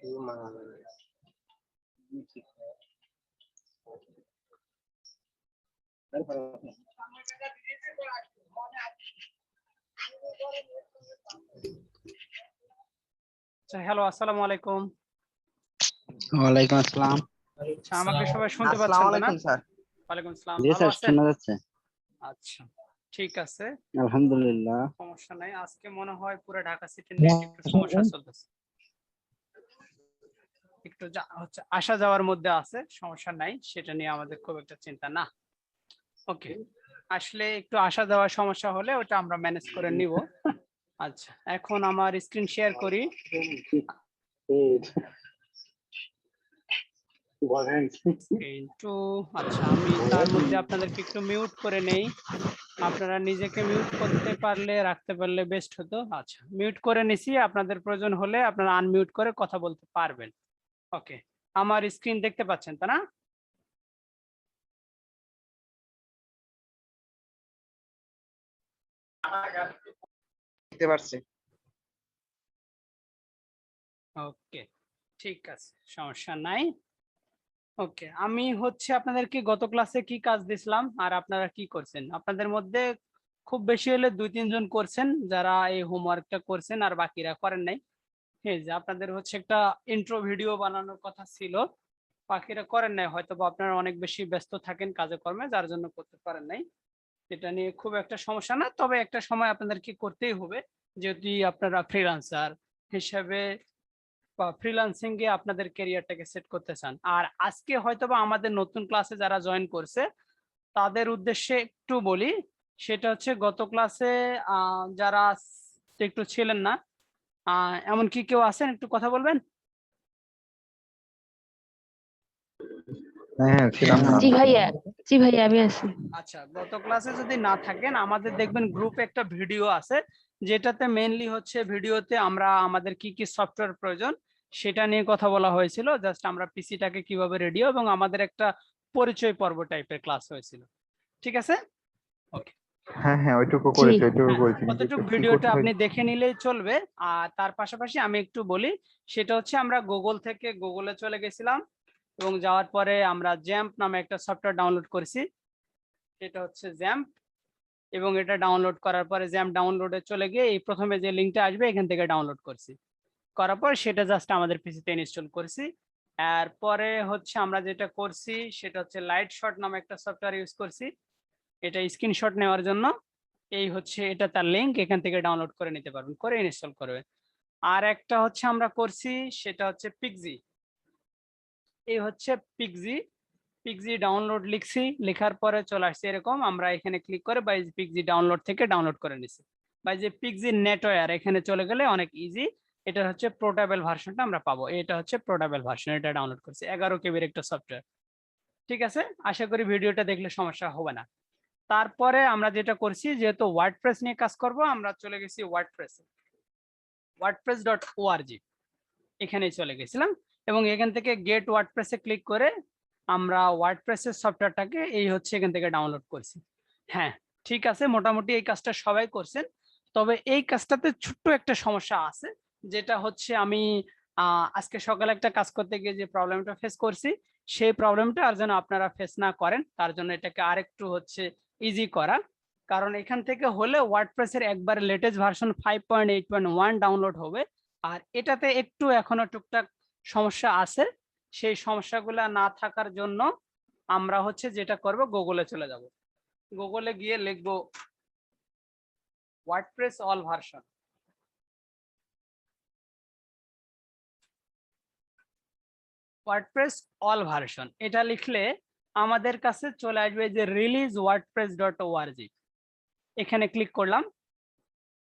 Hello, আসসালামু আলাইকুম। ওয়ালাইকুম আসসালাম। আমাকে সবাই শুনতে পাচ্ছেন তো না? স্যার। ওয়ালাইকুম আসসালাম। জি ভালো স্যার, আছেন? শোনা যাচ্ছে। আচ্ছা, ঠিক আছে, আলহামদুলিল্লাহ। সমস্যা নাই। আজকে মনে হয় পুরো ঢাকা সিটির নেট একটু সমস্যা চলতেছে, একটু হচ্ছে আসা যাওয়ার মধ্যে আছে, সমস্যা নাই, সেটা নিয়ে আমাদের খুব একটা চিন্তা না। ওকে, আসলে একটু আসা যাওয়ার সমস্যা হলে ওটা আমরা ম্যানেজ করে নিব। আচ্ছা, এখন আমার স্ক্রিন শেয়ার করি। আচ্ছা, আমি তার মধ্যে আপনাদেরকে একটু মিউট করে নেই। আপনারা নিজেকে মিউট করতে পারলে, রাখতে পারলে বেস্ট হতো। আচ্ছা, মিউট করে নিছি। আপনাদের প্রয়োজন হলে আপনারা আনমিউট করে কথা বলতে পারবেন। ওকে, আমার স্ক্রিন দেখতে পাচ্ছেন তা না? দেখতে পারছি। ওকে, ঠিক আছে, সমস্যা নাই। ওকে, আমি হচ্ছে আপনাদেরকে গত ক্লাসে কি কাজ দিছিলাম আর আপনারা কি করছেন? আপনাদের মধ্যে খুব বেশি হলে 2-3 জন করছেন যারা এই হোমওয়ার্কটা করছেন, আর বাকিরা করেন নাই। হ্যাঁ, যে আপনাদের হচ্ছে একটা ইন্ট্রো ভিডিও বানানোর কথা ছিল, বাকিরা করেন নাই, হয়তো বা আপনারা অনেক বেশি ব্যস্ত থাকেন কাজে কর্মে, যার জন্য করতে পারেন নাই। এটা নিয়ে খুব একটা সমস্যা না, তবে একটা সময় আপনাদেরকে করতেই হবে, যদি আপনারা ফ্রিল্যান্সার হিসেবে বা ফ্রিল্যান্সিং এ আপনাদের ক্যারিয়ারটাকে সেট করতে চান। আর আজকে হয়তোবা আমাদের নতুন ক্লাসে যারা জয়েন করছে তাদের উদ্দেশ্যে একটু বলি, সেটা হচ্ছে গত ক্লাসে যারা একটু ছিলেন না, এমন কি কেউ আছেন একটু কথা বলবেন? হ্যাঁ, ছিলাম না। জি ভাইয়া, জি ভাইয়া আমি আছি। আচ্ছা, গত ক্লাসে যদি না থাকেন, আমাদের দেখবেন গ্রুপে একটা ভিডিও আছে, যেটাতে মেইনলি হচ্ছে ভিডিওতে আমরা আমাদের কি কি সফটওয়্যার প্রয়োজন সেটা নিয়ে কথা বলা হয়েছিল। জাস্ট আমরা পিসিটাকে কিভাবে রেডিও, এবং আমাদের একটা পরিচয় পর্ব টাইপের ক্লাস হয়েছিল। ঠিক আছে, ওকে। হ্যাঁ হ্যাঁ, ওইটুকু জি করেছি, ওইটুকু হ্যাঁ, করেছি, কিন্তু অতটুকু কি ভিডিওটা করতে হয়? আপনি দেখে নিলেই চলবে। আর তার পাশাপাশি আমি একটু বলি, সেটা হচ্ছে আমরা গুগল থেকে গুগলে চলে গেছিলাম, এবং যাওয়ার পরে আমরা জ্যাম্প নামে একটা সফটওয়্যার ডাউনলোড করেছি। এটা হচ্ছে জ্যাম্প, এবং এটা ডাউনলোড করার পরে জ্যাম্প ডাউনলোডে চলে গিয়ে এই প্রথমে যে লিঙ্কটা আসবে এখান থেকে ডাউনলোড করছি। করার পর সেটা জাস্ট আমাদের পিসিতে ইনস্টল করছি। এরপরে হচ্ছে আমরা যেটা করছি সেটা হচ্ছে লাইট শট নামে একটা সফটওয়্যার ইউজ করছি, এটা স্ক্রিনশট নেওয়ার জন্য। এই হচ্ছে এটা তার লিঙ্ক, এখান থেকে ডাউনলোড করে নিতে পারবেন, করে ইনস্টল করবেন। আর একটা হচ্ছে আমরা করছি, সেটা হচ্ছে পিক্সি। এই হচ্ছে পিক্সি। পিক্সি ডাউনলোড লিখছি, লেখার পরে চলে আসছে এরকম, আমরা এখানে ক্লিক করে বাই পিক্সি ডাউনলোড থেকে ডাউনলোড করে নিছি। বাই যে পিক্সি নেটওয়্যার এখানে চলে গেলে অনেক ইজি। এটা হচ্ছে পোর্টেবল ভার্সনটা আমরা পাবো, এটা হচ্ছে পোর্টেবল ভার্সন, এটা ডাউনলোড করছি, 11 কেবির একটা সফটওয়্যার। ঠিক আছে, আশা করি ভিডিওটা দেখলে সমস্যা হবে না। তারপরে আমরা যেটা করছি, যেহেতু ওয়ার্ডপ্রেস নিয়ে কাজ করব, আমরা চলে গেছি ওয়ার্ডপ্রেসে, wordpress.org, এখানে চলে গেছিলাম, এবং এখান থেকে গেট ওয়ার্ডপ্রেসে ক্লিক করে আমরা ওয়ার্ডপ্রেসের সফটওয়্যারটাকে এই হচ্ছে এখান থেকে ডাউনলোড করছি। হ্যাঁ, ঠিক আছে, মোটামুটি এই কাজটা সবাই করছেন, তবে এই কাজটাতে ছোট্ট একটা সমস্যা আছে, যেটা হচ্ছে আমি আজকে সকালে একটা কাজ করতে গিয়ে যে প্রবলেমটা ফেস করছি, সেই প্রবলেমটা আর যেন আপনারা ফেস না করেন, তার জন্য এটাকে আরেকটু হচ্ছে ইজি করা। কারণ এখান থেকে হলে ওয়ার্ডপ্রেসের একবার লেটেস্ট ভার্সন 5.8.1 ডাউনলোড হবে, আর এটাতে একটু এখনো টুকটাক সমস্যা আছে। সেই সমস্যাগুলো না থাকার জন্য আমরা হচ্ছে যেটা করব, গুগলে চলে যাব, গুগলে গিয়ে লিখব WordPress all version. WordPress all version এটা লিখলে আমাদের কাছে চলে আসবে যে রিলিজ wordpress.org, এখানে ক্লিক করলাম।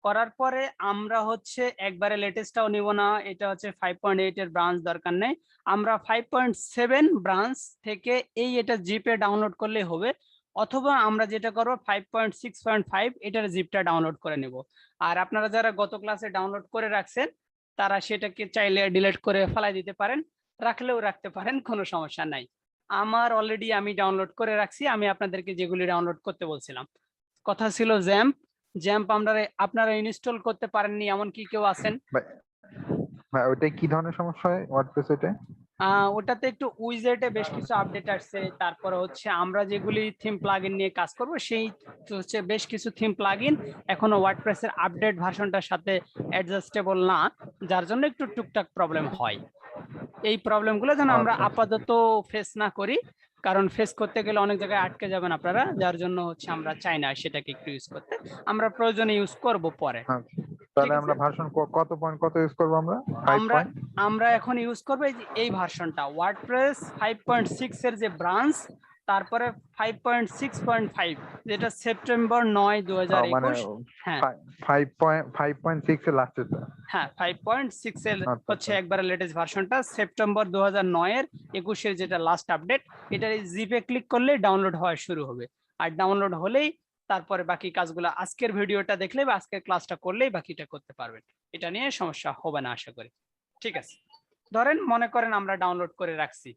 করার পরে আমরা হচ্ছে একবারে লেটেস্টটাও নিব না, এটা হচ্ছে 5.8 এর ব্রাঞ্চ দরকার নেই, আমরা 5.7 ব্রাঞ্চ থেকে এটা জিপে ডাউনলোড করলে হবে, অথবা আমরা যেটা করব 5.6.5 এটার জিপটা ডাউনলোড করে নেব। আর আপনারা যারা গত ক্লাসে ডাউনলোড করে রাখছেন তারা সেটাকে চাইলে ডিলিট করে ফেলাই দিতে পারেন, রাখলেও রাখতে পারেন, কোনো সমস্যা নাই। আমার অলরেডি আমি ডাউনলোড করে রাখছি, আমি আপনাদেরকে যেগুলি ডাউনলোড করতে বলছিলাম। কথা ছিল জ্যাম্প, আপনারা ইনস্টল করতে পারেননি এমন কি কেউ আছেন? ভাই ওইটা কি ধরনের সমস্যা হয় ওয়ার্ডপ্রেস ওইটা? ওটাতে একটু উইজেটে বেশ কিছু আপডেট আসছে, তারপরে হচ্ছে আমরা যেগুলি থিম প্লাগইন নিয়ে কাজ করব সেই হচ্ছে বেশ কিছু থিম প্লাগইন এখনো ওয়ার্ডপ্রেসের আপডেট ভার্সনটার সাথে অ্যাডজাস্টেবল না, যার জন্য একটু টুকটাক প্রবলেম হয়। এই প্রবলেমগুলো যেন আমরা আচ্ছা। আপাতত ফেস না করি, কারণ ফেস করতে গেলে অনেক জায়গায় আটকে যাবেন আপনারা, যার জন্য হচ্ছে আমরা চাই না সেটাকে একটু ইউজ করতে। আমরা প্রয়োজনে ইউজ করব পরে। আচ্ছা, তাহলে ঠিক আমরা আছে? ভার্সন কত পয়েন্ট কত ইউজ করবো আমরা? 5 আমরা পয়েন্ট? আমরা এখন ইউজ করব এই ভার্সনটা ওয়ার্ডপ্রেস 5.6 এর যে ব্রাঞ্চ, তারপরে 5.6.5 যেটা সেপ্টেম্বর 9 মানে 2021। হ্যাঁ 5.6 এর লাস্টেরটা। হ্যাঁ 5.6 এর আচ্ছা, হচ্ছে আচ্ছা। একবারে লেটেস্ট ভার্সনটা, সেপ্টেম্বর 2009 এর 21 এর যেটা লাস্ট আপডেট। এটা জিপে ক্লিক করলে ডাউনলোড হওয়া শুরু হবে, আর ডাউনলোড হলেই তারপরে বাকি কাজগুলো আজকের ভিডিওটা দেখলে বা আজকের ক্লাসটা করলেই বাকিটা করতে পারবেন। এটা নিয়ে সমস্যা হবে না আশা করি। ঠিক আছে, ধরেন মনে করেন আমরা ডাউনলোড করে রাখছি,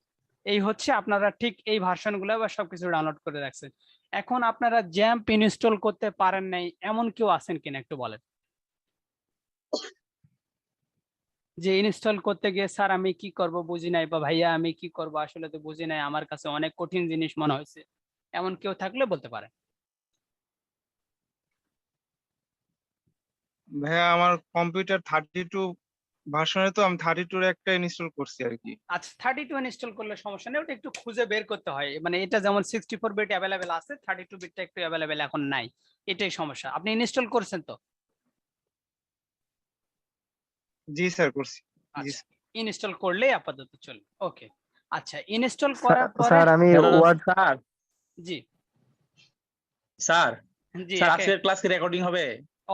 এই হচ্ছে আপনারা ঠিক এই ভার্সনগুলো বা সবকিছু ডাউনলোড করে রাখছেন। এখন আপনারা জ্যাম্প ইনস্টল করতে পারেন নাই এমন কেউ আছেন কিনা একটু বলেন, যে ইনস্টল করতে গিয়ে স্যার আমি কি করব বুঝি নাই, বা ভাইয়া আমি কি করব আসলে তো বুঝি নাই, আমার কাছে অনেক কঠিন জিনিস মনে হয়েছে, এমন কেউ থাকলে বলতে পারেন। ভাইয়া আমার কম্পিউটার 32 ভার্সনে, তো আমি 32 একটা ইনস্টল করছি আর কি। আচ্ছা 32 ইনস্টল করলে সমস্যা নেই, ওটা একটু খুঁজে বের করতে হয়, মানে এটা যেমন 64 বিট অ্যাভেলেবেল আছে, 32 বিটটা একটু অ্যাভেলেবেল এখন নাই, এটাই সমস্যা। আপনি ইনস্টল করছেন তো? জি স্যার করছি। জি আচ্ছা স্যার। ইনস্টল করলেই আপাতত চলবে। ওকে আচ্ছা, ইনস্টল করার পরে স্যার আমি হ্যালো ওয়ার্ড স্যার। জি স্যার জি স্যার আজকের ক্লাস কি রেকর্ডিং হবে?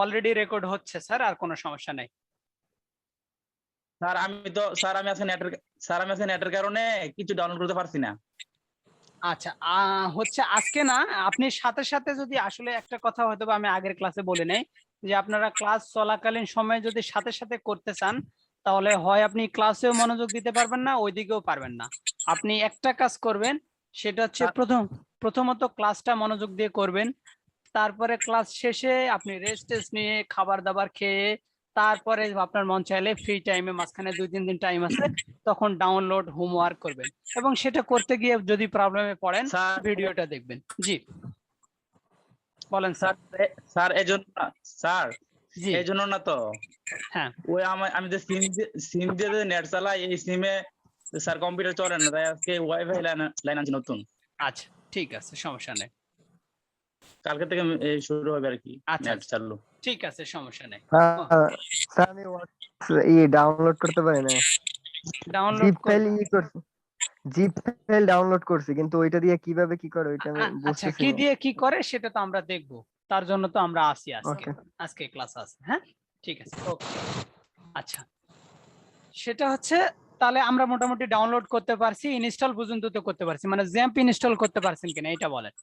অলরেডি রেকর্ড হচ্ছে স্যার, আর কোনো সমস্যা নাই। স্যার আমি আজকে নেটের কারণে কিছু ডাউনলোড করতে পারছি না। আচ্ছা হচ্ছে আজকে না, আপনি সাথে সাথে যদি আসলে একটা কথা হয়তো বা আমি আগের ক্লাসে বলে নেই, যে আপনারা ক্লাস চলাকালীন সময়ে যদি সাথে সাথে করতে চান, তাহলে হয় আপনি ক্লাসেও মনোযোগ দিতে পারবেন না, ওইদিকেও পারবেন না। আপনি একটা কাজ করবেন, সেটা হচ্ছে স্যার প্রথমত ক্লাসটা মনোযোগ দিয়ে করবেন, তারপরে ক্লাস শেষে আপনি রেস্ট টেস্ট নিয়ে খাবার দাবার খেয়ে তারপরে আপনার মন চাইলে ফ্রি টাইমে মাঝখানে 2-3 দিন টাইম আছে, তখন ডাউনলোড হোমওয়ার্ক করবেন, এবং সেটা করতে গিয়ে যদি প্রবলেমে পড়েন স্যার ভিডিওটা দেখবেন। জি বলেন স্যার স্যার। স্যার স্যার জি এই জন্য না তো, হ্যাঁ ওই আমি যে সিম দিয়ে নেট চালাই, এই সিমে স্যার কম্পিউটার চলে না, তাই আজকে ওয়াইফাই লাইন আনছি নতুন। আচ্ছা ঠিক আছে সমস্যা নেই। কালকে থেকে এই শুরু হবে আর কি, আচ্ছা নেট চালু। ঠিক আছে সমস্যা নেই। স্যার আমি ডাউনলোড করতে পারি না। ডাউনলোড জিপ ফাইল করছি, জিপ ফাইল ডাউনলোড করছি, কিন্তু ওইটা দিয়ে কিভাবে কি করে ওইটা আমি আচ্ছা বুঝতেছি কি না। দিয়ে কি করে সেটা তো আমরা দেখবো, তার জন্য তো আমরা আসি আজকে, ওকে আজকে ক্লাস আছে। হ্যাঁ ঠিক আছে ওকে। আচ্ছা সেটা হচ্ছে, তাহলে আমরা মোটামুটি ডাউনলোড করতে পারছি, ইনস্টল পর্যন্ত তো করতে পারছি, মানে জ্যাম্প ইনস্টল করতে পারছেন কিনা এটা বলেন।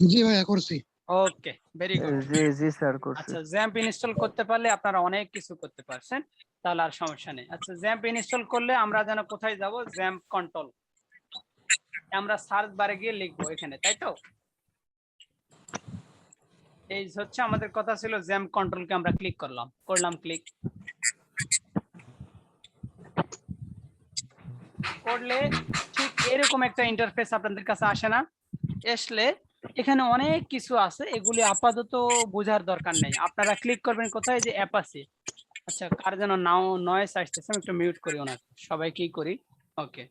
জি ভাইয়া করছি। Okay very good. জি জি স্যার করছি। আচ্ছা জ্যাম্প ইনস্টল করতে পারলে আপনারা অনেক কিছু করতে পারছেন, তাহলে আর সমস্যা নেই। আচ্ছা জ্যাম্প ইনস্টল করলে আমরা যেন কোথায় যাব, জ্যাম্প কন্ট্রোল, আমরা সার্চ বারে গিয়ে লিখবো এখানে, তাই তো? এই হচ্ছে আমাদের কথা ছিল, জ্যাম্প কন্ট্রোলকে আমরা ক্লিক করলাম ক্লিক করলে ঠিক এরকম একটা ইন্টারফেস আপনাদের কাছে আসে না? আসলে এখানে অনেক কিছু আছে, এগুলি আপাতত বোঝার দরকার নেই। আপনারা ক্লিক করবেন কোথায়, যে অ্যাপাচি। আচ্ছা কার যেন নয়েজ আসতেছে, আমি একটু মিউট করি ওনাকে, সবাইকেই করি। ওকে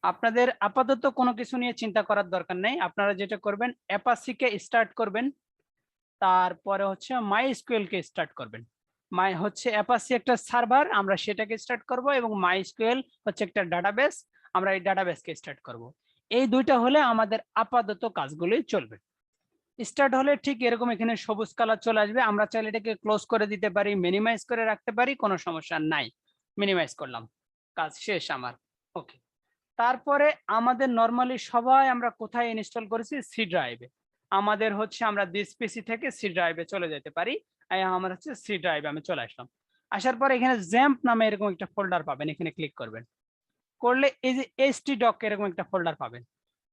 আপনাদের আপাতত কোনো কিছু নিয়ে চিন্তা করার দরকার নেই। আপনারা যেটা করবেন, অ্যাপাচিকে স্টার্ট করবেন, তারপরে হচ্ছে মাই এসকিউএল কে স্টার্ট করবেন। মাই হচ্ছে অ্যাপাচি একটা সার্ভার, আমরা সেটাকে স্টার্ট করব, এবং মাই এসকিউএল হচ্ছে একটা ডাটাবেস, আমরা এই ডাটাবেসকে স্টার্ট করব। এই দুইটা হলে আমাদের আপাতত কাজগুলি চলবে। স্টার্ট হলে ঠিক এরকম এখানে সবুজ কালার চলে আসবে, আমরা চাইলে এটাকে ক্লোজ করে দিতে পারি, মিনিমাইজ করে রাখতে পারি, কোনো সমস্যা নাই। মিনিমাইজ করলাম, কাজ শেষ আমার। ওকে তারপরে আমাদের নরমালি সবাই আমরা কোথায় ইনস্টল করেছি, সি ড্রাইভে। আমাদের হচ্ছে আমরা দিস পিসি থেকে সি ড্রাইভে চলে যেতে পারি, আমার হচ্ছে সি ড্রাইভে আমি চলে আসলাম। আসার পরে এখানে জ্যাম্প নামে এরকম একটা ফোল্ডার পাবেন, এখানে ক্লিক করবেন, করলে এই যে htdoc এরকম একটা ফোল্ডার পাবেন।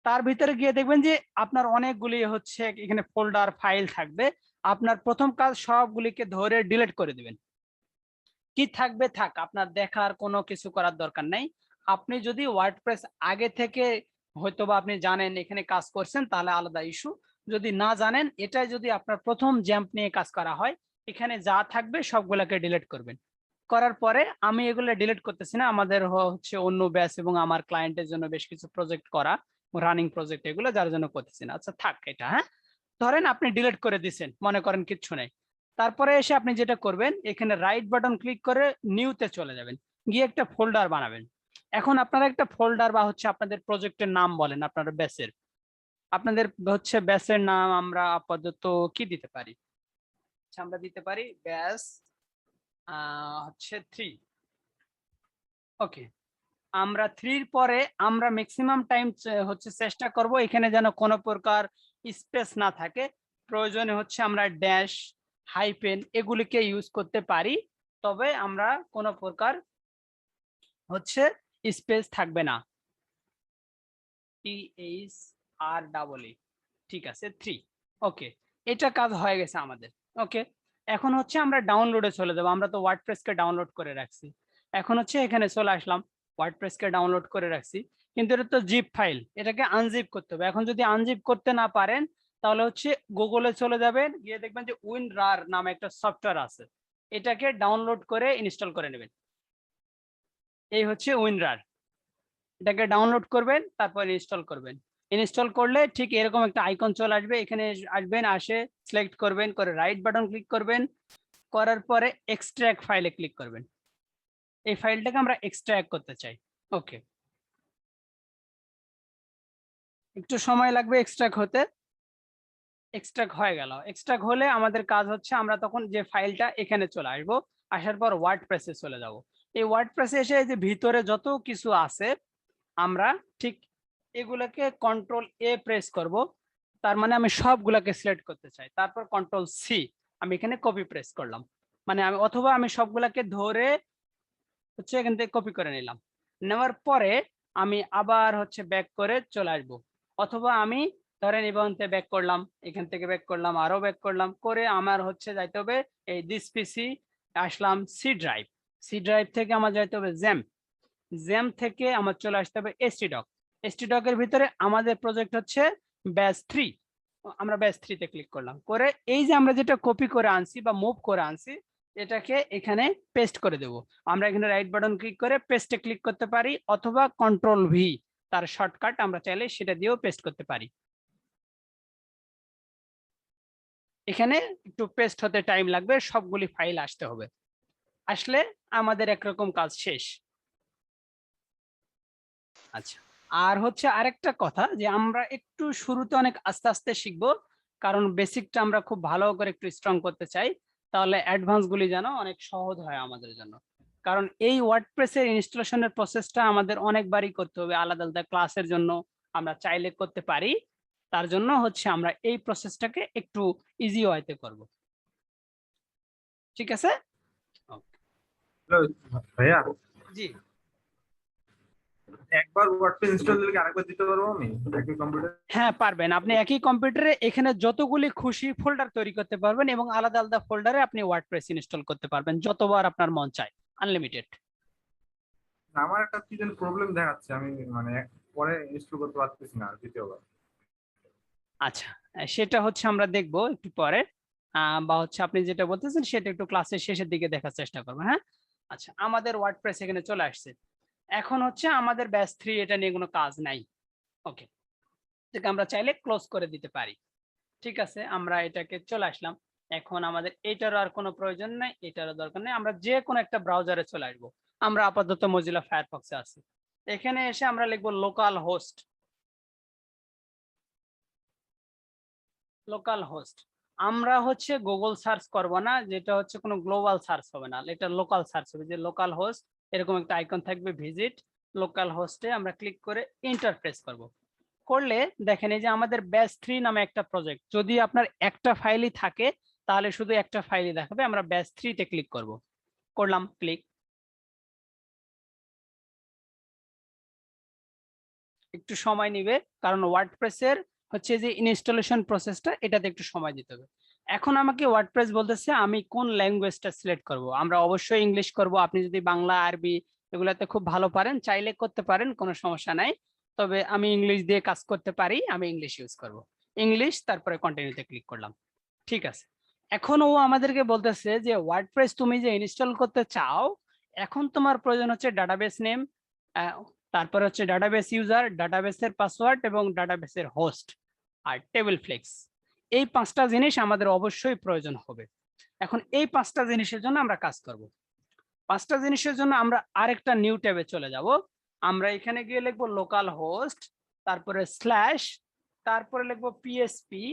তার ভিতরে গিয়ে দেখবেন যে আপনার অনেকগুলি হচ্ছে এখানে ফোল্ডার ফাইল থাকবে। আপনার প্রথম কাজ সবগুলিকে ধরে ডিলিট করে দিবেন। কি থাকবে থাক, আপনার দেখার কোনো কিছু করার দরকার নাই। আপনি যদি ওয়ার্ডপ্রেস আগে থেকে হয়তোবা আপনি জানেন, এখানে কাজ করছেন, তাহলে আলাদা ইস্যু। যদি না জানেন, এটাই যদি আপনার প্রথম জ্যাম্প নিয়ে কাজ করা হয়, এখানে যা থাকবে সবগুলোকে ডিলিট করবেন। করার পরে আমি এগুলো ডিলিট করতেছি না, আমাদের হচ্ছে অন্য ব্যাচ এবং আমার ক্লায়েন্টের জন্য বেশ কিছু প্রজেক্ট করা, রানিং প্রজেক্ট, এগুলো যার জন্য করতেছি না। আচ্ছা থাক এটা। হ্যাঁ, ধরেন আপনি ডিলিট করে দিচ্ছেন, মনে করেন কিচ্ছু নেই। তারপরে এসে আপনি যেটা করবেন, এখানে রাইট বাটন ক্লিক করে নিউতে চলে যাবেন, গিয়ে একটা ফোল্ডার বানাবেন। এখন আপনারা একটা ফোল্ডার বা হচ্ছে আপনাদের প্রজেক্টের নাম বলেন, আপনার ব্যাচের, আপনাদের হচ্ছে ব্যাচের নাম আমরা আপাতত কি দিতে পারি? আচ্ছা, আমরা দিতে পারি ব্যাচ হচ্ছে 3। ওকে, আমরা 3 পরে আমরা ম্যাক্সিমাম টাইম হচ্ছে চেষ্টা করব এখানে যেন কোনো প্রকার স্পেস না থাকে। প্রয়োজনে হচ্ছে আমরা ড্যাশ, হাইপেন এগুলিকে ইউজ করতে পারি, তবে আমরা কোনো প্রকার হচ্ছে স্পেস থাকবে না। THREE, ঠিক আছে 3। ওকে, এটা কাজ হয়ে গেছে আমাদের। ওকে, এখন হচ্ছে আমরা ডাউনলোডে চলে যাবো। আমরা তো ওয়ার্ডপ্রেসকে ডাউনলোড করে রাখছি, এখন হচ্ছে এখানে চলে আসলাম, ওয়ার্ডপ্রেসকে ডাউনলোড করে রাখছি, কিন্তু এটা তো জিপ ফাইল, এটাকে আনজিপ করতে হবে। এখন যদি আনজিপ করতে না পারেন, তাহলে হচ্ছে গুগলে চলে যাবেন, গিয়ে দেখবেন যে উইনরার নামে একটা সফটওয়্যার আছে, এটাকে ডাউনলোড করে ইনস্টল করে নেবেন। এই হচ্ছে উইনরার, এটাকে ডাউনলোড করবেন, তারপর ইনস্টল করবেন। ইনস্টল করলে ঠিক এরকম একটা আইকন চলে আসবে, এখানে আসবেন, আসে সিলেক্ট করবেন, করে রাইট বাটন ক্লিক করবেন, করার পরে এক্সট্রাক্ট ফাইলে ক্লিক করবেন। এই ফাইলটাকে আমরা এক্সট্রাক্ট করতে চাই। ওকে, একটু সময় লাগবে এক্সট্রাক্ট হতে। এক্সট্রাক্ট হয়ে গেল। এক্সট্রাক্ট হলে আমাদের কাজ হচ্ছে আমরা তখন যে ফাইলটা এখানে চলে আসবো, আসার পর ওয়ার্ডপ্রেসে চলে যাব। এই ওয়ার্ডপ্রেসে এসে যে ভিতরে যত কিছু আছে, আমরা ঠিক এগুলোকে কন্ট্রোল এ প্রেস করব, তার মানে আমি সবগুলোকে সিলেক্ট করতে চাই। তারপর কন্ট্রোল সি, আমি এখানে কপি প্রেস করলাম, মানে আমি অথবা আমি সবগুলোকে ধরে হচ্ছে এখান থেকে কপি করে নিলাম। নেওয়ার পরে আমি আবার হচ্ছে ব্যাক করে চলে আসবো, অথবা আমি ধরেন ইভেন্টে ব্যাক করলাম, এখান থেকে ব্যাক করলাম, আরো ব্যাক করলাম, করে আমার হচ্ছে যাইতে হবে এই দিস পিসি, আসলাম সি ড্রাইভ, সি ড্রাইভ থেকে আমার যাইতে হবে জ্যাম, জ্যাম থেকে আমার চলে আসতে হবে এসটিডক, এসটিডকের ভিতরে আমাদের প্রজেক্ট হচ্ছে ব্যাচ 3, আমরা ব্যাচ 3 তে ক্লিক করলাম, করে এই যে আমরা যেটা কপি করে আনছি বা মুভ করে আনছি, এটাকে এখানে পেস্ট করে দেব। আমরা এখানে রাইট বাটন ক্লিক করে পেস্টে ক্লিক করতে পারি, অথবা কন্ট্রোল ভি, তার শর্টকাট, আমরা চাইলে সেটা দিয়েও পেস্ট করতে পারি। এখানে একটু পেস্ট হতে টাইম লাগবে, সবগুলি ফাইল আসতে হবে, আসলে আমাদের একরকম কাজ শেষ। আচ্ছা, আর হচ্ছে আরেকটা কথা, যে আমরা একটু শুরুতে অনেক আস্তে আস্তে শিখবো, কারণ বেসিকটা আমরা খুব ভালো করে একটু স্ট্রং করতে চাই, তাহলে অ্যাডভান্স গুলি যেন অনেক সহজ হয় আমাদের জন্য। কারণ এই ওয়ার্ডপ্রেসের ইনস্টলেশনের প্রসেসটা আমাদের অনেকবারই করতে হবে, আলাদা আলাদা ক্লাসের জন্য আমরা চাইলে করতে পারি, তার জন্য হচ্ছে আমরা এই প্রসেসটাকে একটু ইজি ওয়েতে করব। ঠিক আছে? হ্যালো ভাইয়া, জি, একবার ওয়ার্ডপ্রেস ইনস্টল দিলে কি আরেকবার দিতে পারবো আমি একই কম্পিউটার? হ্যাঁ পারবেন। আপনি একই কম্পিউটারে এখানে যতগুলি খুশি ফোল্ডার তৈরি করতে পারবেন, এবং আলাদা আলাদা ফোল্ডারে আপনি ওয়ার্ডপ্রেস ইনস্টল করতে পারবেন যতবার আপনার মন চায়, আনলিমিটেড। আমার একটা কি যেন প্রবলেম দেখাচ্ছে, আমি মানে পরে ইনস্টল করতে পারতেছি না দ্বিতীয়বার। আচ্ছা, সেটা হচ্ছে আমরা দেখবো একটু পরে, বা হচ্ছে আপনি যেটা বলতেছেন সেটা একটু ক্লাসের শেষের দিকে দেখার চেষ্টা করবো। হ্যাঁ, আচ্ছা, আমাদের ওয়ার্ডপ্রেস এখানে চলে আসছে। এখন হচ্ছে আমাদের ব্যাচ 3 এটা নিয়ে কোনো কাজ নাই। ওকে, এটাকে আমরা চাইলে ক্লোজ করে দিতে পারি। ঠিক আছে, আমরা এটাকে চলে আসলাম। এখন আমাদের এটারও আর কোনো প্রয়োজন নাই, এটারও দরকার নেই, আমরা যে কোনো একটা ব্রাউজারে চলে আসবো। আমরা আপাতত মজিলা ফায়ারফক্সে আছি, এখানে এসে আমরা লিখবো লোকাল হোস্ট। লোকাল হোস্ট, আমরা হচ্ছে গুগল সার্চ করব না, যেটা হচ্ছে কোনো গ্লোবাল সার্চ হবে না, এটা লোকাল সার্চ হবে। যে লোকাল হোস্ট এরকম একটা আইকন থাকবে, ভিজিট লোকাল হোস্টে আমরা ক্লিক করে ইন্টারফেস করব। করলে দেখেন এই যে আমাদের ব্যাচ 3 নামে একটা প্রজেক্ট, যদি আপনার একটা ফাইলই থাকে তাহলে শুধু একটা ফাইলই দেখাবে। আমরা ব্যাচ 3 তে ক্লিক করব, করলাম ক্লিক, একটু সময় নিবে, কারণ ওয়ার্ডপ্রেসের হচ্ছে যে ইনস্টলেশন প্রসেসটা, এটাতে একটু সময় দিতে হবে। এখন আমাকে ওয়ার্ডপ্রেস বলতেছে আমি কোন ল্যাঙ্গুয়েজটা সিলেক্ট করব। আমরা অবশ্যই ইংলিশ করব। আপনি যদি বাংলা, আরবি এগুলাতে খুব ভালো পারেন, চাইলে করতে পারেন, কোনো সমস্যা নাই। তবে আমি ইংলিশ দিয়ে কাজ করতে পারি, আমি ইংলিশ ইউজ করব। ইংলিশ, তারপরে কন্টিনিউতে ক্লিক করলাম। ঠিক আছে। এখন ও আমাদেরকে বলতেছে যে ওয়ার্ডপ্রেস তুমি যে ইনস্টল করতে চাও, এখন তোমার প্রয়োজন হচ্ছে ডাটাবেস নেম, তারপরে হচ্ছে ডাটাবেস ইউজার, ডাটাবেসের পাসওয়ার্ড এবং ডাটাবেসের হোস্ট আর টেবিল ফ্লেক্স। এই 5টা জিনিস আমাদের অবশ্যই প্রয়োজন হবে। এখন এই 5টা জিনিসের জন্য আমরা কাজ করব। 5টা জিনিসের জন্য আমরা আরেকটা নিউ ট্যাবে চলে যাব। আমরা এখানে গিয়ে লিখবো লোকাল হোস্ট, তারপরে স্ল্যাশ, তারপরে লিখবো পিএসপি,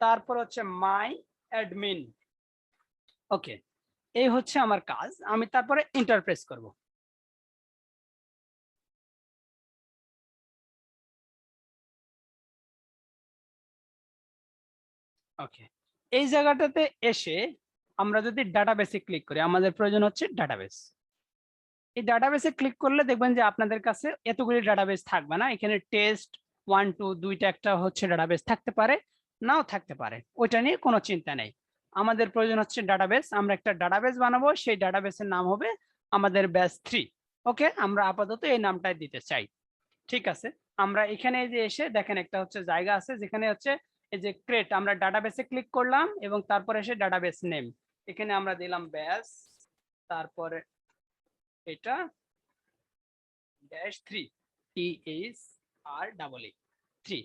তারপর হচ্ছে মাই অ্যাডমিন। ওকে, এই হচ্ছে আমার কাজ। আমি তারপরে ইন্টারপ্রেস করব। ওকে, এই জায়গাটাতে এসে আমরা যদি ডাটাবেসে ক্লিক করি, আমাদের প্রয়োজন হচ্ছে ডাটাবেস। এই ডাটাবেসে ক্লিক করলে দেখবেন যে আপনাদের কাছে এতগুলি ডাটাবেস থাকবে না। এখানে টেস্ট 1 2 দুইটা একটা হচ্ছে ডাটাবেস থাকতে পারে, নাও থাকতে পারে, ওইটা নিয়ে কোনো চিন্তা নেই। আমাদের প্রয়োজন হচ্ছে ডাটাবেস। আমরা একটা ডাটাবেস বানাবো, সেই ডাটাবেসের নাম হবে আমাদের ব্যাচ 3। ওকে, আমরা আপাতত এই নামটাই দিতে চাই। ঠিক আছে, আমরা এখানে যে এসে দেখেন একটা হচ্ছে জায়গা আছে যেখানে হচ্ছে এই যে ক্রিয়েট, আমরা ডাটাবেসে ক্লিক করলাম এবং তারপরে এসে ডাটাবেস নেম এখানে আমরা দিলাম ব্যাচ, তারপরে এটা -3 THREE।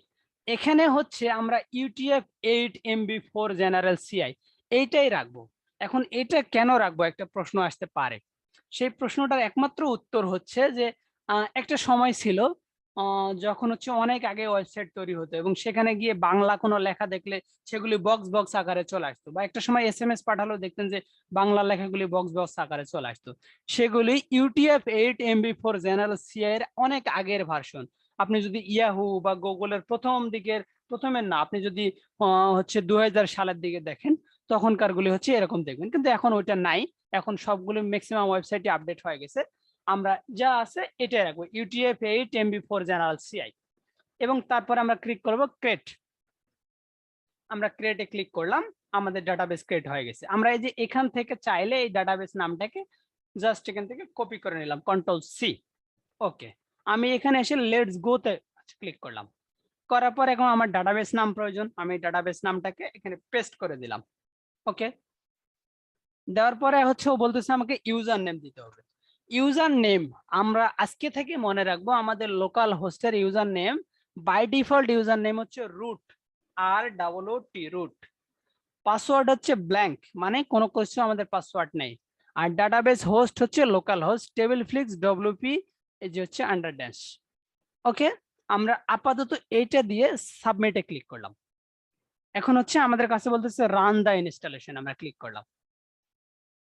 এখানে হচ্ছে আমরা UTF-8 MB4 জেনারেল CI এইটাই রাখবো। এখন এটা কেন রাখবো একটা প্রশ্ন আসতে পারে। সেই প্রশ্নটার একমাত্র উত্তর হচ্ছে যে একটা সময় ছিল যখন হচ্ছে অনেক আগে ওয়েবসাইট তৈরি হতো এবং সেখানে গিয়ে বাংলা কোনো লেখা দেখলে সেগুলি বক্স বক্স আকারে চলে আসতো, বা একটা সময় SMS পাঠালেও দেখতেন যে বাংলা লেখাগুলি বক্স বক্স আকারে চলে আসতো। সেগুলি UTF-8 MB4 জেনারেল CI এর অনেক আগের ভার্সন। আপনি যদি ইয়াহু বা গুগলের প্রথমের না, আপনি যদি হচ্ছে 2000 সালের দিকে দেখেন, তখনকার গুলি হচ্ছে এরকম দেখবেন, কিন্তু এখন ওইটা নাই। এখন সবগুলো ম্যাক্সিমাম ওয়েবসাইটে আপডেট হয়ে গেছে। আমরা যা আছে এটাই রাখবো, UTF-8 MB4 জেনারেল CI। এবং তারপর আমরা ক্লিক করব ক্রিয়েট। আমরা ক্রিয়েটে ক্লিক করলাম, আমাদের ডাটাবেস ক্রিয়েট হয়ে গেছে। আমরা এই যে এখান থেকে চাইলে এই ডাটাবেস নামটাকে জাস্ট এখান থেকে কপি করে নিলাম, Ctrl+C। ওকে, আমি এখানে এসে লেটস গো তে ক্লিক করলাম। করার পর এখন আমার ডাটাবেস নাম প্রয়োজন, আমি ডাটাবেস নামটাকে এখানে পেস্ট করে দিলাম। ওকে, দেওয়ার পরে হচ্ছে ও বলতেছে আমাকে ইউজার নেম দিতে হবে। ইউজার নেম আমরা আজকে থেকে মনে রাখবো, আমাদের লোকাল হোস্টের user name by default user name হচ্ছে রুট, ROOT রুট। পাসওয়ার্ড হচ্ছে ব্ল্যাঙ্ক, মানে কোনো কিছু আমাদের পাসওয়ার্ড নেই। আর ডাটাবেস হোস্ট হচ্ছে local host, table prefix WP এই যে হচ্ছে আন্ডারড্যাশ। ওকে, আমরা আপাতত এইটা দিয়ে সাবমিটে ক্লিক করলাম। এখন হচ্ছে আমাদের কাছে বলতেছে রান দা ইনস্টলেশন, আমরা ক্লিক করলাম।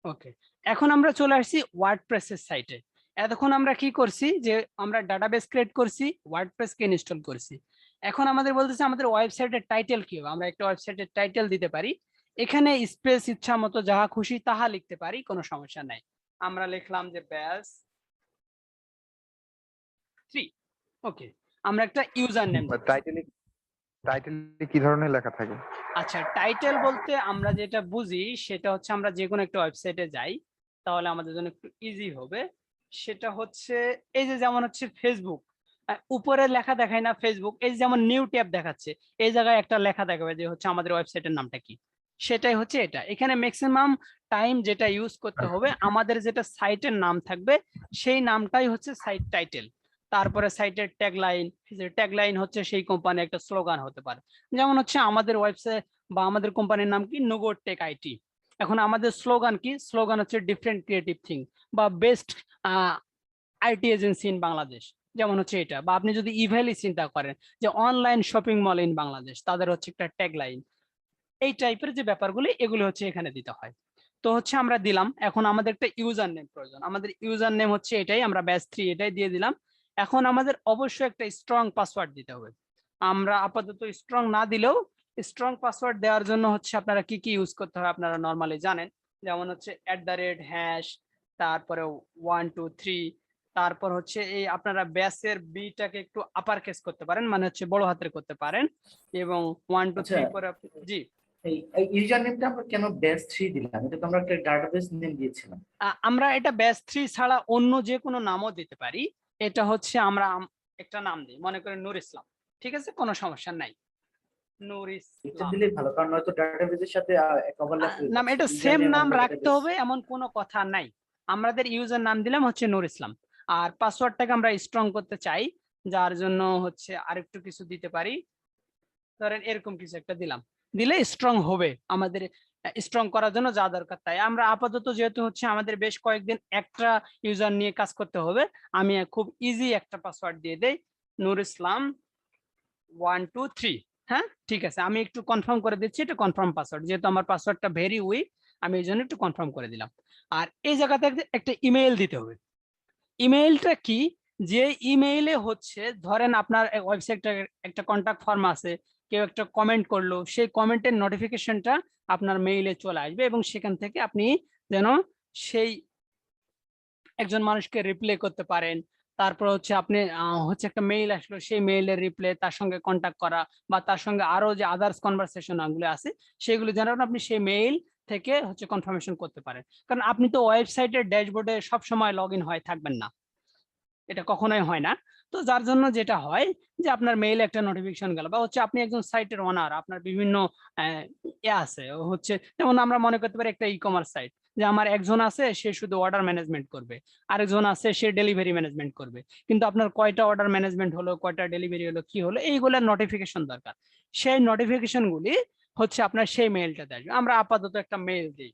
ওকে, এখন আমরা চলে আসছি ওয়ার্ডপ্রেসের সাইটে। এতক্ষণ আমরা কি করছি যে আমরা ডাটাবেস ক্রিয়েট করছি, ওয়ার্ডপ্রেসকে ইনস্টল করছি। এখন আমাদের বলতেছে আমাদের ওয়েবসাইটের টাইটেল কি হবে। আমরা একটা ওয়েবসাইটের টাইটেল দিতে পারি, এখানে স্পেস ইচ্ছা মতো যাহা খুশি তাহা লিখতে পারি, কোনো সমস্যা নাই। আমরা লিখলাম যে ব্যাচ 3। ওকে, আমরা একটা ইউজার নেম। টাইটেলে কি ধরনের লেখা থাকে? আচ্ছা, টাইটেল বলতে আমরা যেটা বুঝি সেটা হচ্ছে আমরা যে কোনো একটা ওয়েবসাইটে যাই, তাহলে আমাদের জন্য একটু ইজি হবে। সেটা হচ্ছে এই যে যেমন হচ্ছে ফেসবুক, উপরে লেখা দেখায় না ফেসবুক, এই যেমন নিউ ট্যাব দেখাচ্ছে, এই জায়গায় একটা লেখা দেখাবে যে হচ্ছে আমাদের ওয়েবসাইটের নামটা কি। সেটাই হচ্ছে এটা। এখানে ম্যাক্সিমাম টাইম যেটা ইউজ করতে হবে, আমাদের যেটা সাইটের নাম থাকবে সেই নামটাই হচ্ছে সাইট টাইটেল। তারপরে সাইটের ট্যাগলাইন হচ্ছে সেই কোম্পানির একটা স্লোগান হতে পারে। যেমন হচ্ছে আমাদের ওয়েবসাইট বা আমাদের কোম্পানির নাম কি, নোগো টেক আইটি। এখন আমাদের স্লোগান কি, স্লোগান হচ্ছে ডিফারেন্ট ক্রিয়েটিভ থিং বা best IT agency in Bangladesh, যেমন হচ্ছে এটা। বা আপনি যদি ইভ্যালি চিন্তা করেন যে online shopping mall in Bangladesh, তাদের হচ্ছে একটা ট্যাগলাইন। এই টাইপের যে ব্যাপারগুলি এগুলো হচ্ছে এখানে দিতে হয়। তো হচ্ছে আমরা দিলাম। এখন আমাদের একটা ইউজার নেম প্রয়োজন, আমাদের ইউজার নেম হচ্ছে এটাই, আমরা ব্যাচ 3 এটাই দিয়ে দিলাম। এখন আমাদের অবশ্যই একটা স্ট্রং পাসওয়ার্ড দিতে হবে। আমরা আপাতত স্ট্রং না দিলেও স্ট্রং পাসওয়ার্ড দেওয়ার জন্য হচ্ছে আপনারা কি কি ইউজ করতে হবে আপনারা নরমালি জানেন। যেমন হচ্ছে @#, তারপরে 1 2 3, তারপর হচ্ছে এই আপনারা ব্যাচের বিটাকে একটু আপার কেস করতে পারেন, মানে হচ্ছে বড় হাতের করতে পারেন, এবং 1 2 3 করে জি এই ইউজার নেমটা আমরা কেন বেস 3 দিলাম? এটা তো আমরা একটা ডাটাবেস নেম দিয়েছিলাম। আমরা এটা ব্যাচ 3 ছাড়া অন্য যে কোনো নামও দিতে পারি। এটা হচ্ছে আমরা একটা নাম দিই, মনে করেন নূর ইসলাম, ঠিক আছে, কোনো সমস্যা নাই, নূর এটা ইসলাম দিলে ভালো, কারণ হয়তো ডাটাবেসের সাথে এক ওভারল্যাপ হয়ে নাম, যাচ্ছে। এটা User সেম name নাম আমরা রাখতে database- হবে এমন কোনো কথা নাই। আমাদের ইউজার নাম দিলাম হচ্ছে নূর ইসলাম, আর পাসওয়ার্ডটাকে আমরা স্ট্রং করতে চাই, যার জন্য হচ্ছে আরেকটু কিছু দিতে পারি, ধরেন এরকম কিছু একটা দিলাম, দিলে স্ট্রং হবে। আমাদের স্ট্রং করার জন্য যা দরকার তাই। আমরা আপাতত যেহেতু হচ্ছে আমাদের বেশ কয়েকদিন একটা ইউজার নিয়ে কাজ করতে হবে, আমি খুব ইজি একটা পাসওয়ার্ড দিয়ে দেই, নূর ইসলাম 1 2 3। হ্যাঁ, ঠিক আছে, আমি একটু কনফার্ম করে দিচ্ছি, এটা কনফার্ম পাসওয়ার্ড, যেহেতু আমার পাসওয়ার্ডটা ভেরি উইক, আমি এই জন্য একটু কনফার্ম করে দিলাম। আর এই জায়গাতে একটা ইমেইল দিতে হবে। ইমেইলটা কি? যে ইমেইলে হচ্ছে ধরেন আপনার ওয়েবসাইটে একটা কন্টাক্ট ফর্ম আছে, কেউ একটা কমেন্ট করলো, সেই কমেন্টের নোটিফিকেশনটা আপনার মেইলে চলে আসবে এবং সেখান থেকে আপনি যেন সেই একজন মানুষকে রিপ্লাই করতে পারেন। তারপর হচ্ছে আপনি হচ্ছে একটা মেইল আসলো, সেই মেইলের রিপ্লাই, তার সঙ্গে কন্টাক্ট করা, বা তার সঙ্গে আরো যে আদার্স কনভারসেশন গুলো আছে সেগুলো যেন আপনি সেই মেইল থেকে হচ্ছে কনফার্মেশন করতে পারেন। কারণ আপনি তো ওয়েবসাইটের ড্যাশবোর্ডে সব সময় লগ ইন হয়ে থাকবেন না, এটা কখনোই হয় না। তো যার জন্য যেটা হয় যে আপনার মেইলে একটা নোটিফিকেশন গেল, বা হচ্ছে আপনি একজন সাইটের ওনার, আপনার বিভিন্ন আছে হচ্ছে, যেমন আমরা মনে করতে পারি একটা ই কমার্স সাইট, যে আমার একজন আছে সে শুধু অর্ডার ম্যানেজমেন্ট করবে, আরেকজন আছে সে ডেলিভারি ম্যানেজমেন্ট করবে, কিন্তু আপনার কয়টা অর্ডার ম্যানেজমেন্ট হলো, কয়টা ডেলিভারি হলো, কি হলো, এইগুলোর নোটিফিকেশন দরকার। সেই নোটিফিকেশন গুলি হচ্ছে আপনার সেই মেইলটাতে আসবে। আমরা আপাতত একটা মেইল দিই,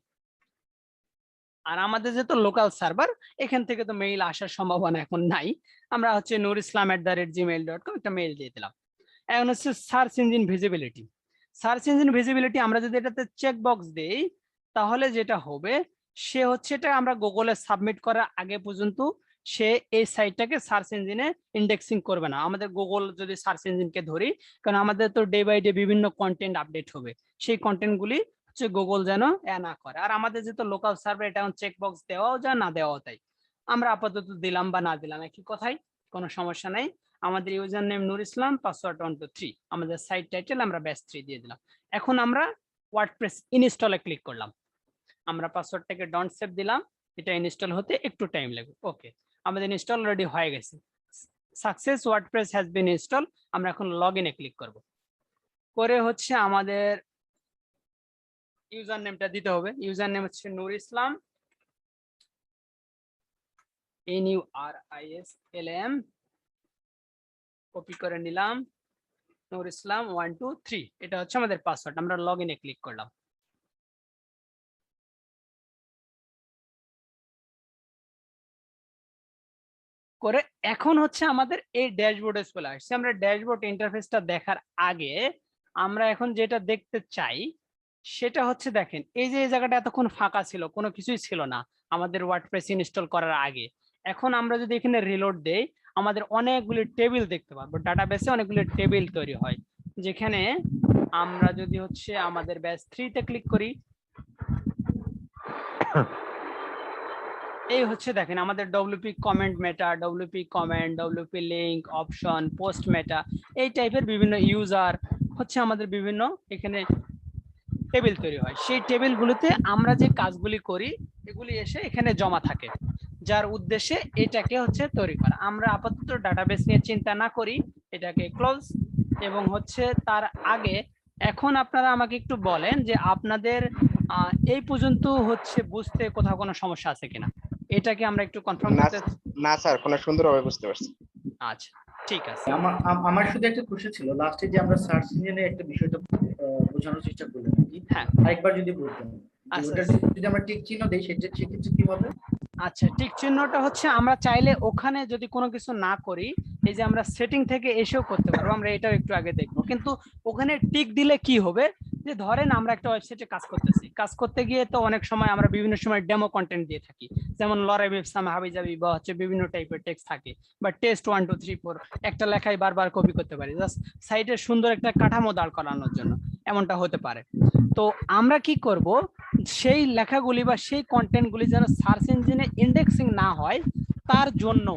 আর আমাদের যেহেতু লোকাল সার্ভার, এখান থেকে তো মেইল আসার সম্ভাবনা এখন নাই। আমরা হচ্ছে nurislam@gmail.com একটা মেইল দিয়ে দিলাম। এখন হচ্ছে search engine visibility. Search engine visibility আমরা যদি এটাতে চেক বক্স দেই, তাহলে যেটা হবে, সে হচ্ছে এটা আমরা গুগলে সাবমিট করার আগে পর্যন্ত সে এই সাইটটাকে সার্চ ইঞ্জিনে ইন্ডেক্সিং করবে না। আমাদের গুগল যদি সার্চ ইঞ্জিনকে ধরি, কারণ আমাদের তো ডে বাই ডে বিভিন্ন কন্টেন্ট আপডেট হবে, সেই কন্টেন্ট গুলি হচ্ছে গুগল যেন না করে। আর আমাদের যেহেতু লোকাল সার্ভার, এটা চেক বক্স দেওয়াও যায়, না দেওয়াও তাই। আমরা আপাতত দিলাম বা না দিলাম একই কথাই, কোনো সমস্যা নাই। আমাদের ইউজার নেম নূর ইসলাম, পাসওয়ার্ড 1 2 3, আমাদের সাইট টাইটেল আমরা ব্যাচ 3 দিয়ে দিলাম। এখন আমরা ওয়ার্ডপ্রেস ইনস্টলে ক্লিক করলাম, আমরা পাসওয়ার্ডটাকে ডন্ট সেভ দিলাম, এটা ইনস্টল হতে একটু টাইম লাগবে। ওকে, আমাদের ইনস্টল অলরেডি হয়ে গেছে, success WordPress has been install. আমরা এখন লগইনে ক্লিক করব, করে হচ্ছে আমাদের ইউজার নেমটা দিতে হবে। ইউজার নেম হচ্ছে নূর ইসলাম, NURISLAM, কপি করে নিলাম, নূর ইসলাম 1 2 3, এটা হচ্ছে আমাদের পাসওয়ার্ড। আমরা লগইনে ক্লিক করলাম, করে এখন হচ্ছে আমাদের এই ড্যাশবোর্ডে চলে আসছে। আমরা ড্যাশবোর্ড ইন্টারফেসটা দেখার আগে আমরা এখন যেটা দেখতে চাই সেটা হচ্ছে, দেখেন এই যে এই জায়গাটা এতক্ষণ ফাঁকা ছিল, কোনো কিছুই ছিল না আমাদের ওয়ার্ডপ্রেস ইনস্টল করার আগে। এখন আমরা যদি এখানে রিলোড দেই, আমাদের অনেকগুলি টেবিল দেখতে পাবো, ডাটাবেসে অনেকগুলি টেবিল তৈরি হয়, যেখানে আমরা যদি হচ্ছে আমাদের ব্যাচ 3 তে ক্লিক করি, এই হচ্ছে দেখেন আমাদের WP কমেন্ট মেটা, WP comment, WP link, option, post মেটা, এই টাইপের বিভিন্ন ইউজার হচ্ছে আমাদের বিভিন্ন এখানে টেবিল তৈরি হয়। সেই টেবিলগুলোতে আমরা যে কাজগুলি করি এগুলি এসে এখানে জমা থাকে, যার উদ্দেশ্যে এটাকে হচ্ছে তৈরি করা। আমরা আপাতত ডাটাবেস নিয়ে চিন্তা না করি, এটাকে ক্লোজ। এবং হচ্ছে তার আগে এখন আপনারা আমাকে একটু বলেন যে আপনাদের এই পর্যন্ত হচ্ছে বুঝতে কোথাও কোনো সমস্যা আছে কিনা, এটাকে আমরা একটু কনফার্ম করতে। না স্যার, কোনো সুন্দরভাবে বুঝতে পারছি। আচ্ছা, ঠিক আছে। আমার শুধু একটা কোশ্চেন ছিল, লাস্টে যে আমরা সার্চ ইঞ্জিনে একটা বিষয়টা বোঝানোর চেষ্টা করলাম নাকি, হ্যাঁ আরেকবার যদি বলতেন, ওটা যদি আমরা টিক চিহ্ন দেই সেক্ষেত্রে কি হবে? আচ্ছা, টিক চিহ্নটা হচ্ছে আমরা চাইলে ওখানে যদি কোনো কিছু না করি, এই যে আমরা সেটিং থেকে এসেও করতে পারবো, আমরা এটাও একটু আগে দেখবো। কিন্তু ওখানে টিক দিলে কি হবে, যে ধরেন আমরা একটা ওয়েবসাইটে কাজ করতেছি, কাজ করতে গিয়ে তো অনেক সময় আমরা বিভিন্ন সময় ডেমো কন্টেন্ট দিয়ে থাকি, যেমন লড়াই ব্যবসা হাবিজাবি বা হচ্ছে বিভিন্ন টাইপের টেক্সট থাকে, বা টেস্ট 1 2 3 4 একটা লেখাই বারবার কপি করতে পারি জাস্ট সাইটের সুন্দর একটা কাঠামো দাঁড় করানোর জন্য, এমনটা হতে পারে। তো আমরা কি করব, সেই লেখাগুলি বা সেই কন্টেন্টগুলি যেন সার্চ ইঞ্জিনে ইন্ডেক্সিং না হয়, তার জন্য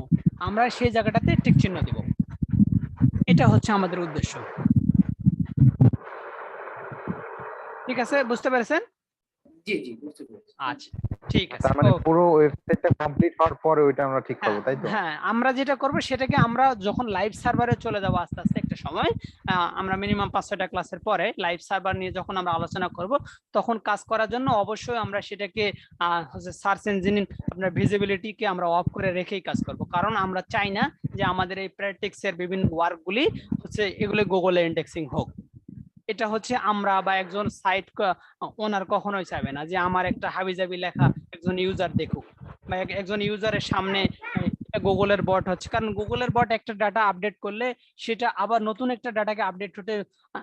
আমরা সেই জায়গাটাতে টিক চিহ্ন দিব। এটা হচ্ছে আমাদের উদ্দেশ্য। ঠিক আছে, বুঝতে পেরেছেন? জি জি বুঝতে পেরেছি। আচ্ছা ঠিক আছে। তার মানে Okay. পুরো ওয়েবসাইটটা কমপ্লিট হওয়ার পরে ওইটা আমরা ঠিক হ্যাঁ পাবো, তাই তো? হ্যাঁ, আমরা যেটা করব সেটাকে আমরা যখন লাইভ সার্ভারে চলে যাব আস্তে আস্তে একটা সময়, আমরা মিনিমাম 5-6টা ক্লাসের পরে লাইভ সার্ভার নিয়ে যখন আমরা আলোচনা করব, তখন কাজ করার জন্য অবশ্যই আমরা সেটাকে হচ্ছে সার্চ ইঞ্জিন আপনার ভিজিবিলিটিকে আমরা অফ করে রেখেই কাজ করব, কারণ আমরা চাই না যে আমাদের এই প্র্যাকটিক্স এর বিভিন্ন ওয়ার্কগুলি হচ্ছে এগুলো গুগলে ইন্ডেক্সিং হোক। এটা হচ্ছে আমরা বা একজন সাইট ওনার কখনোই চাইবে না যে আমার একটা হাবিজাবি লেখা একজন ইউজার দেখুক, বা একজন ইউজারের সামনে গুগলের বট হচ্ছে, কারণ গুগলের বট একটা ডাটা আপডেট করলে সেটা আবার নতুন একটা ডাটাকে আপডেট হতে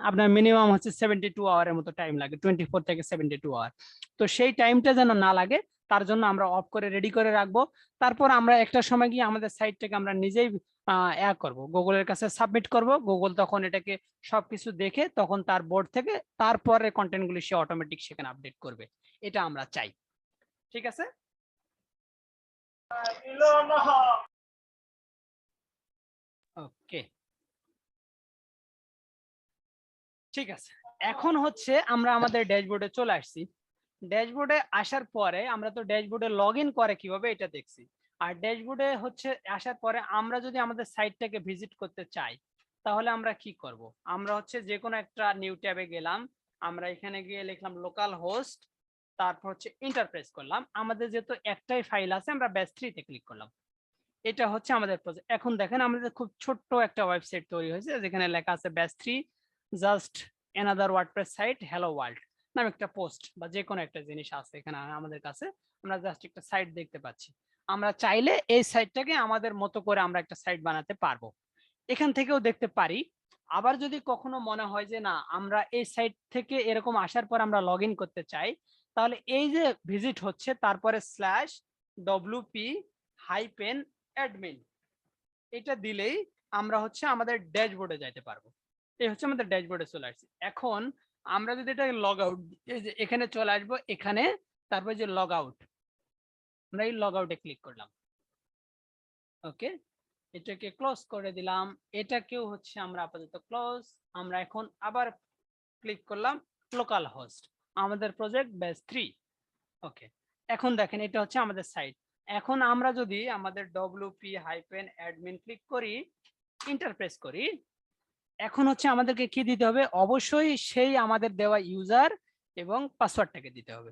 আপনার মিনিমাম হচ্ছে 72 আওয়ারের মতো টাইম লাগে, 24 থেকে 72 আওয়ার। তো সেই টাইমটা যেন না লাগে তার জন্য আমরা অফ করে রেডি করে রাখবো। তারপর আমরা একটা সময় গিয়ে আমাদের সাইটটাকে আমরা নিজেই করব, গুগলের কাছে সাবমিট করব, গুগল তখন এটাকে সবকিছু দেখে তখন তার বোর্ড থেকে তারপরে কন্টেন্টগুলি সে অটোমেটিক সেখানে আপডেট করবে, এটা আমরা চাই। ঠিক আছে, ওকে ঠিক আছে। এখন হচ্ছে আমরা আমাদের ড্যাশবোর্ডে চলে আসছি। ড্যাশবোর্ডে আসার পরে আমরা তো ড্যাশবোর্ডে লগ ইন করে কিভাবে এটা দেখছি, আর ড্যাশবোর্ডে হচ্ছে আসার পরে আমরা যদি আমাদের সাইটটাকে ভিজিট করতে চাই তাহলে আমরা কি করব? আমরা হচ্ছে যে কোনো একটা নিউ ট্যাবে গেলাম, আমরা এখানে গিয়ে লিখলাম লোকাল হোস্ট, তারপর হচ্ছে ইন্টারপ্রেস করলাম, আমাদের যেহেতু একটাই ফাইল আছে আমরা ব্যাস 3 তে ক্লিক করলাম। এটা হচ্ছে আমাদের প্রজেক্ট। এখন দেখেন আমাদের খুব ছোট্ট একটা ওয়েবসাইট তৈরি হয়েছে যেখানে লেখা আছে ব্যাস 3 just another WordPress site hello world নামে একটা পোস্ট বা যে কোনো একটা জিনিস আছে এখানে আমাদের কাছে, আমরা জাস্ট একটা সাইট দেখতে পাচ্ছি। আমরা চাইলে এই সাইটটাকে আমাদের মতো করে আমরা একটা সাইট বানাতে পারবো, এখান থেকেও দেখতে পারি। আবার যদি কখনো মনে হয় যে না আমরা এই সাইট থেকে এরকম আসার পর আমরা লগ ইন করতে চাই, তাহলে এই যে ভিজিট হচ্ছে তারপরে /wp-admin এটা দিলেই আমরা হচ্ছে আমাদের ড্যাশবোর্ডে যাইতে পারবো। এই হচ্ছে আমাদের ড্যাশবোর্ডে চলে আসছি। এখন আমরা যদি এটা লগ আউট, এই যে এখানে চলে আসবো, এখানে তারপর যে লগ আউট, আমরা এই লগ আউটে ক্লিক করলাম। ওকে, এটাকে ক্লোজ করে দিলাম, এটাকেও হচ্ছে আমরা আপাতত ক্লোজ। আমরা এখন আবার ক্লিক করলাম লোকাল হোস্ট, আমাদের প্রজেক্ট ব্যাস 3। ওকে, এখন দেখেন এটা হচ্ছে আমাদের সাইট। এখন আমরা যদি আমাদের wp-admin ক্লিক করি, ইন্টারপ্রেস করি, এখন হচ্ছে আমাদেরকে কি দিতে হবে? অবশ্যই সেই আমাদের দেওয়া ইউজার এবং পাসওয়ার্ডটাকে দিতে হবে।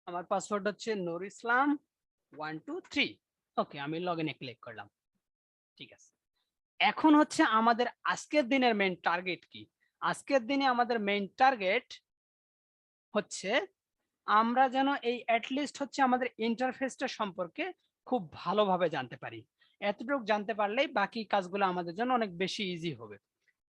আমার পাসওয়ার্ড হচ্ছে নূর ইসলাম 123। ওকে, আমি লগইনে ক্লিক করলাম। ঠিক আছে, এখন হচ্ছে আমাদের আজকের দিনের মেইন টার্গেট কি? আজকের দিনে আমাদের মেইন টার্গেট হচ্ছে আমরা যেন এই অ্যাটলিস্ট হচ্ছে আমাদের ইন্টারফেসটা সম্পর্কে খুব ভালোভাবে জানতে পারি। এতটুকু জানতে পারলেই বাকি কাজগুলো আমাদের জন্য অনেক বেশি ইজি হবে।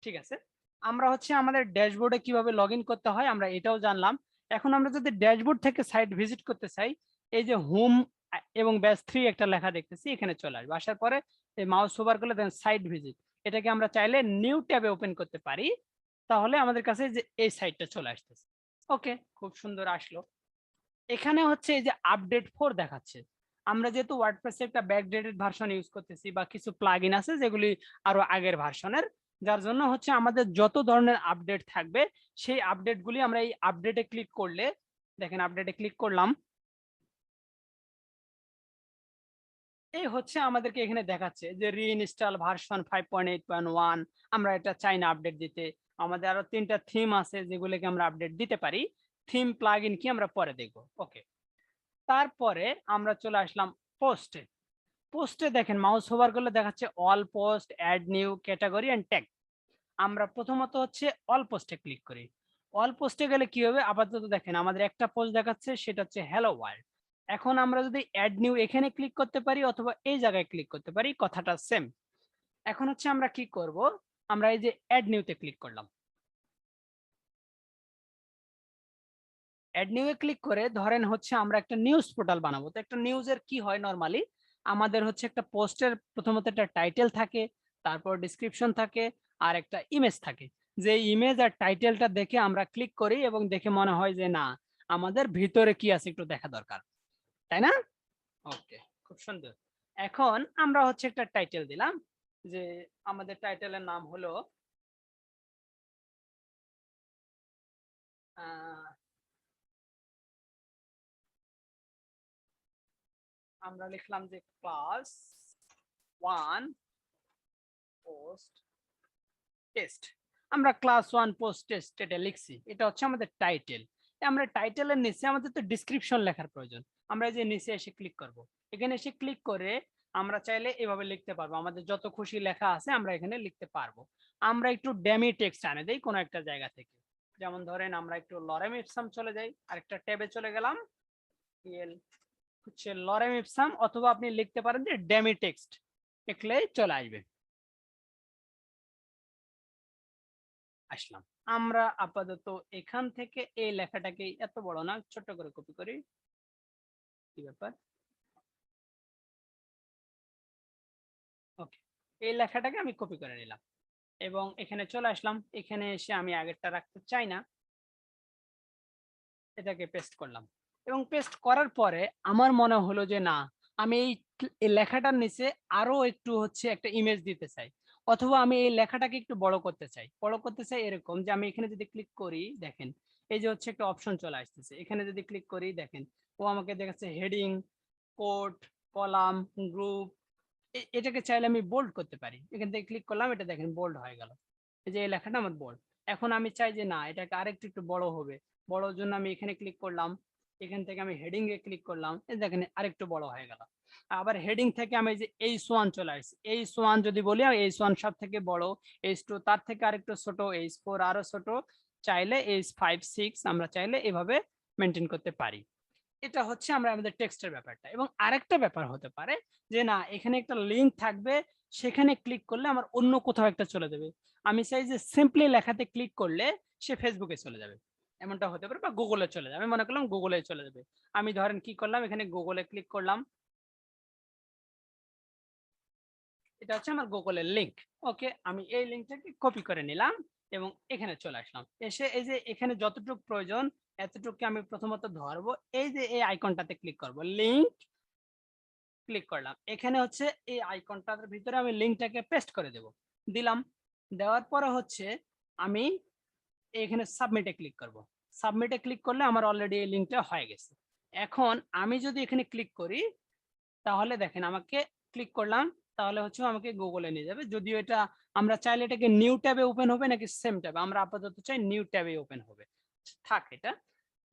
ঠিক আছে, আমরা হচ্ছে আমাদের ড্যাশবোর্ডে কিভাবে লগ ইন করতে হয় আমরা এটাও জানলাম। এখন আমরা যদি ড্যাশবোর্ড থেকে সাইট ভিজিট করতে চাই, এই যে হোম এবং ব্যাস 3 একটা লেখা দেখতেছি, এখানে চলে আসবে। আসার পরে এই মাউস ওভার করলে দেন সাইট ভিজিট, এটাকে আমরা চাইলে নিউ ট্যাবে ওপেন করতে পারি, তাহলে আমাদের কাছে যে এই সাইটটা চলে আসতেছে। ওকে, খুব সুন্দর আসলো। এখানে হচ্ছে এই যে আপডেট 4 দেখাচ্ছে। আমরা যেহেতু ওয়ার্ডপ্রেসে একটা ব্যাকডেটেড ভার্সন ইউজ করতেছি বা কিছু প্লাগইন আছে যেগুলি আরো আগের ভার্সনের, যার জন্য হচ্ছে আমাদের যত ধরনের আপডেট থাকবে সেই আপডেটগুলি আমরা এই আপডেটে ক্লিক করলে, দেখেন আপডেটে ক্লিক করলাম, এই হচ্ছে আমাদেরকে এখানে দেখাচ্ছে যে রিইনস্টল ভার্সন 5.8.1। আমরা এটা চাই না আপডেট দিতে। আমাদের আরো 3টা থিম আছে যেগুলোকে আমরা আপডেট দিতে পারি। থিম প্লাগইন কি আমরা পরে দেখব। ওকে, তারপরে আমরা চলে আসলাম পোস্টে। পোস্টে দেখেন মাউস ওভার করলে দেখাচ্ছে all post, add new, category and tag. আমরা প্রথমত হচ্ছে অল পোস্টে ক্লিক করি। অল পোস্টে গেলে কি হবে? আপাতত দেখেন আমাদের একটা পোস্ট দেখাচ্ছে, সেটা হচ্ছে হ্যালো ওয়ার্ল্ড। এখন আমরা যদি অ্যাড নিউ এখানে ক্লিক করতে পারি অথবা এই জায়গায় ক্লিক করতে পারি, কথাটা সেম। এখন হচ্ছে আমরা কি করব? আমরা এই যে অ্যাড নিউতে ক্লিক করলাম। অ্যাড নিউ এ ক্লিক করে ধরেন হচ্ছে আমরা একটা নিউজ পোর্টাল বানাবো। তো একটা নিউজের কি হয় নরমালি, আমাদের হচ্ছে একটা পোস্টের প্রথমত একটা টাইটেল থাকে, তারপর ডেসক্রিপশন থাকে, আর একটা ইমেজ থাকে। যে ইমেজ আর টাইটেলটা দেখে আমরা ক্লিক করি এবং দেখে মনে হয় যে না আমাদের ভিতরে কি আছে একটু দেখা দরকার, তাই না? ওকে, খুব সুন্দর। এখন আমরা হচ্ছে একটা টাইটেল দিলাম, যে আমাদের টাইটেলের নাম হলো আমরা লিখলাম যে ক্লাস 1 পোস্ট টেস্ট। আমরা ক্লাস 1 পোস্ট টেস্ট এটা লিখছি, এটা হচ্ছে আমাদের টাইটেল। আমরা টাইটেলের নিচে আমাদের তো ডেসক্রিপশন লেখার প্রয়োজন। আমরা এই যে নিচে এসে ক্লিক করব, এখানে এসে ক্লিক করে আমরা চাইলে এভাবে লিখতে পারবো, আমাদের যত খুশি লেখা আছে আমরা এখানে লিখতে পারবো। আমরা একটু ড্যামি টেক্সট আনে দেই কোনো একটা জায়গা থেকে, যেমন ধরেন আমরা একটু লরেম ইপসাম চলে যাই, আরেকটা ট্যাবে চলে গেলাম, হচ্ছে লরেম ইপসাম, অথবা আপনি লিখতে পারেন যে ড্যামি টেক্সট, লিখলেই চলে আসবে। আসলাম। আমরা আপাতত এখান থেকে এই লেখাটাকে এত বড় না, ছোট করে কপি করি। কি ব্যাপার? ওকে, এই লেখাটাকে আমি কপি করে নিলাম এবং এখানে চলে আসলাম। এখানে এসে আমি আগেরটা রাখতে চাই না, এটাকে পেস্ট করলাম এবং পেস্ট করার পরে আমার মনে হলো যে না, আমি এই লেখাটার নিচে আরো একটু হচ্ছে একটা ইমেজ দিতে চাই, অথবা আমি এই লেখাটাকে একটু বড় করতে চাই। বড় করতে চাই এরকম যে আমি এখানে যদি ক্লিক করি, দেখেন এই যে হচ্ছে একটা অপশন চলে আসতেছে। এখানে যদি ক্লিক করি, দেখেন ও আমাকে দেখাচ্ছে হেডিং, কোড, কলাম, গ্রুপ। এটাকে চাইলে আমি বোল্ড করতে পারি। এখান থেকে ক্লিক করলাম, এটা দেখেন বোল্ড হয়ে গেল। এই যে এই লেখাটা আমার বোল্ড। এখন আমি চাই যে না, এটাকে আরেকটু একটু বড় হবে, বড়র জন্য আমি এখানে ক্লিক করলাম, এখান থেকে আমি হেডিং এ ক্লিক করলাম, এই দেখেন আরেকটু বড় হয়ে গেল। আবার হেডিং থেকে আমি যে H1 চলে আসছি, H1 যদি বলি, H1 সব থেকে বড়, H2 তার থেকে আরেকটু ছোট, H4 আরো ছোট, চাইলে H5 6 আমরা চাইলে এভাবে মেনটেন করতে পারি। এটা হচ্ছে আমরা আমাদের টেক্সটের ব্যাপারটা। এবং আরেকটা ব্যাপার হতে পারে যে না, এখানে একটা লিংক থাকবে, সেখানে ক্লিক করলে আমার অন্য কোথাও একটা চলে যাবে। আমি চাই যে সিম্পলি লেখাতে ক্লিক করলে সে ফেসবুকে চলে যাবে, এমনটা হতে পারে, বা গুগলে চলে যাবে। আমি মনে করলাম গুগলে চলে যাবে, আমি ধরেন কি করলাম, এখানে গুগলে ক্লিক করলাম, এটা হচ্ছে আমার গুগলের লিংক। ওকে, আমি এই লিংকটাকে কপি করে নিলাম এবং এখানে চলে আসলাম। এসে এই যে এখানে যতটুকু প্রয়োজন এতটুকু আমি প্রথমত ধরবো, এই যে এই আইকনটাতে ক্লিক করব, লিংক ক্লিক করলাম। এখানে হচ্ছে এই আইকনটার ভিতরে আমি লিংকটাকে পেস্ট করে দেব, দিলাম। দেওয়ার পরে হচ্ছে আমি এখানে সাবমিটে ক্লিক করব। সাবমিটে ক্লিক করলে আমার অলরেডি এই লিংকটা হয়ে গেছে। এখন আমি যদি এখানে ক্লিক করি, তাহলে দেখেন আমাকে ক্লিক করলাম, তাহলে হচ্ছে আমাকে গুগলে নিয়ে যাবে। যদিও এটা আমরা চাইলে এটাকে নিউ ট্যাবে ওপেন হবে নাকি সেম ট্যাবে, আমরা আপাতত চাই নিউ ট্যাবে ওপেন হবে, থাক এটা।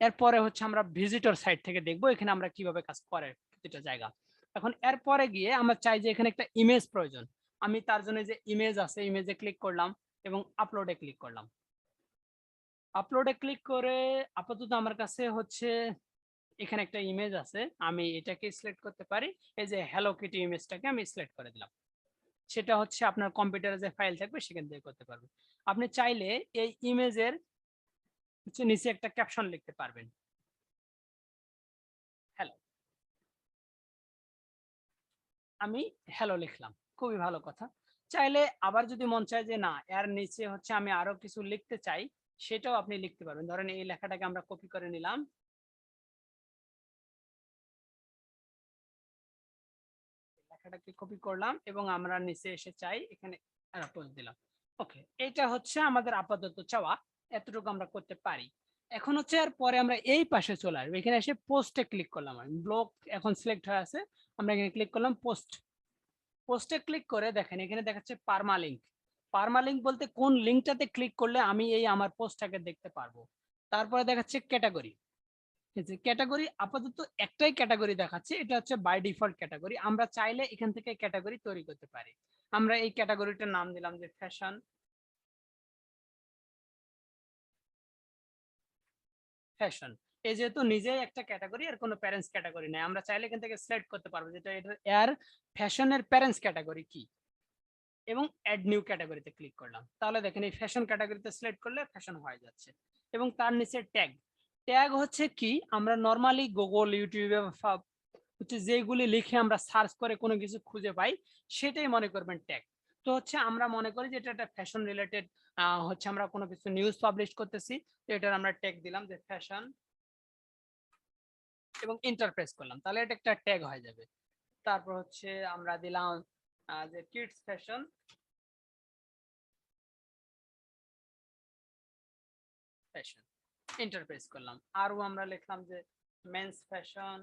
এরপরে হচ্ছে আমরা ভিজিটর সাইট থেকে দেখবো এখানে আমরা কিভাবে কাজ করে প্রতিটা জায়গা। এখন এরপরে গিয়ে আমরা চাই যে এখানে একটা ইমেজ প্রয়োজন, আমি তার জন্য যে ইমেজ আছে ইমেজে ক্লিক করলাম এবং আপলোডে ক্লিক করলাম। আপলোডে ক্লিক করে আপাতত আমার কাছে হচ্ছে এখানে একটা ইমেজ আছে, আমি এটাকে সিলেক্ট করতে পারি। এই যে হ্যালো কিটি ইমেজটাকে আমি সিলেক্ট করে দিলাম। সেটা হচ্ছে আপনার কম্পিউটারে যে ফাইল থাকবে সেখান থেকে করতে পারবেন। আপনি চাইলে এই ইমেজের হচ্ছে নিচে একটা ক্যাপশন লিখতে পারবেন, হ্যালো। আমি হ্যালো লিখলাম, খুবই ভালো কথা। চাইলে আবার যদি মন চায় যে না, এর নিচে হচ্ছে আমি আরো কিছু লিখতে চাই, সেটাও আপনি লিখতে পারবেন। ধরেন এই লেখাটাকে আমরা কপি করে নিলাম, লেখাটাকে কপি করলাম এবং আমরা নিচে এসে চাই এখানে পোস্ট দিলাম। ওকে, এটা হচ্ছে আমাদের আপাতত চাওয়া, এতটুকু আমরা করতে পারি। এখন হচ্ছে আর পরে আমরা এই পাশে চলে আসবো, এখানে এসে পোস্টে ক্লিক করলাম, আমি ব্লক এখন সিলেক্ট হয়ে আছে, আমরা এখানে ক্লিক করলাম পোস্ট। পোস্টে ক্লিক করে দেখেন এখানে দেখাচ্ছে পারমালিংক। পারমালিংক বলতে কোন লিঙ্কটাতে ক্লিক করলে আমি এই আমার পোস্টটাকে দেখতে পারবো। তারপরে দেখাচ্ছে ক্যাটাগরি। ক্যাটাগরি আপাতত একটাই ক্যাটাগরি দেখাচ্ছে, এটা হচ্ছে বাই ডিফল্ট ক্যাটাগরি। আমরা চাইলে এখান থেকে ক্যাটাগরি তৈরি করতে পারি। আমরা এই ক্যাটাগরিটার নাম দিলাম যে ফ্যাশন। ফ্যাশন এই যেহেতু নিজেই একটা ক্যাটাগরি, আর কোনো প্যারেন্টস ক্যাটাগরি নেই, আমরা চাইলে এখান থেকে সিলেক্ট করতে পারবো যেটা এর ফ্যাশনের প্যারেন্টস ক্যাটাগরি কি, এবং অ্যাড নিউ ক্যাটাগরিতে ক্লিক করলাম। তাহলে দেখেন এই ফ্যাশন ক্যাটাগরিতে সিলেক্ট করলে ফ্যাশন হয়ে যাচ্ছে। এবং তার নিচে ট্যাগ। ট্যাগ হচ্ছে কি, আমরা নরমালি গুগল, ইউটিউবে হচ্ছে যেগুলি লিখে আমরা সার্চ করে কোনো কিছু খুঁজে পাই, সেটাই মনে করবেন ট্যাগ। তো হচ্ছে আমরা মনে করি যে এটা একটা ফ্যাশন রিলেটেড, হচ্ছে আমরা কোনো কিছু নিউজ পাবলিশ করতেছি, তো এটার আমরা ট্যাগ দিলাম যে ফ্যাশন এবং ইন্টারপ্রেস করলাম, তাহলে এটা একটা ট্যাগ হয়ে যাবে। তারপর হচ্ছে আমরা দিলাম যে kids fashion, fashion. Enter press করলাম। আরও আমরা লিখলাম যে মেন্স ফ্যাশন,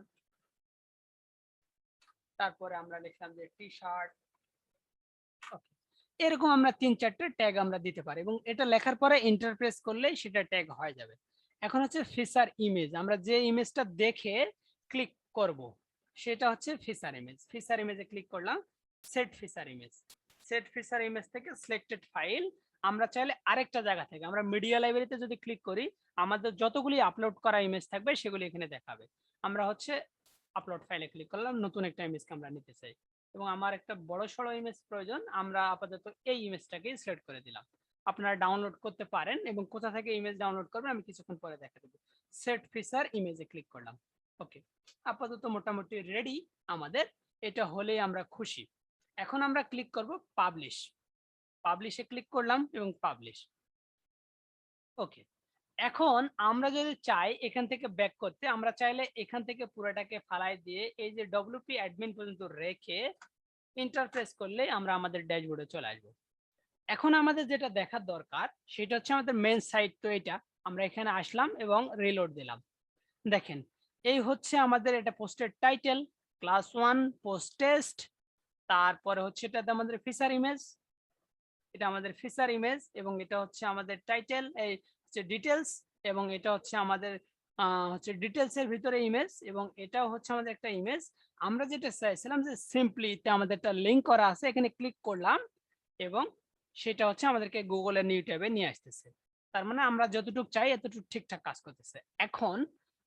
তারপরে আমরা লিখলাম যে টি শার্ট। এরকম আমরা 3-4টে ট্যাগ আমরা দিতে পারি এবং এটা লেখার পরে এন্টার প্রেস করলেই সেটা ট্যাগ হয়ে যাবে। এখন হচ্ছে ফিচার ইমেজ, আমরা যে ইমেজটা দেখে ক্লিক করব সেটা হচ্ছে ফিচার ইমেজ। ফিচার ইমেজে ক্লিক করলাম, set feature image. Set feature image থেকে সিলেক্টেড ফাইল, আমরা চাইলে আরেকটা জায়গা থেকে, আমরা মিডিয়া লাইব্রেরিতে যদি ক্লিক করি আমাদের যতগুলি আপলোড করা ইমেজ থাকবে সেগুলি এখানে দেখাবে। আমরা হচ্ছে আপলোড ফাইলে ক্লিক করলাম, নতুন একটা ইমেজকে আমরা নিতে চাই এবং আমার একটা বড় সড়ো ইমেজ প্রয়োজন, আমরা আপাতত এই ইমেজটাকেই সিলেক্ট করে দিলাম। আপনারা ডাউনলোড করতে পারেন এবং কোথা থেকে ইমেজ ডাউনলোড করবেন আমি কিছুক্ষণ পরে দেখা দেব। সেট ফিচার ইমেজে ক্লিক করলাম। ওকে, আপাতত মোটামুটি রেডি আমাদের, এটা হলেই আমরা খুশি। এখন আমরা ক্লিক করব পাবলিশ। পাবলিশে ক্লিক করলাম এবং পাবলিশ। ওকে, এখন আমরা যদি চাই এখান থেকে ব্যাক করতে, আমরা চাইলে এখান থেকে পুরোটাকে ফালাই দিয়ে এই যে ডব্লিউপি অ্যাডমিন পর্যন্ত রেখে ইন্টারপ্রেস করলে আমরা আমাদের ড্যাশবোর্ডে চলে আসবো। এখন আমাদের যেটা দেখার দরকার সেটা হচ্ছে আমাদের মেন সাইট, তো এটা আমরা এখানে আসলাম এবং রিলোড দিলাম। দেখেন এই হচ্ছে আমাদের এটা পোস্টের টাইটেল, ক্লাস 1 পোস্ট টেস্ট, তারপরে হচ্ছে এটাতে আমাদের ফিচার ইমেজ, এটা আমাদের ফিচার ইমেজ এবং এটা হচ্ছে আমাদের টাইটেল, এই হচ্ছে ডিটেলস এবং এটা হচ্ছে আমাদের হচ্ছে ডিটেলস এর ভিতরে ইমেজ এবং এটাও হচ্ছে আমাদের একটা ইমেজ। আমরা যেটা চাইছিলাম যে সিম্পলি তে আমাদের একটা লিংক করা আছে, এখানে ক্লিক করলাম এবং সেটা হচ্ছে আমাদেরকে গুগলের নিউ ট্যাবে নিয়ে আসতেছে। তার মানে আমরা যতটুকু চাই এতটুকু ঠিকঠাক কাজ করতেছে। এখন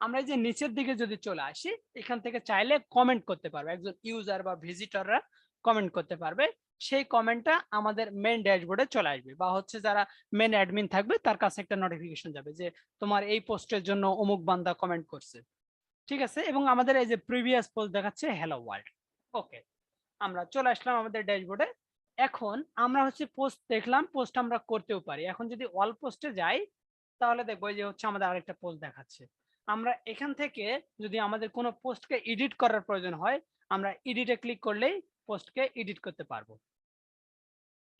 আমরা যে নিচের দিকে যদি চলে আসি, এখান থেকে চাইলে কমেন্ট করতে পারবে, একজন ইউজার বা ভিজিটররা কমেন্ট করতে পারবে। সেই কমেন্টটা আমাদের মেন ড্যাশবোর্ডে চলে আসবে বা হচ্ছে যারা মেন অ্যাডমিন থাকবে তার কাছে একটা নোটিফিকেশন যাবে যে তোমার এই পোস্টের জন্য অমুক বান্দা কমেন্ট করছে, ঠিক আছে। এবং আমাদের এই যে প্রিভিয়াস পোস্ট দেখাচ্ছে হ্যালো ওয়ার্ল্ড। ওকে, আমরা চলে আসলাম আমাদের ড্যাশবোর্ডে। এখন আমরা হচ্ছে পোস্ট দেখলাম, পোস্ট আমরা করতেও পারি। এখন যদি অল পোস্টে যাই তাহলে দেখবো যে হচ্ছে আমাদের আরেকটা পোস্ট দেখাচ্ছে। আমরা এখান থেকে যদি আমাদের কোনো পোস্টকে এডিট করার প্রয়োজন হয় আমরা এডিটে ক্লিক করলেই পোস্টকে এডিট করতে পারবো।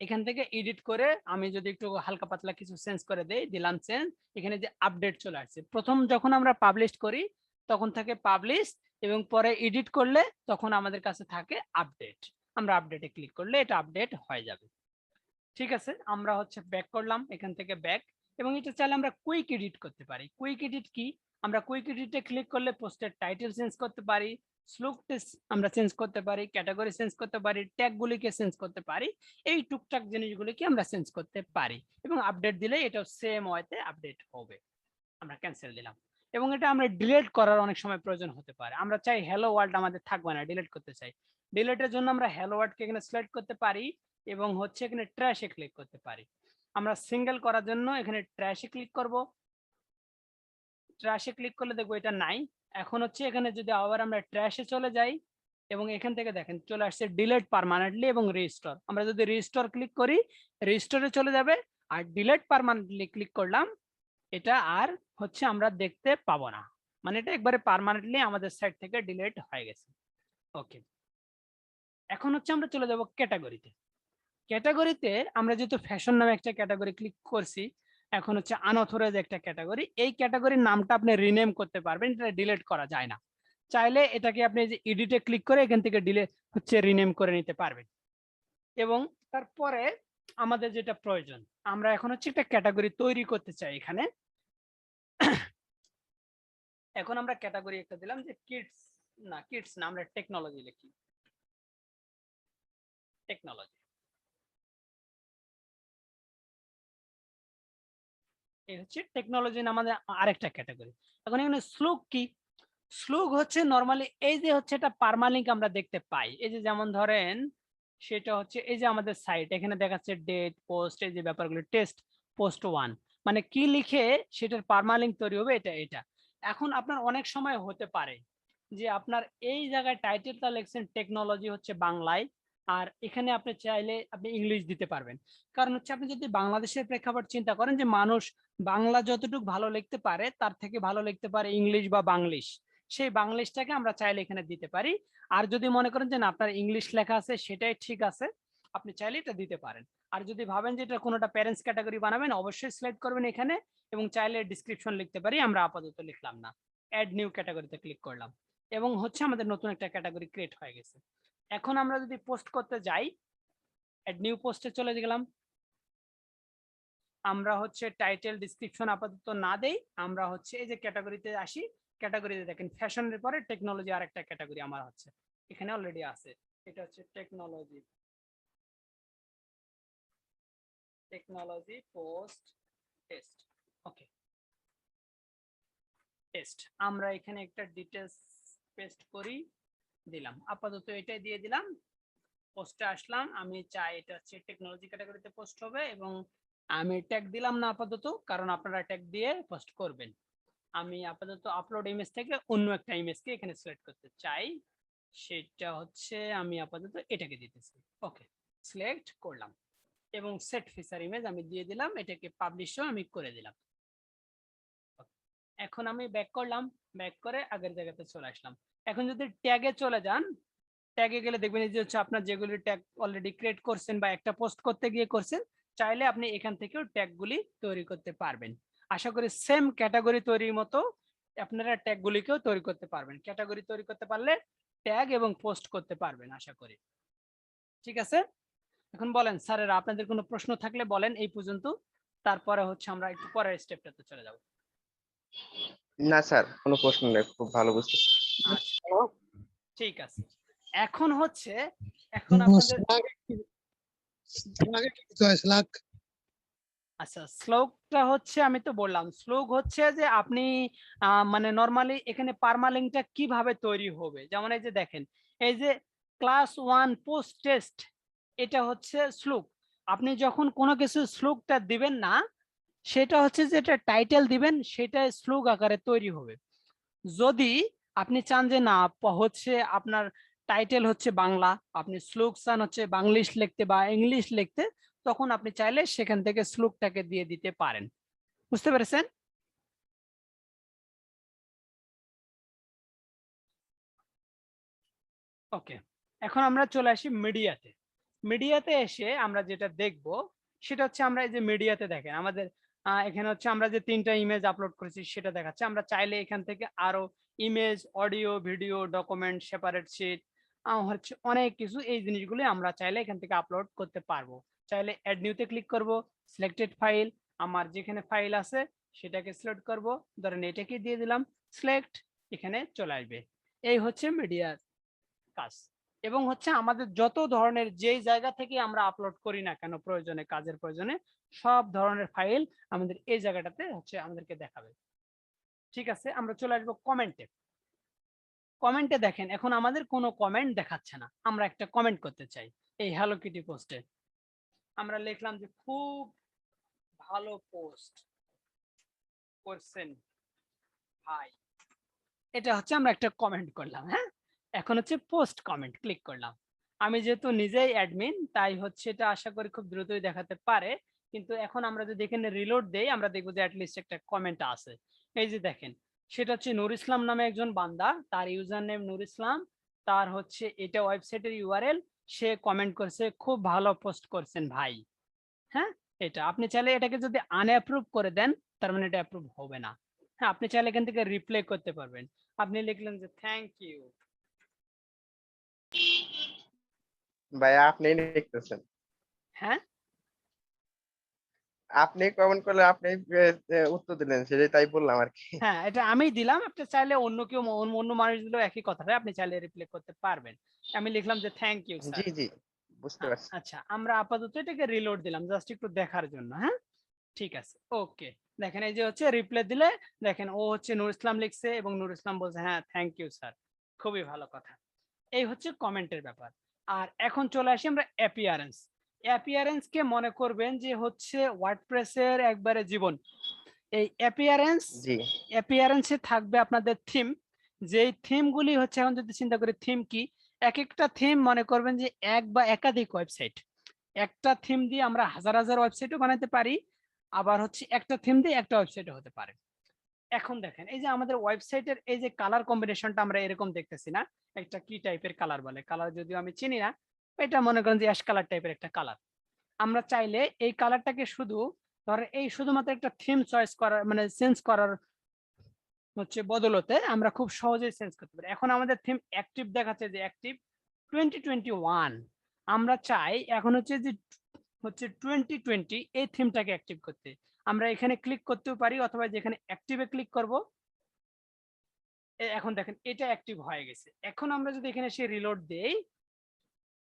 এখান থেকে এডিট করে আমি যদি একটু হালকা পাতলা কিছু চেঞ্জ করে দেই, দিলাম চেঞ্জ, এখানে যে আপডেট চলে আসছে। প্রথম যখন আমরা পাবলিশ করি তখন থাকে পাবলিশ এবং পরে এডিট করলে তখন আমাদের কাছে থাকে আপডেট। আমরা আপডেটে ক্লিক করলে এটা আপডেট হয়ে যাবে, ঠিক আছে। আমরা হচ্ছে ব্যাক করলাম, এখান থেকে ব্যাক এবং এটা চাইলে আমরা কুইক এডিট করতে পারি। কুইক এডিট কি? আমরা কুইক এডিটে ক্লিক করলে পোস্টের টাইটেল চেঞ্জ করতে পারি, স্লোক আমরা চেঞ্জ করতে পারি, ক্যাটাগরি চেঞ্জ করতে পারি, ট্যাগ গুলিকে চেঞ্জ করতে পারি, এই টুকটাক জিনিসগুলিকে আমরা চেঞ্জ করতে পারি এবং আপডেট দিলে এটা সেম ওয়েতে আপডেট হবে। আমরা ক্যান্সেল দিলাম এবং এটা আমরা ডিলিট করার অনেক সময় প্রয়োজন হতে পারে। আমরা চাই হ্যালো ওয়ার্ল্ড আমাদের থাকবে না, ডিলিট করতে চাই। ডিলিটের জন্য আমরা হ্যালো ওয়ার্ল্ডকে এখানে সিলেক্ট করতে পারি এবং হচ্ছে এখানে ট্র্যাশে ক্লিক করতে পারি। আমরা সিঙ্গেল করার জন্য এখানে ট্র্যাশে ক্লিক করব। ট্র্যাশে ক্লিক করলে দেখবো এটা নাই। এখন হচ্ছে এখানে যদি আবার আমরা ট্র্যাশে চলে যাই এবং এখান থেকে দেখেন চলে আসছে ডিলিট পার্মানেন্টলি এবং রিস্টোর। আমরা যদি রিস্টোর ক্লিক করি রিস্টোরে চলে যাবে, আর ডিলিট পার্মানেন্টলি ক্লিক করলাম এটা আর হচ্ছে আমরা দেখতে পাবো না, মানে এটা একবারে পার্মানেন্টলি আমাদের সাইট থেকে ডিলিট হয়ে গেছে। ওকে, এখন হচ্ছে আমরা চলে যাব ক্যাটাগরিতে। ক্যাটাগরিতে আমরা যেহেতু ফ্যাশন নামে একটা ক্যাটাগরি ক্লিক করছি, এখন হচ্ছে আনঅথরাইজড একটা ক্যাটাগরি। এই ক্যাটাগরির নামটা আপনি রিনেম করতে পারবেন, এটা ডিলিট করা যায় না। চাইলে এটাকে আপনি যে এডিটে ক্লিক করে এখান থেকে ডিলিট হচ্ছে রিনেম করে নিতে পারবেন। এবং তারপরে আমাদের যেটা প্রয়োজন, আমরা এখন হচ্ছে একটা ক্যাটাগরি তৈরি করতে চাই এখানে। এখন আমরা ক্যাটাগরি একটা দিলাম যে কিডস না, আমরা টেকনোলজি লিখি, টেকনোলজি। এই হচ্ছে টেকনোলজি আমাদের আরেকটা ক্যাটাগরি। এখন এখানে স্লোক কি? স্লোক হচ্ছে নরমালি এই যে হচ্ছে এটা পারমালিঙ্ক আমরা দেখতে পাই, এই যে যেমন ধরেন সেটা হচ্ছে এই যে আমাদের সাইট এখানে দেখাচ্ছে ডেট পোস্ট, এই যে ব্যাপারগুলো টেস্ট পোস্ট 1, মানে কি লিখে সেটার পারমালিঙ্ক তৈরি হবে এটা এটা। এখন আপনার অনেক সময় হতে পারে যে আপনার এই জায়গায় টাইটেলটা লিখছেন টেকনোলজি হচ্ছে বাংলায়, আর এখানে আপনি চাইলে আপনি ইংলিশ দিতে পারবেন। কারণ হচ্ছে আপনি যদি বাংলাদেশের প্রেক্ষাপট চিন্তা করেন যে মানুষ বাংলা যতটুকু ভালো লিখতে পারে তার থেকে ভালো লিখতে পারে ইংলিশ বা বাংলিশ, সেই বাংলিশটাকে আমরা চাইলে এখানে দিতে পারি। আর যদি মনে করেন যে না আপনার ইংলিশ লেখা আছে সেটাই ঠিক আছে, আপনি চাইলে এটা দিতে পারেন। আর যদি ভাবেন যে এটা কোনোটা প্যারেন্টস ক্যাটাগরি বানাবেন অবশ্যই সিলেক্ট করবেন এখানে, এবং চাইলে ডিসক্রিপশন লিখতে পারি, আমরা আপাতত লিখলাম না, অ্যাড নিউ ক্যাটাগরিতে ক্লিক করলাম এবং হচ্ছে আমাদের নতুন একটা ক্যাটাগরি ক্রিয়েট হয়ে গেছে। এখন আমরা যদি পোস্ট করতে যাই, অ্যাড নিউ পোস্টে চলে গেলাম, আমরা হচ্ছে টাইটেল ডিসক্রিপশন আপাতত না দেই, আমরা হচ্ছে এই যে ক্যাটাগরিতে আসি, ক্যাটাগরিতে দেখেন ফ্যাশনের পরে টেকনোলজি আর একটা ক্যাটাগরি আমার হচ্ছে এখানে অলরেডি আছে, এটা হচ্ছে টেকনোলজি পোস্ট টেস্ট। ওকে, টেস্ট আমরা এখানে একটা ডিটেলস পেস্ট করি, দিলাম, আপাতত এটাই দিয়ে দিলাম, পোস্টে আসলাম, আমি চাই এটা হচ্ছে টেকনোলজি ক্যাটাগরিতে পোস্ট হবে এবং আমি ট্যাগ দিলাম না আপাতত, কারণ আপনারা ট্যাগ দিয়ে পোস্ট করবেন। আমি আপাতত আপলোড ইমেজ থেকে অন্য একটা ইমেজকে এখানে সিলেক্ট করতে চাই, সেটা হচ্ছে আমি আপাতত এটাকে দিতেছি। ওকে, সিলেক্ট করলাম এবং সেট ফিচার ইমেজ আমি দিয়ে দিলাম, এটাকে পাবলিশও আমি করে দিলাম। এখন আমি ব্যাক করলাম, ব্যাক করে আগের জায়গাতে চলে আসলাম। এখন যদি ট্যাগে চলে যান, ট্যাগে গেলে দেখবেন যে হচ্ছে আপনার যেগুলি ট্যাগ অলরেডি ক্রিয়েট করছেন বা একটা পোস্ট করতে গিয়ে করছেন, চাইলে আপনি এখান থেকেও ট্যাগগুলি তৈরি করতে পারবেন। আশা করি সেম ক্যাটাগরি তৈরির মতো আপনারা ট্যাগগুলিকেও তৈরি করতে পারবেন। ক্যাটাগরি তৈরি করতে পারলে ট্যাগ এবং পোস্ট করতে পারবেন আশা করি। ঠিক আছে, এখন বলেন স্যারেরা, আপনাদের কোনো প্রশ্ন থাকলে বলেন এই পর্যন্ত, তারপরে হচ্ছে আমরা একটু পরের স্টেপটাতে চলে যাব। না স্যার, কোনো প্রশ্ন নেই, খুব ভালো বুঝতেছি। আচ্ছা, ঠিক আছে। এখন হচ্ছে এখন আপনাদের আচ্ছা, শ্লোকটা হচ্ছে আমি তো বললাম, শ্লোক হচ্ছে যে আপনি মানে নরমালি এখানে পারমালিঙ্কটা কিভাবে তৈরি হবে, যেমন এই যে দেখেন, এই যে ক্লাস 1 পোস্ট টেস্ট, এটা হচ্ছে শ্লোক। আপনি যখন কোনো কিছু শ্লোকটা দিবেন না, সেটা হচ্ছে যেটা টাইটেল দিবেন সেটা শ্লোক আকারে তৈরি হবে। যদি আপনি চান যে না হচ্ছে আপনার টাইটেল হচ্ছে বাংলা, আপনি শ্লোক চান হচ্ছে বাংলিশ লিখতে বা ইংলিশ লিখতে, তখন আপনি চাইলে সেখান থেকে শ্লোকটাকে দিয়ে দিতে পারেন। বুঝতে পেরেছেন? ওকে, এখন আমরা চলে আসি মিডিয়াতে। মিডিয়াতে এসে আমরা যেটা দেখব সেটা হচ্ছে, আমরা এই যে মিডিয়াতে দেখেন আমাদের এখানে হচ্ছে আমরা যে 3টা ইমেজ আপলোড করেছি সেটা দেখাচ্ছে। আমরা চাইলে এখান থেকে আরো image, audio, video, document, separate sheet, হচ্ছে অনেক কিছু, এই জিনিসগুলো আমরা চাইলে এখান থেকে আপলোড করতে পারবো। চাইলে অ্যাড নিউতে ক্লিক করব, সিলেক্টেড ফাইল, আমার যেখানে ফাইল আছে সেটাকে সিলেক্ট করব, ধরেন এটাকে দিয়ে দিলাম, সিলেক্ট, এখানে চলে আসবে। এই হচ্ছে মিডিয়ার কাজ। এবং হচ্ছে আমাদের যত ধরনের যেই জায়গা থেকে আমরা আপলোড করি না কেন, প্রয়োজনে, কাজের প্রয়োজনে, সব ধরনের ফাইল আমাদের এই জায়গাটাতে হচ্ছে আমাদেরকে দেখাবে। ঠিক আছে, আমরা চলে আসবো কমেন্টে। কমেন্টে দেখেন এখন আমাদের কোনো কমেন্ট দেখাচ্ছে না, আমরা একটা কমেন্ট করতে চাই। এই হ্যালো কিটি পোস্টে আমরা লিখলাম যে খুব ভালো পোস্ট করছেন ভাই, এটা হচ্ছে আমরা একটা কমেন্ট করলাম। হ্যাঁ, এখন হচ্ছে পোস্ট কমেন্ট ক্লিক করলাম। আমি যেহেতু নিজেই অ্যাডমিন, তাই হচ্ছে এটা আশা করি খুব দ্রুতই দেখাতে পারে, কিন্তু এখন আমরা যদি এখানে রিলোড দেই, আমরা দেখবো যে অ্যাটলিস্ট একটা কমেন্ট আছে। এই যে দেখেন, সেটা হচ্ছে নূর ইসলাম নামে একজন বান্দা, তার ইউজার নেম নূর ইসলাম, তার হচ্ছে এটা ওয়েবসাইটের ইউআরএল, সে কমেন্ট করছে খুব ভালো পোস্ট করছেন ভাই। হ্যাঁ, এটা আপনি চাইলে এটাকে যদি আনঅ্যাপ্রুভ করে দেন, তার মানে এটা অ্যাপ্রুভ হবে না। হ্যাঁ, আপনি চাইলে এখান থেকে রিপ্লে করতে পারবেন। আপনি লিখলেন যে থ্যাংক ইউ ভাই, আপনি লিখতেছেন, হ্যাঁ, আপনি কমেন্ট করলে আপনি উত্তর দিলেন, সেটাই তাই বললাম আর কি। হ্যাঁ, এটা আমি দিলাম, আপনি চাইলে অন্য কেউ অন্য মানুষ দিলেও একই কথাটা আপনি চাইলে রিপ্লে করতে পারবেন। আমি লিখলাম যে থ্যাংক ইউ জি স্যার। জি, বুঝতে পারছি। আচ্ছা, আমরা আপাতত এটাকে রিলোড দিলাম জাস্ট একটু দেখার জন্য। হ্যাঁ, ঠিক আছে, ওকে। দেখেন এই যে হচ্ছে রিপ্লে দিলে দেখেন ও হচ্ছে নূর ইসলাম লিখছে এবং নূর ইসলাম বলছে হ্যাঁ থ্যাংক ইউ স্যার, খুবই ভালো কথা। এই হচ্ছে কমেন্টের ব্যাপার। আর এখন চলে আসি আমরা অ্যাপিয়ারেন্স। অ্যাপিয়ারেন্স কে মনে করবেন যে হচ্ছে ওয়ার্ডপ্রেসের একবারে জীবন। এই জি, অ্যাপিয়ারেন্সে থাকবে আপনাদের থিম, যেই থিমগুলি হচ্ছে, এখন যদি চিন্তা করি থিম কি, এক একটা থিম মনে করবেন যে এক বা একাধিক ওয়েবসাইট, একটা থিম দিয়ে আমরা হাজার হাজার ওয়েবসাইটও বানাতে পারি, আবার হচ্ছে একটা থিম দিয়ে একটা ওয়েবসাইটও হতে পারে। এখন দেখেন এই যে আমাদের ওয়েবসাইটের এই যে কালার কম্বিনেশনটা আমরা এরকম দেখতেছি না, একটা কি টাইপের কালার বলে, কালার যদিও আমি চিনি না, এটা মনে করেন যে অ্যাশ কালার টাইপের একটা কালার। আমরা চাইলে এই কালারটাকে শুধু ধরেন এই শুধুমাত্র একটা থিম চয়েস করার মানে চেঞ্জ করার হচ্ছে বদলতে আমরা খুব সহজেই চেঞ্জ করতে পারি। এখন আমাদের থিম অ্যাক্টিভ দেখাচ্ছে যে অ্যাক্টিভ 2021, আমরা চাই এখন হচ্ছে যে 2020 এই থিমটাকে অ্যাক্টিভ করতে। আমরা এখানে ক্লিক করতেও পারি অথবা যেখানে অ্যাক্টিভে ক্লিক করব, এখন দেখেন এটা অ্যাক্টিভ হয়ে গেছে। এখন আমরা যদি এখানে এসে রিলোড দেই,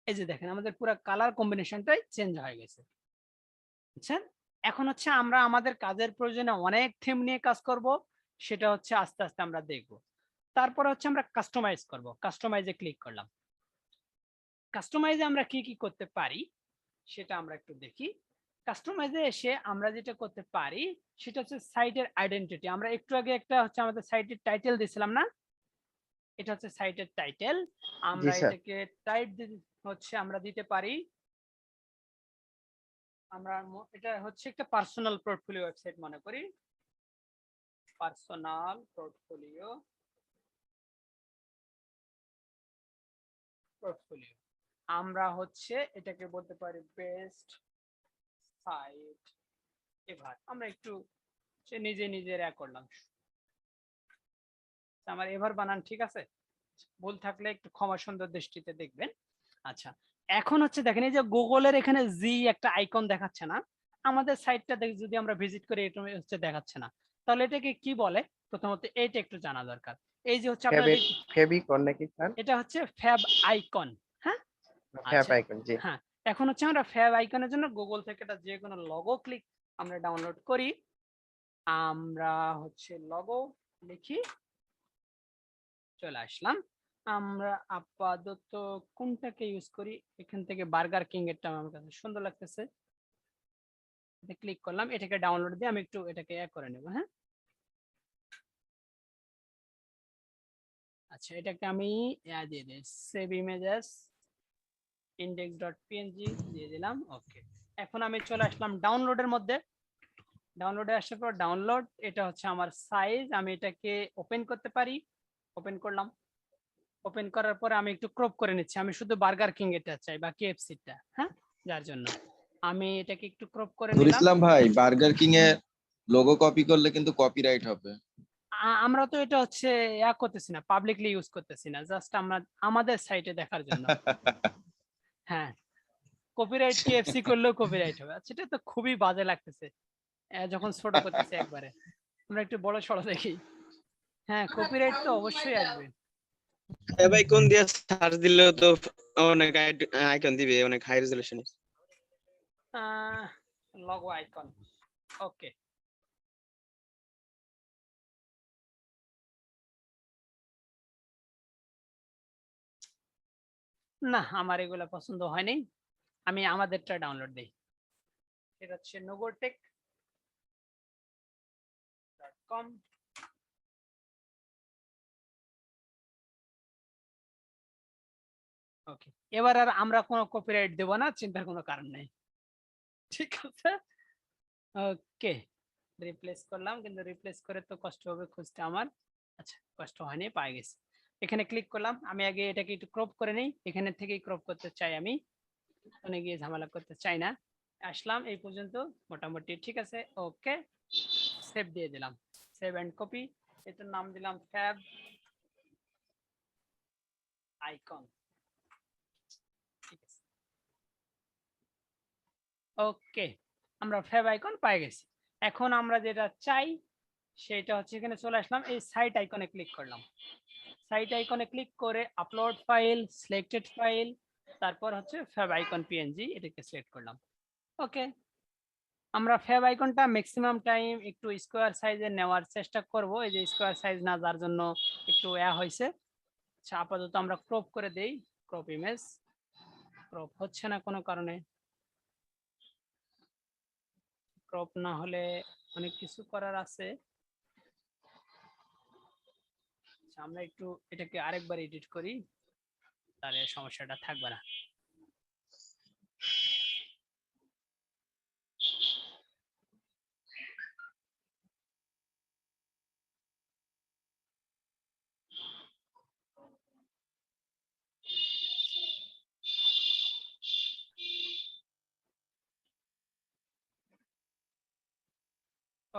এই যে দেখেন আমাদের পুরো কালার কম্বিনেশনটাই চেঞ্জ হয়ে গেছে, বুঝছেন? এখন হচ্ছে আমরা আমাদের কাজের প্রয়োজনে অনেক থিম নিয়ে কাজ করব, সেটা হচ্ছে আস্তে আস্তে আমরা দেখব। তারপরে হচ্ছে আমরা কাস্টমাইজ করব। কাস্টমাইজে ক্লিক করলাম। কাস্টমাইজে আমরা কি কি করতে পারি সেটা আমরা একটু দেখি। কাস্টমাইজে এসে আমরা যেটা করতে পারি সেটা হচ্ছে সাইটের আইডেন্টিটি। আমরা একটু আগে একটা হচ্ছে আমাদের সাইটের টাইটেল দিয়েছিলাম না, এটা হচ্ছে সাইটের টাইটেল। আমরা স্যার। এটাকে টাইপ হচ্ছে আমরা দিতে পারি, আমরা এটা হচ্ছে একটা পার্সোনাল পোর্টফোলিও ওয়েবসাইট মনে করি, পার্সোনাল পোর্টফোলিও পোর্টফোলিও। আমরা হচ্ছে এটাকে বলতে পারি বেস্ট সাইট এভার। আমরা একটু নিজে নিজে করলাম, আমার এভার বানান ঠিক আছে, ভুল থাকলে একটু ক্ষমা সুন্দর দৃষ্টিতে দেখবেন। আচ্ছা, এখন হচ্ছে দেখেন এই যে গুগলের এখানে জি একটা আইকন দেখাচ্ছে না, আমাদের সাইটটা যদি আমরা ভিজিট করি এটা হচ্ছে দেখাচ্ছে না, তাহলে এটাকে কি বলে প্রথমত এইটা একটু জানা দরকার। এই যে হচ্ছে আপনারা ফেভিকন নাকি স্যার? এটা হচ্ছে ফ্যাব আইকন। হ্যাঁ ফ্যাব আচ্ছা, আইকন, জি। হ্যাঁ এখন হচ্ছে আমরা ফ্যাব আইকনের জন্য গুগল থেকে এটা যে কোনো লগো ক্লিক আমরা ডাউনলোড করি। আমরা হচ্ছে লগো লিখি, চলে আসলাম। আমরা আপাতত কোনটাকে ইউজ করি, এখান থেকে বার্গার কিং এরটা আমার কাছে সুন্দর লাগতেছে, এটা ক্লিক করলাম। এটাকে ডাউনলোড দিয়ে আমি একটু এটাকে করে নেব। হ্যাঁ আচ্ছা, এটাকে আমি দিয়ে দিই সেভ ইমেজেস index.png দিয়ে দিলাম। ওকে, এখন আমি চলে আসলাম ডাউনলোডের মধ্যে। ডাউনলোডে আসার পর ডাউনলোড, এটা হচ্ছে আমার সাইজ, আমি এটাকে ওপেন করতে পারি, ওপেন করলাম। ওপেন করার পরে আমি একটু ক্রপ করে নিচ্ছি, আমি শুধু বার্গার কিং এটা চাই বা কেএফসিটা, হ্যাঁ যার জন্য আমি এটাকে একটু ক্রপ করে নুর নিলাম। ইসলাম ভাই, বার্গার কিং এ লোগো কপি করলে কিন্তু কপিরাইট হবে। আমরা তো এটা হচ্ছে করতেছি না, পাবলিকলি ইউজ করতেছি না, জাস্ট আমরা আমাদের সাইটে দেখার জন্য। হ্যাঁ, কপিরাইট কেএফসি করলেও কপিরাইট হবে। আচ্ছা, এটা তো খুবই বাজে লাগতেছে যখন ছোট করতেছে একবারে, আমরা একটু বড় সড়ো দেখি। হ্যাঁ, কপিরাইট তো অবশ্যই আসবে। ভাই কোন দিয়ে সার্চ দিলেও তো অনেক আইকন দিবে, অনেক হাই রেজোলিউশন। লগো আইকন, ওকে। না, আমার এগুলা পছন্দ হয়নি, আমি আমাদেরটা ডাউনলোড দিই। এটা হচ্ছে nogotech.com। ওকে, এবার আর আমরা কোনো কপিরাইট দেব না, চিন্তার কোনো কারণ নেই, ঠিক আছে। ওকে, রিপ্লেস করলাম, কিন্তু রিপ্লেস করে তো কষ্ট হবে খুঁজতে আমার। আচ্ছা, কষ্ট হয়নি, পাই গেছি। এখানে ক্লিক করলাম, আমি আগে এটাকে একটু ক্রপ করে নেই, এখানে থেকেই ক্রপ করতে চাই আমি, ওখানে গিয়ে ঝামেলা করতে চাই না। আসলাম এই পর্যন্ত, মোটামুটি ঠিক আছে। ওকে, সেভ দিয়ে দিলাম, সেভ এন্ড কপি। এটার নাম দিলাম ফ্যাব আইকন, ঠিক আছে। ওকে, আমরা ফ্যাব আইকন পাই গেছি। এখন আমরা যেটা চাই সেটা হচ্ছে এখানে চলে আসলাম, এই সাইট আইকনে ক্লিক করলাম। সাইট আইকনে ক্লিক করে আপলোড ফাইল, সিলেক্টেড ফাইল, তারপর হচ্ছে ফ্যাব আইকন পিএনজি, এটাকে সিলেক্ট করলাম। ওকে, আমরা ফ্যাব আইকনটা ম্যাক্সিমাম টাইম একটু স্কোয়ার সাইজে নেওয়ার চেষ্টা করব, এই যে স্কোয়ার সাইজ না যার জন্য একটু হয়েছে। আচ্ছা, আপাতত আমরা ক্রপ করে দেই, ক্রপ ইমেজ, ক্রপ হচ্ছে না কোনো কারণে, ক্রপ না হলে অনেক কিছু করার আছে। আচ্ছা, আমরা একটু এটাকে আরেকবার এডিট করি, তাহলে সমস্যাটা থাকবে না।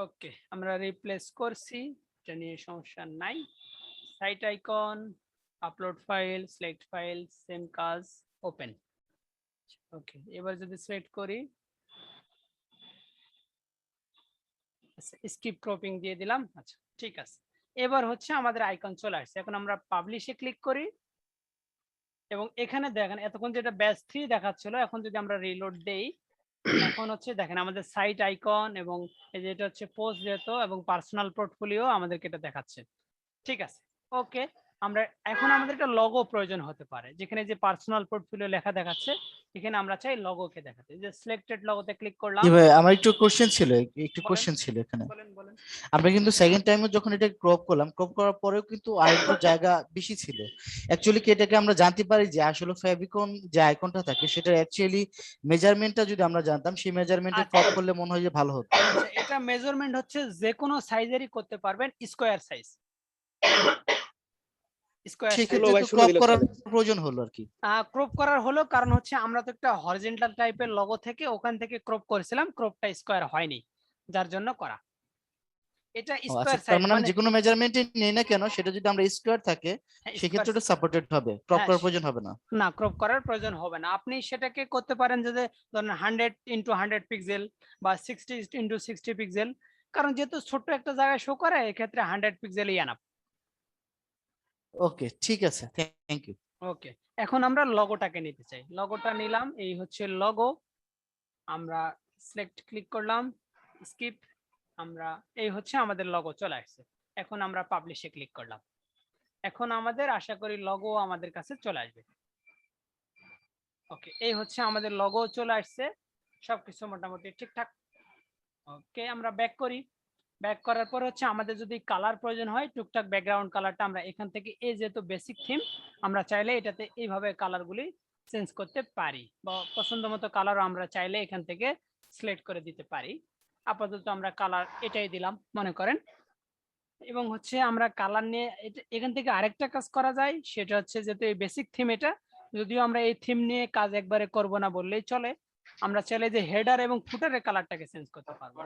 ওকে, আমরা রিপ্লেস করছি, এটা নিয়ে সমস্যা নাই। Site icon, upload file, select file, same কাজ, ওপেন। ওকে, এবার যদি সিলেক্ট করি, স্কিপ ক্রপিং দিয়ে দিলাম। আচ্ছা ঠিক আছে, এবার হচ্ছে আমাদের আইকন চলে আসছে। এখন আমরা পাবলিশে ক্লিক করি এবং এখানে দেখেন এতক্ষণ যেটা ব্যাচ 3 দেখাচ্ছিল, এখন যদি আমরা রিলোড দেই, এখন হচ্ছে দেখেন আমাদের সাইট আইকন এবং এই যে এটা হচ্ছে পোস্ট যেহেতু এবং পার্সোনাল পোর্টফোলিও আমাদেরকে এটা দেখাচ্ছে। ঠিক আছে, ওকে। আমরা এখন আমাদের একটা লগো প্রয়োজন হতে পারে, যেখানে যে পার্সোনাল পোর্টফোলিও লেখা দেখাচ্ছে, এখানে আমরা চাই লগোকে দেখাতে। যে সিলেক্টেড লগোতে ক্লিক করলাম। জি ভাই, আমার একটু কোশ্চেন ছিল, বলেন। কোশ্চেন ছিল এখানে। বলেন বলেন। আমরা কিন্তু সেকেন্ড টাইমে যখন এটা ক্রপ করলাম, ক্রপ করার পরেও কিন্তু আরেকটু জায়গা বেশি ছিল। অ্যাকচুয়ালি কি এটাকে আমরা জানতে পারি যে আসলে ফেভিকন যে আইকনটা থাকে সেটার অ্যাকচুয়ালি মেজারমেন্টটা যদি আমরা জানতাম, সেই মেজারমেন্টে ক্রপ করলে মনে হয় যে ভালো হতো। আচ্ছা, এটা মেজারমেন্ট হচ্ছে যে কোনো সাইজেরই করতে পারবেন, স্কয়ার সাইজ। সেক্ষেত্রে তো ক্রপ করার প্রয়োজন হলো আর কি। ক্রপ করার হলো কারণ হচ্ছে আমরা তো একটা হরিজন্টাল টাইপের লগো থেকে ওখান থেকে ক্রপ করেছিলাম, ক্রপটা স্কয়ার হয়নি, যার জন্য করা। এটা স্কয়ার সাইজ তার মানে আমি যে কোনো মেজারমেন্টে নেই না কেন, সেটা যদি আমরা স্কয়ার থাকে সেক্ষেত্রে এটা সাপোর্টেড হবে, ক্রপ করার প্রয়োজন হবে না। না, ক্রপ করার প্রয়োজন হবে না। আপনি সেটাকে করতে পারেন যে ধরেন 100x100 পিক্সেল বা 60x60 পিক্সেল, কারণ যেহেতু ছোট একটা জায়গায় শো করে, এক্ষেত্রে 100 পিক্সেলই এনাফ। ওকে ঠিক আছে, থ্যাংক ইউ। ওকে, এখন আমরা লগোটাকে নিতে চাই। লগোটা নিলাম, এই হচ্ছে লগো। আমরা সিলেক্ট ক্লিক করলাম, স্কিপ, আমরা এই হচ্ছে আমাদের লগো চলে আসছে। এখন আমরা পাবলিশে ক্লিক করলাম। এখন আমাদের আশা করি লগো আমাদের কাছে চলে আসবে। ওকে, এই হচ্ছে আমাদের লগো চলে আসছে, সবকিছু মোটামুটি ঠিকঠাক। ওকে, আমরা ব্যাক করি। ব্যাক করার পর হচ্ছে আমাদের যদি কালার প্রয়োজন হয়, টুকটাক ব্যাকগ্রাউন্ড কালারটা আমরা এখান থেকে, এই যেহেতু বেসিক থিম, আমরা চাইলে এটাতে এইভাবে কালারগুলি চেঞ্জ করতে পারি, বা পছন্দ মতো কালার আমরা চাইলে এখান থেকে সিলেক্ট করে দিতে পারি। আপাতত আমরা কালার এটাই দিলাম মনে করেন। এবং হচ্ছে আমরা কালার নিয়ে এখান থেকে আরেকটা কাজ করা যায়, সেটা হচ্ছে যেহেতু এই বেসিক থিম এটা, যদিও আমরা এই থিম নিয়ে কাজ একবারে করব না বললেই চলে, আমরা চাইলে যে হেডার এবং ফুটারের কালারটাকে চেঞ্জ করতে পারবো।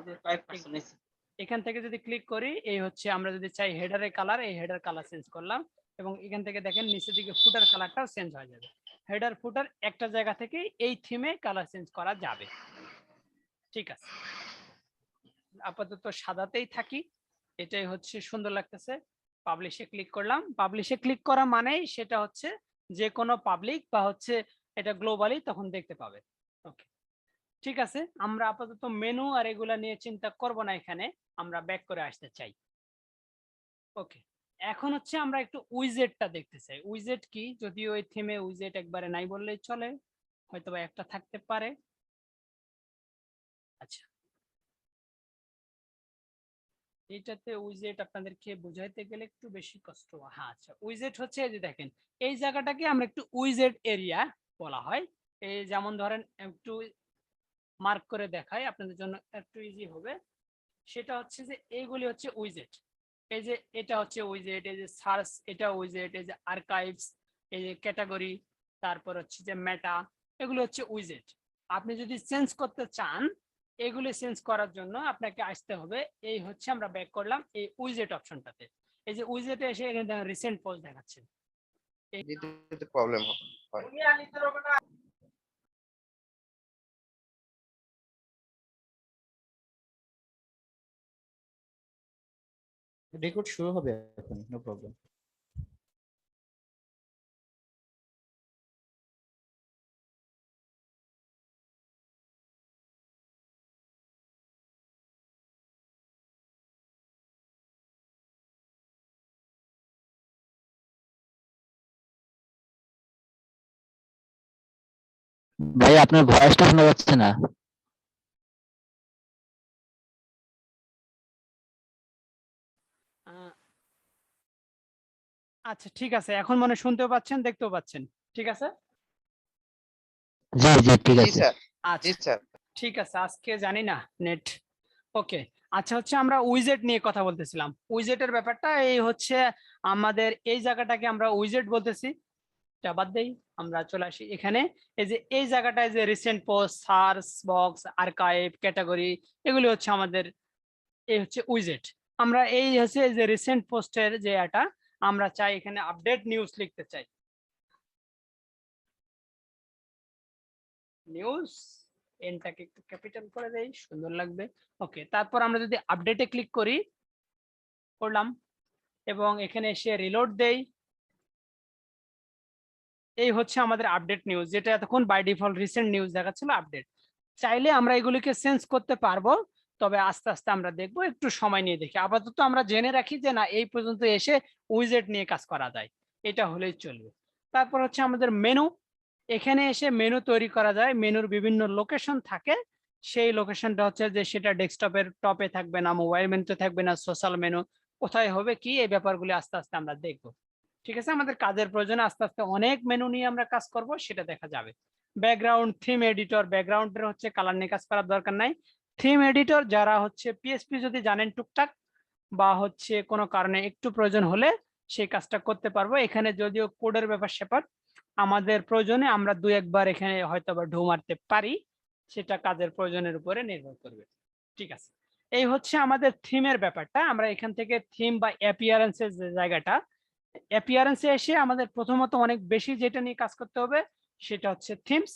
এখান থেকে যদি ক্লিক করি, এই হচ্ছে আমরা যদি চাই হেডারের কালার, এই হেডার কালার চেঞ্জ করলাম এবং এখান থেকে দেখেন নিচের দিকে ফুটার কালারটাও চেঞ্জ হয়ে যাবে। হেডার ফুটার একটা জায়গা থেকে এই থিমে কালার চেঞ্জ করা যাবে। ঠিক আছে, আপাতত সাদাতেই থাকি, এটাই হচ্ছে সুন্দর লাগতেছে। পাবলিশে ক্লিক করলাম। পাবলিশে ক্লিক করা মানেই সেটা হচ্ছে যে কোনো পাবলিক বা হচ্ছে এটা গ্লোবালি তখন দেখতে পাবে। ওকে, ঠিক আছে, আমরা আপাতত মেনু আর এগুলা নিয়ে চিন্তা করব না, এখানে আমরা ব্যাক করে আসতে চাই। ওকে, এখন হচ্ছে আমরা একটু উইজেটটা দেখতে চাই। উইজেট কি, যদিও ওই থিমে উইজেট একবারে নাই বললেই চলে, হয়তোবা একটা থাকতে পারে। আচ্ছা, এটাতে উইজেট আপনাদেরকে বোঝাইতে গেলে একটু বেশি কষ্ট। হ্যাঁ, আচ্ছা, উইজেট হচ্ছে এই যে দেখেন, এই জায়গাটাকে আমরা একটু উইজেট এরিয়া বলা হয়। এই যেমন ধরেন একটু মার্ক করে দেখাই আপনাদের জন্য একটু ইজি হবে। সেটা হচ্ছে যে এইগুলি হচ্ছে উইজেট। এই যে এটা হচ্ছে উইজেট, এই যে সার্চ এটা উইজেট, এই যে আর্কাইভস, এই যে ক্যাটাগরি, তারপর হচ্ছে যে মেটা, এগুলো হচ্ছে উইজেট। আপনি যদি চেঞ্জ করতে চান, এগুলি চেঞ্জ করার জন্য আপনাকে আসতে হবে, এই হচ্ছে আমরা ব্যাক করলাম এই উইজেট অপশনটাতে। এই যে উইজেটে এসে এখানে রিসেন্ট পোস্ট দেখাচ্ছে। প্রবলেম হয়। রেকর্ড শুরু হবে এখন, নো প্রবলেম। ভাই আপনার ভয়েসটা শোনা যাচ্ছে না। আচ্ছা ঠিক আছে, এখন মনে শুনতেও পাচ্ছেন, দেখতেও পাচ্ছেন, ঠিক আছে? জি জি ঠিক আছে। আচ্ছা ঠিক আছে, আজকে জানি না নেট। ওকে, আচ্ছা হচ্ছে আমরা উইজেট নিয়ে কথা বলতেছিলাম। উইজেটের ব্যাপারটা এই হচ্ছে, আমাদের এই জায়গাটাকে আমরা উইজেট বলতেছি। এটা বাদ দেই, আমরা চলে আসি এখানে। এই যে এই জায়গাটায় যে recent post, search box, archive, category, এগুলি হচ্ছে আমাদের এই হচ্ছে উইজেট। আমরা এই হচ্ছে যে রিসেন্ট পোস্টের যে এটা আমরা চাই এখানে আপডেট নিউজ লিখতে চাই, নিউজ, এনটাকে একটু ক্যাপিটাল করে দেই, সুন্দর লাগবে। ওকে, তারপর আমরা যদি আপডেটে ক্লিক করি, করলাম এবং এখানে এসে রিলোড দেই, এই হচ্ছে আমাদের আপডেট নিউজ, যেটা এতক্ষণ বাই ডিফল্ট রিসেন্ট নিউজ দেখাচ্ছিল আপডেট। চাইলে আমরা এগুলিকে চেঞ্জ করতে পারবো, তবে আস্তে আস্তে আমরা দেখবো, একটু সময় নিয়ে দেখি। আপাতত আমরা জেনে রাখি যে না এই পর্যন্ত এসে উইজেট নিয়ে কাজ করা যায়, এটা হলেই চলবে। তারপর হচ্ছে আমাদের মেনু, এখানে এসে মেনু তৈরি করা যায়, মেনুর বিভিন্ন লোকেশন থাকে, সেই লোকেশনটা হচ্ছে যে সেটা ডেস্কটপের টপে থাকবে না, মোবাইল মেনুতে থাকবে না, সোশ্যাল মেনু কোথায় হবে কি, এই ব্যাপারগুলি আস্তে আস্তে আমরা দেখবো। ঠিক আছে, আমাদের কাজের প্রয়োজনে আস্তে আস্তে অনেক মেনু নিয়ে আমরা কাজ করব, সেটা দেখা যাবে। ব্যাকগ্রাউন্ড থিম এডিটর, ব্যাকগ্রাউন্ডের হচ্ছে কালার নিয়ে কাজ করার দরকার নাই। থিম এডিটর যারা হচ্ছে পিএসপি যদি জানেন টুকটাক বা হচ্ছে কোনো কারণে একটু প্রয়োজন হলে সেই কাজটা করতে পারবো। এখানে যদিও কোডের ব্যাপার স্যাপার আমাদের প্রয়োজনে আমরা দুই একবার এখানে হয়তো বা ঢু মারতে পারি, সেটা কাজের প্রয়োজনের উপরে নির্ভর করবে। ঠিক আছে, এই হচ্ছে আমাদের থিমের ব্যাপারটা। আমরা এখান থেকে থিম বা অ্যাপিয়ারেন্সের যে জায়গাটা, অ্যাপিয়ারেন্সে এসে আমাদের প্রথমত অনেক বেশি যেটা নিয়ে কাজ করতে হবে সেটা হচ্ছে থিমস।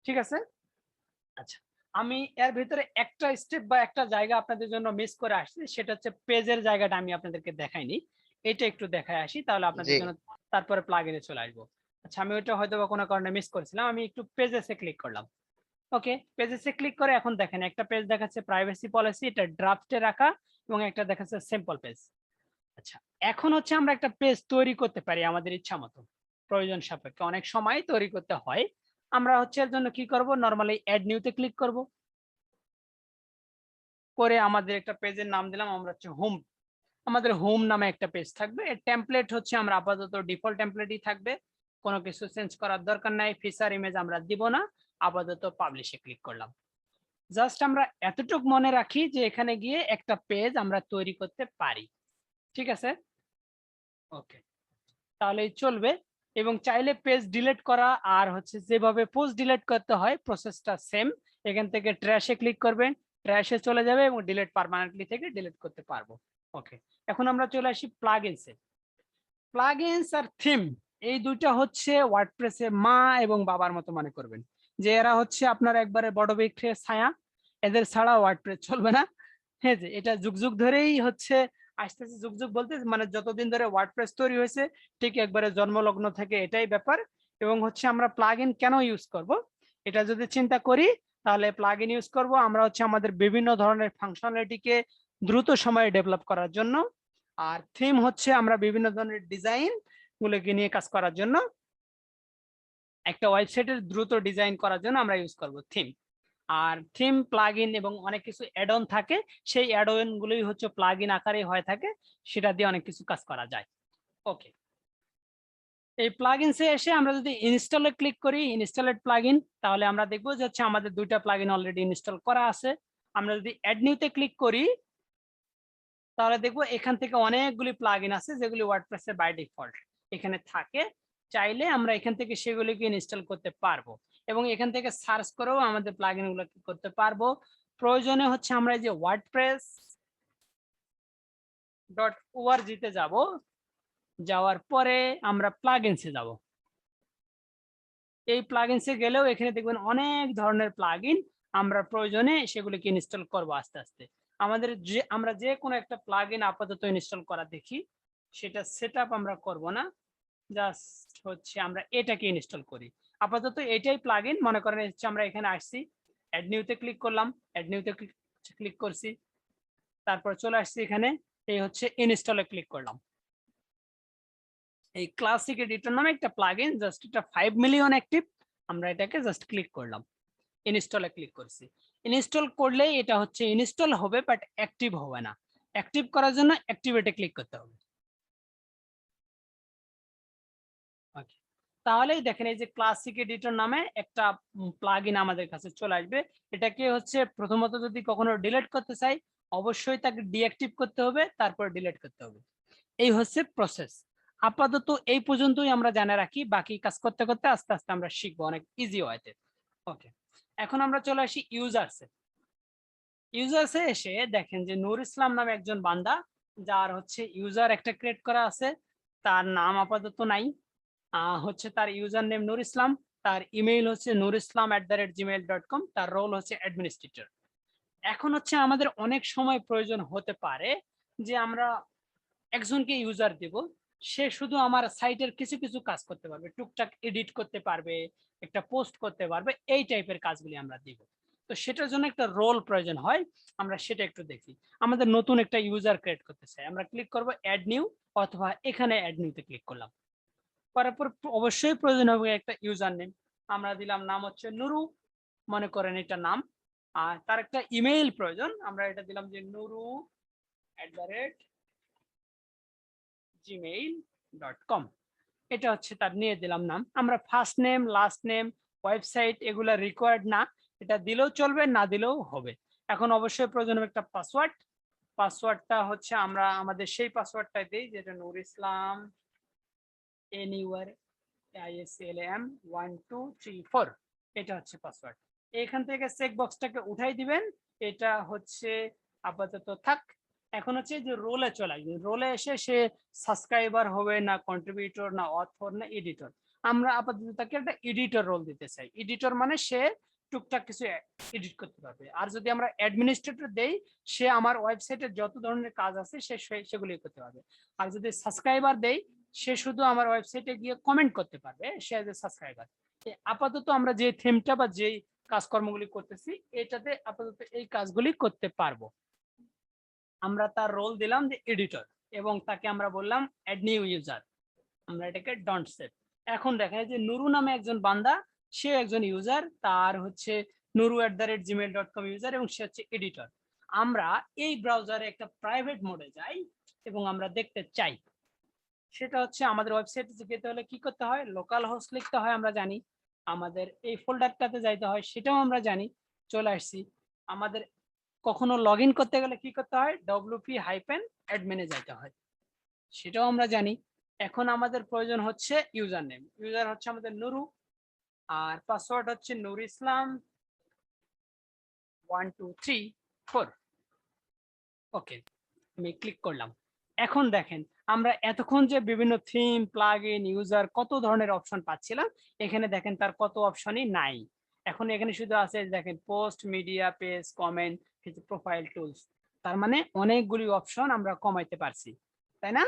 ঠিক আছে, আচ্ছা আমি এর ভিতরে একটা স্টেপ বা একটা জায়গা আপনাদের জন্য মিস করে আসছি, সেটা হচ্ছে পেজের জায়গাটা আমি আপনাদেরকে দেখাইনি, এটা একটু দেখায় আসি তাহলে আপনাদের জন্য, তারপরে প্লাগইনে চলে আসবো। আচ্ছা আমি ওইটা হয়তো বা কোনো কারণে মিস করেছিলাম, আমি একটু পেজেসে ক্লিক করলাম। ওকে, পেজেসে ক্লিক করে এখন দেখেন একটা পেজ দেখাচ্ছে প্রাইভেসি পলিসি, এটা ড্রাফটে রাখা, এবং একটা দেখাচ্ছে সিম্পল পেজ। আচ্ছা এখন হচ্ছে আমরা একটা পেজ তৈরি করতে পারি আমাদের ইচ্ছা মতো, প্রয়োজন সাপেক্ষে অনেক সময় তৈরি করতে হয়। আমরা হচ্ছে এর জন্য কি করব, নরমালি অ্যাড নিউতে ক্লিক করব, করে আমাদের একটা পেজের নাম দিলাম আমরা হচ্ছে হোম, আমাদের হোম নামে একটা পেজ থাকবে। এর টেমপ্লেট হচ্ছে আমরা আপাতত ডিফল্ট টেমপ্লেটই থাকবে, কোনো কিছু চেঞ্জ করার দরকার নাই, ফিচার ইমেজ আমরা দিব না, আপাতত পাবলিশে ক্লিক করলাম। জাস্ট আমরা এতটুকু মনে রাখি যে এখানে গিয়ে একটা পেজ আমরা তৈরি করতে পারি। ঠিক আছে, ওকে, তাহলেই চলবে। এবং চাইলে পেজ ডিলিট করা আর হচ্ছে যেভাবে পোস্ট ডিলিট করতে হয় প্রসেসটা সেম। এখান থেকে ট্র্যাশে ক্লিক করবেন, ট্র্যাশে চলে যাবে এবং ডিলিট পার্মানেন্টলি থেকে ডিলিট করতে পারবো। ওকে, এখন আমরা চলে আসি প্লাগইনসে। প্লাগইনস আর থিম এই দুইটা হচ্ছে ওয়ার্ডপ্রেসে মা এবং বাবার মতো মনে করবেন, যে এরা হচ্ছে আপনার একবারে বড় বৃক্ষের ছায়া, এদের ছাড়া ওয়ার্ডপ্রেস চলবে না। হ্যাঁ, যে এটা যুগ যুগ ধরেই হচ্ছে আসতেছে, যুগ যুগ বলতে মানে যতদিন ধরে ওয়ার্ডপ্রেস তৈরি হয়েছে ঠিক একবারে জন্মলগ্ন থেকে এটাই ব্যাপার। এবং হচ্ছে আমরা প্লাগইন কেন ইউজ করব এটা যদি চিন্তা করি, তাহলে প্লাগইন ইউজ করব আমরা হচ্ছে আমাদের বিভিন্ন ধরনের ফাংশনালিটিকে দ্রুত সময়ে ডেভেলপ করার জন্য, আর থিম হচ্ছে আমরা বিভিন্ন ধরনের ডিজাইন গুলোকে নিয়ে কাজ করার জন্য, একটা ওয়েবসাইটের দ্রুত ডিজাইন করার জন্য আমরা ইউজ করব থিম। আর থিম প্লাগইন এবং অনেক কিছু অ্যাড অন থাকে, সেই অ্যাড অন গুলোই হচ্ছে প্লাগইন আকারে হয়ে থাকে, সেটা দিয়ে অনেক কিছু কাজ করা যায়। ওকে, এই প্লাগইনসে এসে আমরা যদি ইনস্টলে ক্লিক করি, ইনস্টলেড প্লাগইন, তাহলে আমরা দেখবো যে হচ্ছে আমাদের দুইটা প্লাগইন অলরেডি ইনস্টল করা আছে। আমরা যদি অ্যাড নিউতে ক্লিক করি তাহলে দেখবো এখান থেকে অনেকগুলি প্লাগইন আছে যেগুলি ওয়ার্ডপ্রেসের বাই ডিফল্ট এখানে থাকে, চাইলে আমরা এখান থেকে সেগুলিকে ইনস্টল করতে পারবো এবং এখান থেকে সার্চ করেও আমাদের প্লাগইন গুলো করতে পারবো। প্রয়োজনে হচ্ছে আমরা এই যে wordpress.org তে যাব, যাওয়ার পরে আমরা প্লাগইনসে যাব। এই প্লাগইনসে গেলেও এখানে দেখবেন অনেক ধরনের প্লাগইন, আমরা প্রয়োজনে সেগুলিকে ইনস্টল করব আস্তে আস্তে। আমরা যে কোনো একটা প্লাগইন আপাতত ইনস্টল করা দেখি, সেটা সেটআপ আমরা করব না, জাস্ট হচ্ছে আমরা এটাকে ইনস্টল করি। আপাতত এটাই প্লাগইন মনে করেন, হচ্ছে আমরা এখানে আসছি, অ্যাড নিউতে ক্লিক করলাম, অ্যাড নিউতে ক্লিক করছি, তারপর চলে আসছি এখানে, এই হচ্ছে ইনস্টলে ক্লিক করলাম। এই ক্লাসিক এডিটর নামে একটা প্লাগইন, জাস্ট এটা 5 মিলিয়ন অ্যাক্টিভ, আমরা এটাকে জাস্ট ক্লিক করলাম, ইনস্টলে ক্লিক করছি। ইনস্টল করলে এটা হচ্ছে ইনস্টল হবে বাট অ্যাক্টিভ হবে না, অ্যাক্টিভ করার জন্য অ্যাক্টিভেটে ক্লিক করতে হবে। ওকে, তাহলেই দেখেন এই যে ক্লাসিক এডিটর নামে একটা প্লাগইন আমাদের কাছে চলে আসবে। এটাকে হচ্ছে প্রথমত যদি কখনো ডিলিট করতে চাই অবশ্যই তাকে ডিঅ্যাক্টিভ করতে হবে, তারপর ডিলিট করতে হবে। এই হচ্ছে প্রসেস। আপাতত এই পর্যন্তই আমরা জানা রাখি, বাকি কাজ করতে করতে আস্তে আস্তে আমরা শিখবো অনেক ইজি ওয়েতে। ওকে, এখন আমরা চলে আসি ইউজার্সে। ইউজার্সে এসে দেখেন যে নূর ইসলাম নামে একজন বান্দা, যার হচ্ছে ইউজার একটা ক্রিয়েট করা আছে, তার নাম আপাতত নাই, হচ্ছে তার ইউজার নেম নূর ইসলাম, তার ইমেইল হচ্ছে nurislam@gmail.com, তার রোল হচ্ছে অ্যাডমিনিস্ট্রেটর। এখন হচ্ছে আমাদের অনেক সময় প্রয়োজন হতে পারে যে আমরা একজনকে ইউজার দেব, সে শুধু আমার সাইটের কিছু কিছু কাজ করতে পারবে, টুকটাক এডিট করতে পারবে, একটা পোস্ট করতে পারবে, এই টাইপের কাজগুলি আমরা দিব। তো সেটার জন্য একটা রোল প্রয়োজন হয়, আমরা সেটা একটু দেখি। আমাদের নতুন একটা ইউজার ক্রিয়েট করতে চাই, আমরা ক্লিক করব অ্যাড নিউ, অথবা এখানে অ্যাড নিউতে ক্লিক করলাম, করার পর অবশ্যই প্রয়োজন হবে একটা ইউজার নেম। আমরা দিলাম নাম হচ্ছে নুরু, মনে করেন এটা নাম, আর তার একটা ইমেইল প্রয়োজন, আমরা এটা দিলাম যে nuru@gmail.com, এটা হচ্ছে তার নিয়ে দিলাম নাম। আমরা first name, last name, website এগুলা রিকোয়ার্ড না, এটা দিলেও চলবে, না দিলেও হবে। এখন অবশ্যই প্রয়োজন হবে একটা পাসওয়ার্ড। পাসওয়ার্ডটা হচ্ছে আমরা আমাদের সেই পাসওয়ার্ডটাই দিই, যেটা নূর ইসলাম NURISLAM 1234, এটা হচ্ছে পাসওয়ার্ড। এখান থেকে চেক বক্সটাকে উঠাই দিবেন, এটা হচ্ছে আপাতত থাক। এখন হচ্ছে যে রোলে চলে আসবে, রোলে এসে সে সাবস্ক্রাইবার হবে না কন্ট্রিবিউটর না অথর না এডিটর, আমরা আপাতত তাকে একটা এডিটর রোল দিতে চাই। এডিটর মানে সে টুকটাক কিছু এডিট করতে পারবে। আর যদি আমরা অ্যাডমিনিস্ট্রেটর দেই, সে আমার ওয়েবসাইটে যত ধরনের কাজ আছে সেগুলি করতে পারবে। আর যদি সাবস্ক্রাইবার দেই, সে শুধু আমার ওয়েবসাইটে গিয়ে কমেন্ট করতে পারবে, সে এজ এ সাবস্ক্রাইবার। আপাতত আমরা যে থিমটা বা যেই কাজকর্মগুলি করতেছি, এটাতে আপাতত এই কাজগুলি করতে পারবো। আমরা তার রোল দিলাম যে এডিটর, এবং তাকে আমরা বললাম অ্যাড নিউ ইউজার, আমরা এটাকে ডন্ট সেভ। এখন দেখা যায় যে নুরু নামে একজন বান্দা, সে একজন ইউজার, তার হচ্ছে nuru@gmail.com ইউজার, এবং সে হচ্ছে এডিটর। আমরা এই ব্রাউজারে একটা প্রাইভেট মোডে যাই এবং আমরা দেখতে চাই, সেটা হচ্ছে আমাদের ওয়েবসাইটে যেতে হলে কি করতে হয়, লোকাল হোস্ট লিখতে হয়, আমরা জানি। আমাদের এই ফোল্ডারটাতে যাইতে হয়, সেটাও আমরা জানি। চলে আসছি, আমাদের কখনো লগ ইন করতে গেলে কি করতে হয়, wp-admin-এ যাইতে হয়, সেটাও আমরা জানি। এখন আমাদের প্রয়োজন হচ্ছে ইউজার নেম, ইউজার হচ্ছে আমাদের নুরু, আর পাসওয়ার্ড হচ্ছে নূর ইসলাম 1234। ওকে, আমি ক্লিক করলাম। এখন দেখেন আমরা এতক্ষণ যে বিভিন্ন থিম, প্লাগইন, ইউজার কত ধরনের অপশন পাচ্ছিলাম, এখানে দেখেন তার কত অপশনই নাই। এখন এখানে শুধু আছে দেখেন post, media, page, comment, profile, tools. তার মানে অনেকগুলি অপশন আমরা কমাইতে পারছি, তাই না?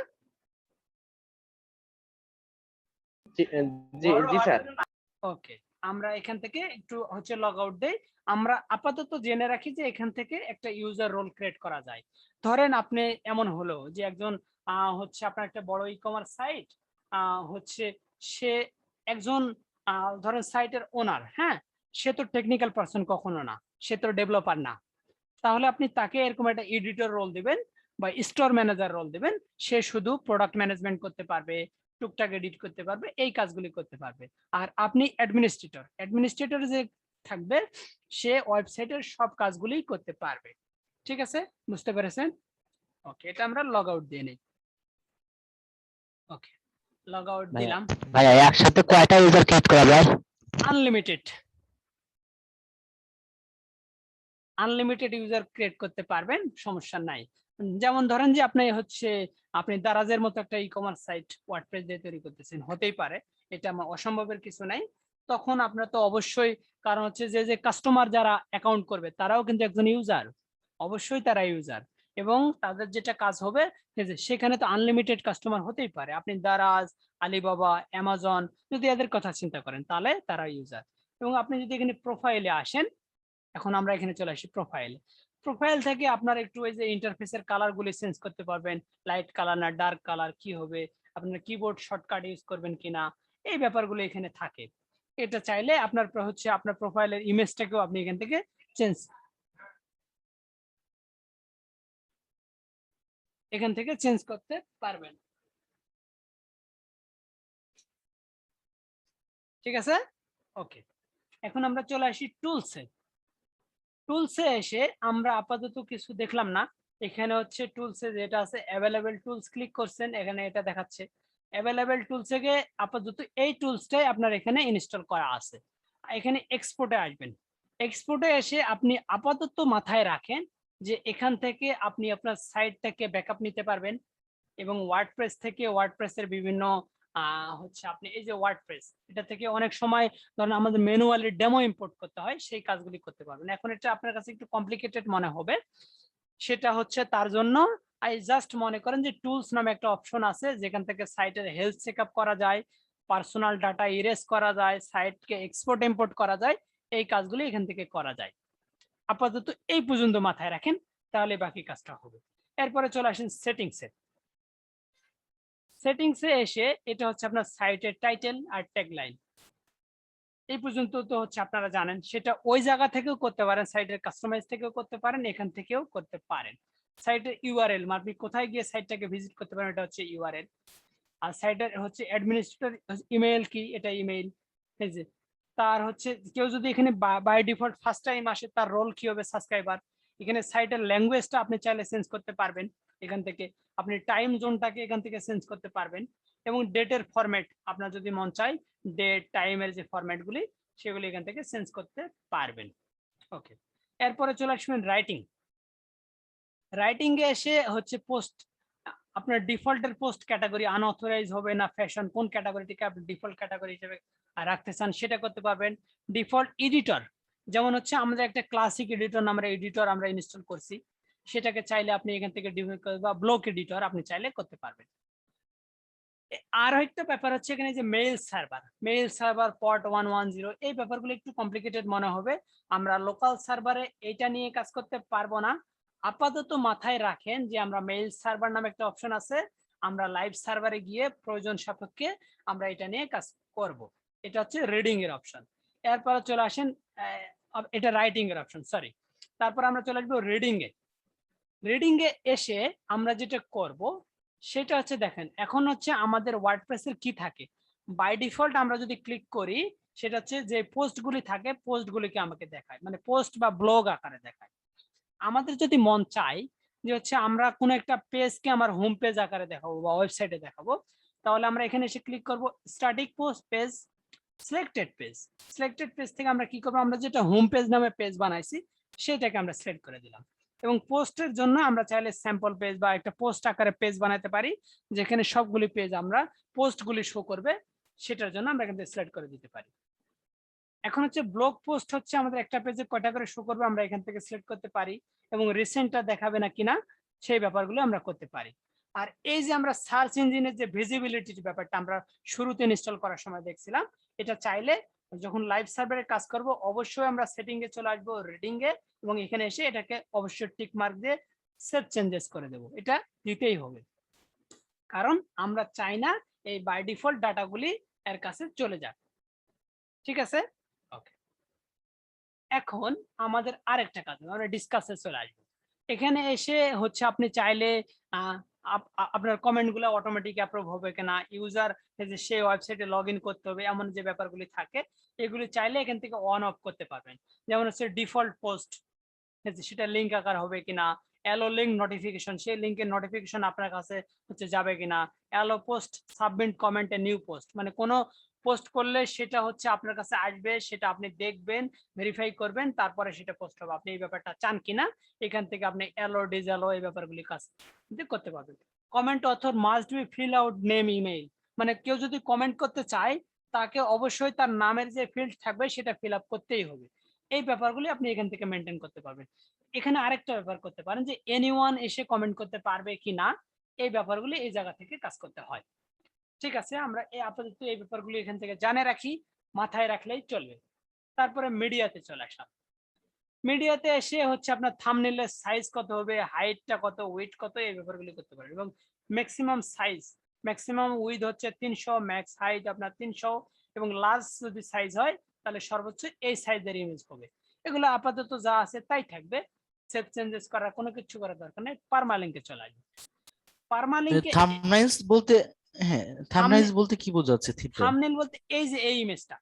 জি স্যার। ওকে, আমরা এখান থেকে একটু হচ্ছে লগ আউট দেই। আমরা আপাতত জেনে রাখি যে এখান থেকে একটা ইউজার রোল ক্রিয়েট করা যায়। ধরেন আপনি এমন হলো যে একজন হচ্ছে আপনার একটা বড় ই-কমার্স সাইট, হচ্ছে সে একজন ধরেন সাইটের ওনার, হ্যাঁ, সে তো টেকনিক্যাল পারসন কখনো না, সে তো ডেভেলপার না। তাহলে আপনি তাকে এরকম একটা এডিটর রোল দিবেন বা স্টোর ম্যানেজার রোল দিবেন, সে শুধু প্রোডাক্ট ম্যানেজমেন্ট করতে পারবে, টুকটাক এডিট করতে পারবে, এই কাজগুলি করতে পারবে। আর আপনি অ্যাডমিনিস্ট্রেটর, অ্যাডমিনিস্ট্রেটর যে থাকবে, সে ওয়েবসাইটের সব কাজগুলি করতে পারবে। ঠিক আছে, বুঝতে পেরেছেন? ওকে, এটা আমরা লগ আউট দিয়ে নেই। ওকে, লগ আউট দিলাম। ভাইয়া একসাথে কয়টা ইউজার ক্রিয়েট করা যায়? আনলিমিটেড, আনলিমিটেড ইউজার ক্রিয়েট করতে পারবেন, সমস্যা নাই। যেমন ধরেন যে আপনি দারাজের মতো একটা ই-কমার্স সাইট ওয়ার্ডপ্রেস দিয়ে তৈরি করতেছেন, হতেই পারে, এটা অসম্ভবের কিছু নাই। তখন আপনার তো অবশ্যই, কারণ হচ্ছে যে কাস্টমার যারা অ্যাকাউন্ট করবে তারাও কিন্তু একজন ইউজার, অবশ্যই তারা ইউজার, এবং তাদের যেটা কাজ হবে সেখানে তো আনলিমিটেড কাস্টমার হতেই পারে। আপনি দারাজ, আলিবাবা, অ্যামাজন, যদি এদের কথা চিন্তা করেন তাহলে তারা ইউজার। এবং আপনি যদি এখানে প্রোফাইলে আসেন, এখন আমরা এখানে চলে আসি প্রোফাইলে। প্রোফাইল থেকে আপনার একটু ওই যে ইন্টারফেসের কালার গুলি চেঞ্জ করতে পারবেন, লাইট কালার না ডার্ক কালার কি হবে, আপনার কিবোর্ড শর্টকাট ইউজ করবেন কিনা, এই ব্যাপারগুলো এখানে থাকে। এটা চাইলে আপনার হচ্ছে আপনার প্রোফাইলের ইমেজটাকেও আপনি এখান থেকে চেঞ্জ করতে পারবেন। ঠিক আছে, ওকে। এখন আমরা চলে আসি টুলসে। টুলসে এসে আমরা আপাতত কিছু দেখলাম না। এখানে হচ্ছে টুলসে যেটা আছে অ্যাভেলেবেল টুলস, ক্লিক করছেন, এখানে এটা দেখাচ্ছে অ্যাভেলেবেল টুলসে গিয়ে আপাতত এই টুলসটাই আপনার এখানে ইনস্টল করা আছে। এখানে এক্সপোর্টে আসবেন, এক্সপোর্টে এসে আপনি আপাতত মাথায় রাখেন যে এখান থেকে আপনি আপনার সাইটটাকে ব্যাকআপ নিতে পারবেন এবং ওয়ার্ডপ্রেস থেকে ওয়ার্ডপ্রেসের বিভিন্ন হচ্ছে আপনি এই যে ওয়ার্ডপ্রেস এটা থেকে অনেক সময় ধরেন আমাদের ম্যানুয়ালি ডেমো ইম্পোর্ট করতে হয়, সেই কাজগুলি করতে পারবেন। এখন এটা আপনার কাছে একটু কমপ্লিকেটেড মনে হবে, সেটা হচ্ছে তার জন্য জাস্ট মনে করেন যে টুলস নামে একটা অপশন আছে যেখান থেকে সাইটের হেলথ চেকআপ করা যায়, পার্সোনাল ডাটা ইরেজ করা যায়, সাইটকে এক্সপোর্ট ইম্পোর্ট করা যায়, এই কাজগুলি এখান থেকে করা যায়। আপাতত এই পর্যন্ত মাথায় রাখেন, তাহলে বাকি কাজটা হবে। এরপরে চলে আসেন সেটিংসে। সেটিংসে এসে এটা হচ্ছে আপনার সাইটের টাইটেল আর ট্যাগলাইন। এই পর্যন্ত তো হচ্ছে আপনারা জানেন, সেটা ওই জায়গা থেকেও করতে পারেন, সাইটের কাস্টমাইজ থেকেও করতে পারেন, এখান থেকেও করতে পারেন। সাইটের ইউআরএল আপনি কোথায় গিয়ে সাইটটাকে ভিজিট করতে পারেন, এটা হচ্ছে ইউআরএল। আর সাইটের হচ্ছে অ্যাডমিনিস্ট্রেটর ইমেইল কি, এটা ইমেইল। এই যে তার হচ্ছে কেউ যদি এখানে বাই ডিফল্ট ফার্স্ট টাইম আসে, তার রোল কি হবে, সাবস্ক্রাইবার। এখানে সাইটের ল্যাঙ্গুয়েজটা আপনি চাইলে চেঞ্জ করতে পারবেন, এখান থেকে আপনি টাইম জোনটাকে এখান থেকে চেঞ্জ করতে পারবেন, এবং ডেটের ফরম্যাট আপনার যদি মন চায় ডেট টাইমের যে ফরম্যাটগুলি সেগুলি এখান থেকে চেঞ্জ করতে পারবেন। ওকে, এরপরে চলে আসবেন রাইটিং। রাইটিং এ এসে হচ্ছে পোস্ট, আপনার ডিফল্টের পোস্ট ক্যাটাগরি আনঅথরাইজ হবে না ফ্যাশন, কোন ক্যাটাগরিটিকে আপনি ডিফল্ট ক্যাটাগরি হিসেবে রাখতে চান সেটা করতে পারবেন। ডিফল্ট এডিটর, যেমন হচ্ছে আমাদের একটা ক্লাসিক এডিটর নামের এডিটর আমরা ইনস্টল করছি, সেটাকে চাইলে আপনি এখান থেকে ডিফল্ট বা ব্লক এডিটর আপনি চাইলে করতে পারবেন। আর একটা ব্যাপার হচ্ছে এখানে যে মেইল সার্ভার পর্ট 110, এই ব্যাপারগুলো একটু কমপ্লিকেটেড মনে হবে, আমরা লোকাল সার্ভারে এটা নিয়ে কাজ করতে পারবো না। আপাতত মাথায় রাখেন যে আমরা মেইল সার্ভার নামে একটা অপশন আছে, আমরা লাইভ সার্ভারে গিয়ে প্রয়োজন সাপেক্ষে আমরা এটা নিয়ে কাজ করব। এটা হচ্ছে রিডিং এর অপশন। এরপরে চলে আসেন, এটা রাইটিং এর অপশন, সরি। তারপর আমরা চলে আসবো রিডিং এ। রিডিং এ এসে আমরা যেটা করব সেটা হচ্ছে দেখেন, এখন হচ্ছে আমাদের ওয়ার্ডপ্রেসের কি থাকে, বাই ডিফল্ট আমরা যদি ক্লিক করি সেটা হচ্ছে যে পোস্টগুলি থাকে, পোস্টগুলিকে আমাকে দেখায়, মানে পোস্ট বা ব্লগ আকারে দেখায়। আমাদের যদি মন চাই যে হচ্ছে আমরা কোন একটা পেজকে আমার হোম পেজ আকারে দেখাবো বা ওয়েবসাইটে দেখাবো, তাহলে আমরা এখানে এসে ক্লিক করব static post page, selected page. Selected page থেকে আমরা কি করব, আমরা যেটা হোম পেজ নামে পেজ বানাইছি সেটাকে আমরা সিলেক্ট করে দিলাম। এবং পোস্টের জন্য আমরা চাইলে স্যাম্পল পেজ বা একটা পোস্ট আকারে পেজ বানাতে পারি, যেখানে সবগুলি পেজ আমরা পোস্টগুলি শো করবে, সেটার জন্য আমরা এখান থেকে সিলেক্ট করে দিতে পারি। এখন হচ্ছে ব্লগ পোস্ট হচ্ছে আমাদের একটা পেজে কয়টা করে শো করবে আমরা এখান থেকে সিলেক্ট করতে পারি, এবং রিসেন্টটা দেখাবে না কিনা সেই ব্যাপারগুলো আমরা করতে পারি। আর এই যে আমরা সার্চ ইঞ্জিনের যে ভিজিবিলিটির ব্যাপারটা আমরা শুরুতে ইনস্টল করার সময় দেখছিলাম, এটা চাইলে যখন লাইভ সার্ভারে কাজ করব অবশ্যই আমরা সেটিং এ চলে আসবো, রিডিং এ, এবং এখানে এসে এটাকে অবশ্যই টিক মার্ক দিয়ে সেভ চেঞ্জেস করে দেব। এটা দিতেই হবে, কারণ আমরা চাই না এই বাই ডিফল্ট ডাটাগুলি এর কাছে চলে যাক। ঠিক আছে, ওকে। এখন আমাদের আরেকটা কাজ, আমরা ডিসকাসে চলে আসবো। এখানে এসে হচ্ছে আপনি চাইলে আপনার কমেন্ট গুলো অটোমেটিক অ্যাপ্রুভ হবে কিনা, ইউজার সে ওয়েবসাইটে লগ ইন করতে হবে, এমন যে ব্যাপারগুলি থাকে এগুলি চাইলে এখান থেকে অন অফ করতে পারবেন। যেমন হচ্ছে ডিফল্ট পোস্ট, সেটা লিঙ্ক আকার হবে কিনা, অ্যালো লিঙ্ক নোটিফিকেশন, সেই লিঙ্কের নোটিফিকেশন আপনার কাছে হচ্ছে যাবে কিনা, allow post submit comment a new post, মানে কোনো পোস্ট করলে সেটা হচ্ছে আপনার কাছে আসবে, সেটা আপনি দেখবেন, ভেরিফাই করবেন, তারপরে সেটা পোস্ট হবে। আপনি এই ব্যাপারটা চান কিনা এখান থেকে আপনি অ্যালো ডিসঅ্যালো এই ব্যাপারগুলি কাজ করতে পারবেন। Comment author must be fill out name email, মানে কেউ যদি কমেন্ট করতে চায় তাকে অবশ্যই তার নামের যে ফিল্ড থাকবে সেটা ফিল আপ করতেই হবে। এই ব্যাপারগুলি আপনি এখান থেকে মেনটেন করতে পারবেন। এখানে আরেকটা ব্যাপার করতে পারেন যে এনিওয়ান এসে কমেন্ট করতে পারবে কিনা, এই ব্যাপারগুলি এই জায়গা থেকে কাজ করতে হয়। ঠিক আছে, আমরা এই আপাতত এই ব্যাপারগুলি এখান থেকে জানে রাখি, মাথায় রাখলেই চলবে। তারপরে মিডিয়াতে চলে আসলাম। মিডিয়াতে এসে হচ্ছে আপনার থাম্বনেইলের সাইজ কত হবে, হাইটটা কত, উইথ কত, এই ব্যাপারগুলি করতে পারেন। এবং ম্যাক্সিমাম সাইজ, ম্যাক্সিমাম উইথ হচ্ছে 300, ম্যাক্স হাইট আপনার 300, এবং লার্জ যদি সাইজ হয় তাহলে সর্বোচ্চ এই সাইজের ইমেজ হবে। এগুলো আপাতত যা আছে তাই থাকবে, সেভ চেঞ্জেস করার কোনো কিছু করার দরকার নেই। পার্মালিঙ্কে চলে আসবে। পার্মালিঙ্কে থাম্বনেইলস বলতে, হ্যাঁ থাম্বনেইলস বলতে কি বোঝাচ্ছে? থাম্বনেইল বলতে এই যে এই ইমেজটা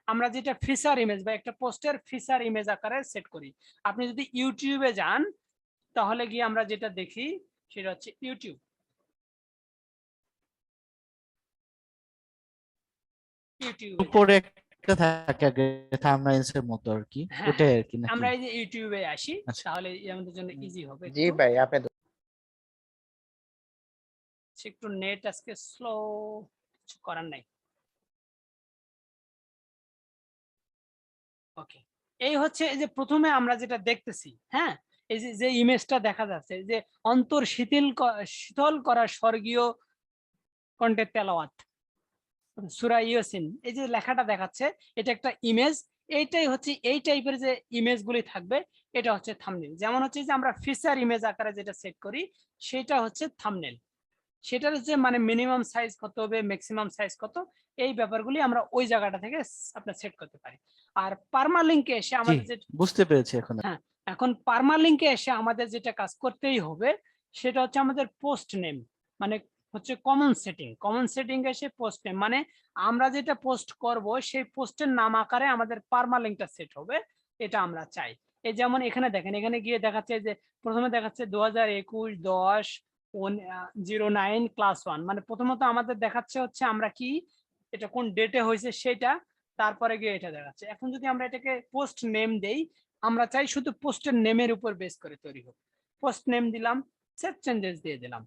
আমরা যেটা ফিচার ইমেজ বা একটা পোস্টের ফিচার ইমেজ আকারে সেট করি। আপনি যদি ইউটিউবে যান তাহলে গিয়ে আমরা যেটা দেখি সেটা হচ্ছে ইউটিউব। উপরে থাকে আগে থাম্বনেইলস এর মতো আর কি, হ্যাঁ, ওটাই আর কি নাকি? আমরা এই যে ইউটিউবে আসি, আচ্ছা। তাহলে আমাদের জন্য ইজি হবে। জি একটু ভাই আপনি একটু নেট আজকে স্লো, কিছু করার নাই। ওকে, এই হচ্ছে এই যে প্রথমে আমরা যেটা দেখতেছি, হ্যাঁ, এই যে যে ইমেজটা দেখা যাচ্ছে যে অন্তর শীতল করা স্বর্গীয় কণ্ঠের তেলাওয়াত সূরা ইয়াসিন, এই যে লেখাটা দেখাচ্ছে এটা একটা ইমেজ। এইটাই হচ্ছে এই টাইপের যে ইমেজগুলি থাকবে এটা হচ্ছে থাম্বনেল। যেমন হচ্ছে যে আমরা ফিচার ইমেজ আকারে যেটা সেট করি সেটা হচ্ছে থাম্বনেল। সেটার যে মানে মিনিমাম সাইজ কত হবে, ম্যাক্সিমাম সাইজ কত, এই ব্যাপারগুলি আমরা ওই জায়গাটা থেকে আপনার সেট করতে পারি। আর পার্মালিংকে এসে জি, আমাদের যে বুঝতে পেরেছি এখন। হ্যাঁ, এখন পার্মালিংকে এসে আমাদের যেটা কাজ করতেই হবে সেটা হচ্ছে আমাদের পোস্ট নেম, মানে হচ্ছে কমন সেটিং। কমন সেটিং এসে পোস্ট নেম মানে আমরা যেটা পোস্ট করব সেই পোস্টের নাম আকারে আমাদের পার্মালিংকটা সেট হবে, এটা আমরা চাই। এই যেমন এখানে দেখেন, এখানে গিয়ে দেখাচ্ছে যে প্রথমে দেখাচ্ছে 2021-10-09 ক্লাস 1, মানে প্রথমত আমাদের দেখাচ্ছে হচ্ছে আমরা কি এটা কোন ডেটে হয়েছে সেটা, তারপরে গিয়ে এটা দেখাচ্ছে। এখন যদি আমরা এটাকে পোস্ট নেম দেই, আমরা চাই শুধু পোস্টের নেমের উপর বেস করে তৈরি হোক। পোস্ট নেম দিলাম, সেভ চেঞ্জেস দিয়ে দিলাম,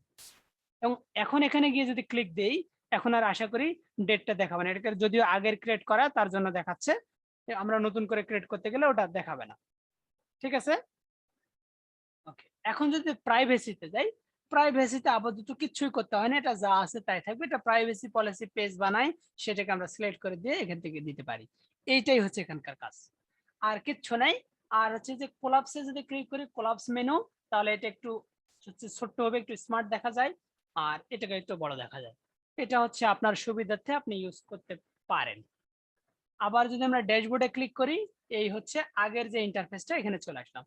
এবং এখন এখানে গিয়ে যদি ক্লিক দেই, এখন আর আশা করি ডেটটা দেখাবে না। এটাকে যদিও আগের ক্রিয়েট করা তার জন্য দেখাচ্ছে, আমরা নতুন করে ক্রিয়েট করতে গেলে ওটা দেখাবে না। ঠিক আছে, ওকে। এখন যদি প্রাইভেসিতে যাই, প্রাইভেসিতে আপাতত কিছুই করতে হয় না, এটা যা আছে তাই থাকবে। এটা প্রাইভেসি পলিসি পেজ বানাই, সেটাকে আমরা সিলেক্ট করে দিয়ে এখান থেকে দিতে পারি। এইটাই হচ্ছে এখানকার কাজ, আর কিচ্ছু নাই। আর হচ্ছে যে কোলাপসে যদি ক্লিক করি, কোলাপস মেনু, তাহলে এটা একটু হচ্ছে ছোট্ট হবে, একটু স্মার্ট দেখা যায়, আর এটাকে একটু বড় দেখা যায়। এটা হচ্ছে আপনার সুবিধার্থে আপনি ইউজ করতে পারেন। আবার যদি আমরা ড্যাশবোর্ডে ক্লিক করি, এই হচ্ছে আগের যে ইন্টারফেসটা, এখানে চলে আসলাম।